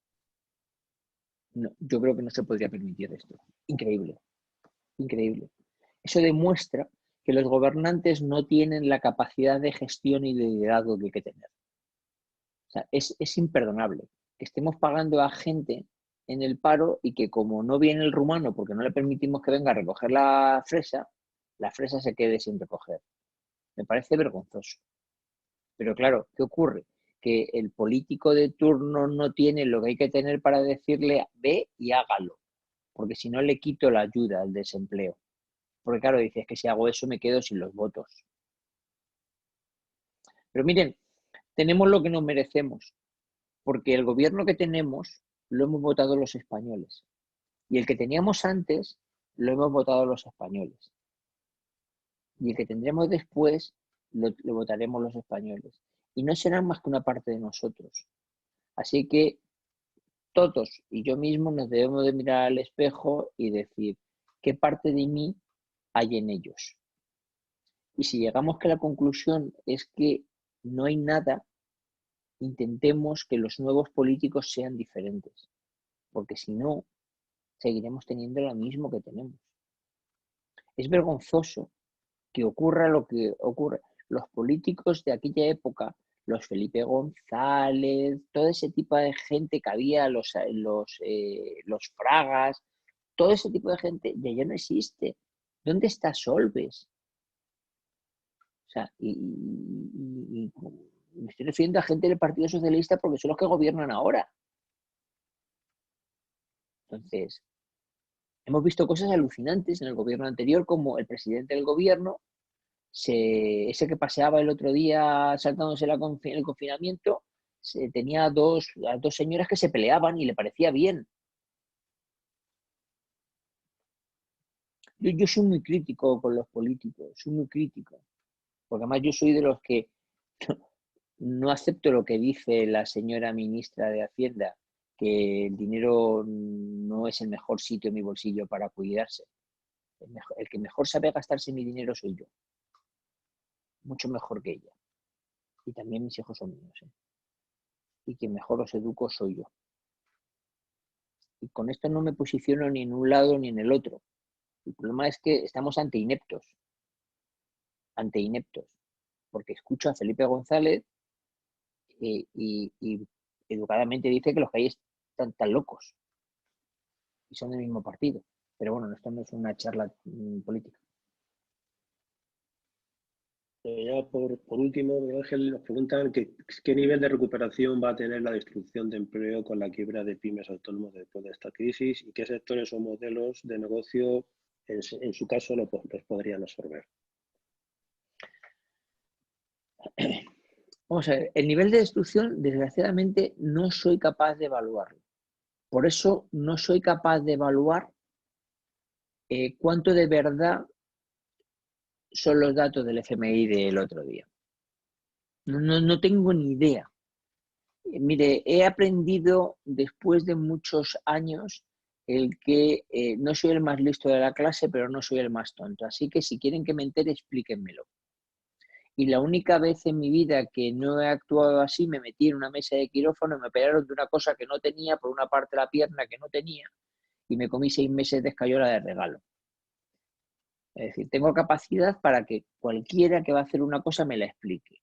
No, yo creo que no se podría permitir esto. Increíble. Increíble. Eso demuestra que los gobernantes no tienen la capacidad de gestión y de liderazgo que hay que tener. O sea, es imperdonable que estemos pagando a gente en el paro y que como no viene el rumano porque no le permitimos que venga a recoger la fresa se quede sin recoger. Me parece vergonzoso. Pero claro, ¿qué ocurre? Que el político de turno no tiene lo que hay que tener para decirle ve y hágalo, porque si no le quito la ayuda al desempleo. Porque claro, dices que si hago eso me quedo sin los votos. Pero miren, tenemos lo que nos merecemos, porque el gobierno que tenemos lo hemos votado los españoles. Y el que teníamos antes lo hemos votado los españoles. Y el que tendremos después lo votaremos los españoles. Y no serán más que una parte de nosotros. Así que todos y yo mismo nos debemos de mirar al espejo y decir qué parte de mí hay en ellos. Y si llegamos que la conclusión es que no hay nada, intentemos que los nuevos políticos sean diferentes, porque si no, seguiremos teniendo lo mismo que tenemos. Es vergonzoso que ocurra lo que ocurre. Los políticos de aquella época, los Felipe González, todo ese tipo de gente que había, los Fragas, todo ese tipo de gente ya no existe. ¿Dónde está Solbes? O sea, y me estoy refiriendo a gente del Partido Socialista porque son los que gobiernan ahora. Entonces, hemos visto cosas alucinantes en el gobierno anterior, como el presidente del gobierno, ese que paseaba el otro día saltándose el confinamiento, tenía a dos señoras que se peleaban y le parecía bien. Yo soy muy crítico con los políticos, soy muy crítico, porque además yo soy de los que no acepto lo que dice la señora ministra de Hacienda, que el dinero no es el mejor sitio en mi bolsillo para cuidarse. El que mejor sabe gastarse mi dinero soy yo, mucho mejor que ella. Y también mis hijos son míos, ¿eh? Y quien mejor los educo soy yo. Y con esto no me posiciono ni en un lado ni en el otro. El problema es que estamos ante ineptos, porque escucho a Felipe González y educadamente dice que los que hay están tan locos y son del mismo partido. Pero bueno, esto no es una charla política. Ya por último, Miguel Ángel, nos preguntan qué nivel de recuperación va a tener la destrucción de empleo con la quiebra de pymes autónomos después de esta crisis y qué sectores o modelos de negocio en su caso los podrían absorber. Vamos a ver, el nivel de destrucción, desgraciadamente, no soy capaz de evaluarlo. Por eso no soy capaz de evaluar cuánto de verdad son los datos del FMI del otro día. No tengo ni idea. Mire, he aprendido después de muchos años el que no soy el más listo de la clase, pero no soy el más tonto. Así que si quieren que me entere, explíquenmelo. Y la única vez en mi vida que no he actuado así, me metí en una mesa de quirófano y me operaron de una cosa que no tenía, por una parte de la pierna que no tenía, y me comí 6 meses de escayola de regalo. Es decir, tengo capacidad para que cualquiera que va a hacer una cosa me la explique.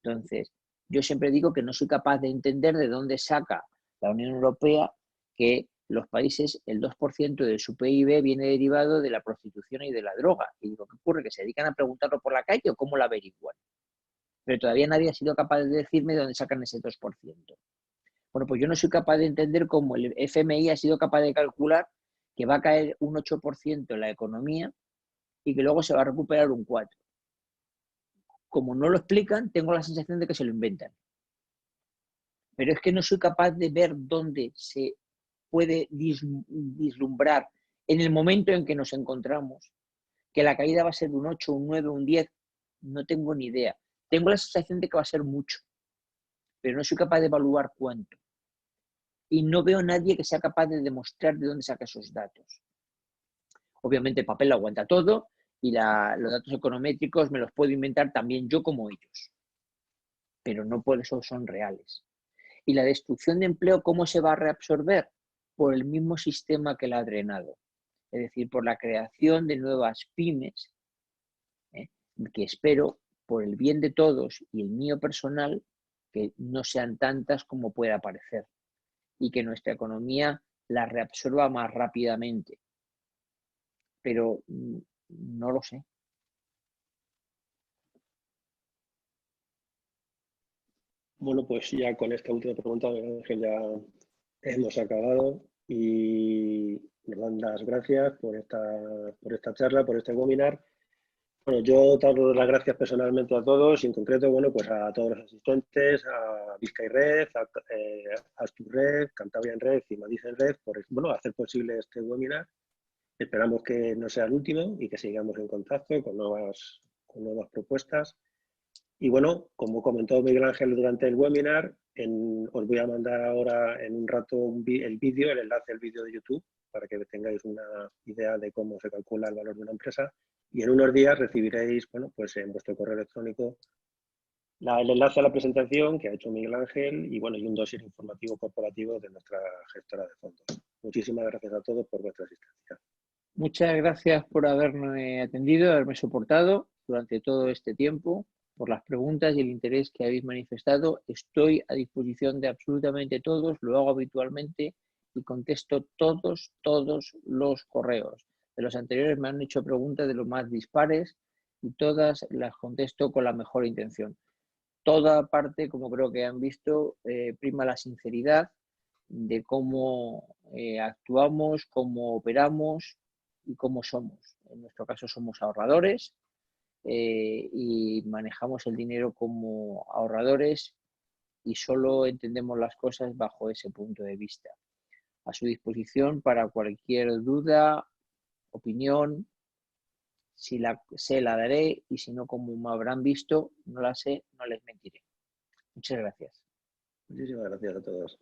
Entonces, yo siempre digo que no soy capaz de entender de dónde saca la Unión Europea que los países, el 2% de su PIB viene derivado de la prostitución y de la droga. Y digo, ¿qué ocurre? ¿Que se dedican a preguntarlo por la calle o cómo lo averiguan? Pero todavía nadie ha sido capaz de decirme de dónde sacan ese 2%. Bueno, pues yo no soy capaz de entender cómo el FMI ha sido capaz de calcular que va a caer un 8% en la economía y que luego se va a recuperar un 4%. Como no lo explican, tengo la sensación de que se lo inventan. Pero es que no soy capaz de ver dónde se puede vislumbrar en el momento en que nos encontramos que la caída va a ser un 8, un 9, un 10. No tengo ni idea. Tengo la sensación de que va a ser mucho, pero no soy capaz de evaluar cuánto. Y no veo a nadie que sea capaz de demostrar de dónde saca esos datos. Obviamente el papel lo aguanta todo y los datos econométricos me los puedo inventar también yo como ellos. Pero no por eso son reales. ¿Y la destrucción de empleo cómo se va a reabsorber? Por el mismo sistema que la ha drenado. Es decir, por la creación de nuevas pymes, que espero, por el bien de todos y el mío personal, que no sean tantas como pueda parecer y que nuestra economía la reabsorba más rápidamente. Pero no lo sé. Bueno, pues ya con esta última pregunta, Ángel, ya hemos acabado y nos dan las gracias por esta charla, por este webinar. Bueno, yo doy las gracias personalmente a todos y en concreto, bueno, pues a todos los asistentes, a Vizcay Red, a Astur Red, Cantabria en Red y Madrid en Red por, bueno, hacer posible este webinar. Esperamos que no sea el último y que sigamos en contacto con nuevas propuestas. Y bueno, como comentó Miguel Ángel durante el webinar, os voy a mandar ahora en un rato el vídeo, el enlace al vídeo de YouTube, para que tengáis una idea de cómo se calcula el valor de una empresa. Y en unos días recibiréis, bueno, pues en vuestro correo electrónico el enlace a la presentación que ha hecho Miguel Ángel y, bueno, y un dossier informativo corporativo de nuestra gestora de fondos. Muchísimas gracias a todos por vuestra asistencia. Muchas gracias por haberme atendido, haberme soportado durante todo este tiempo, por las preguntas y el interés que habéis manifestado. Estoy a disposición de absolutamente todos, lo hago habitualmente y contesto todos los correos. De los anteriores me han hecho preguntas de los más dispares y todas las contesto con la mejor intención. Toda parte, como creo que han visto, prima la sinceridad de cómo actuamos, cómo operamos y cómo somos. En nuestro caso somos ahorradores y manejamos el dinero como ahorradores y solo entendemos las cosas bajo ese punto de vista. A su disposición para cualquier duda, opinión. Si la sé, la daré y si no, como me habrán visto, no la sé, no les mentiré. Muchas gracias. Muchísimas gracias a todos.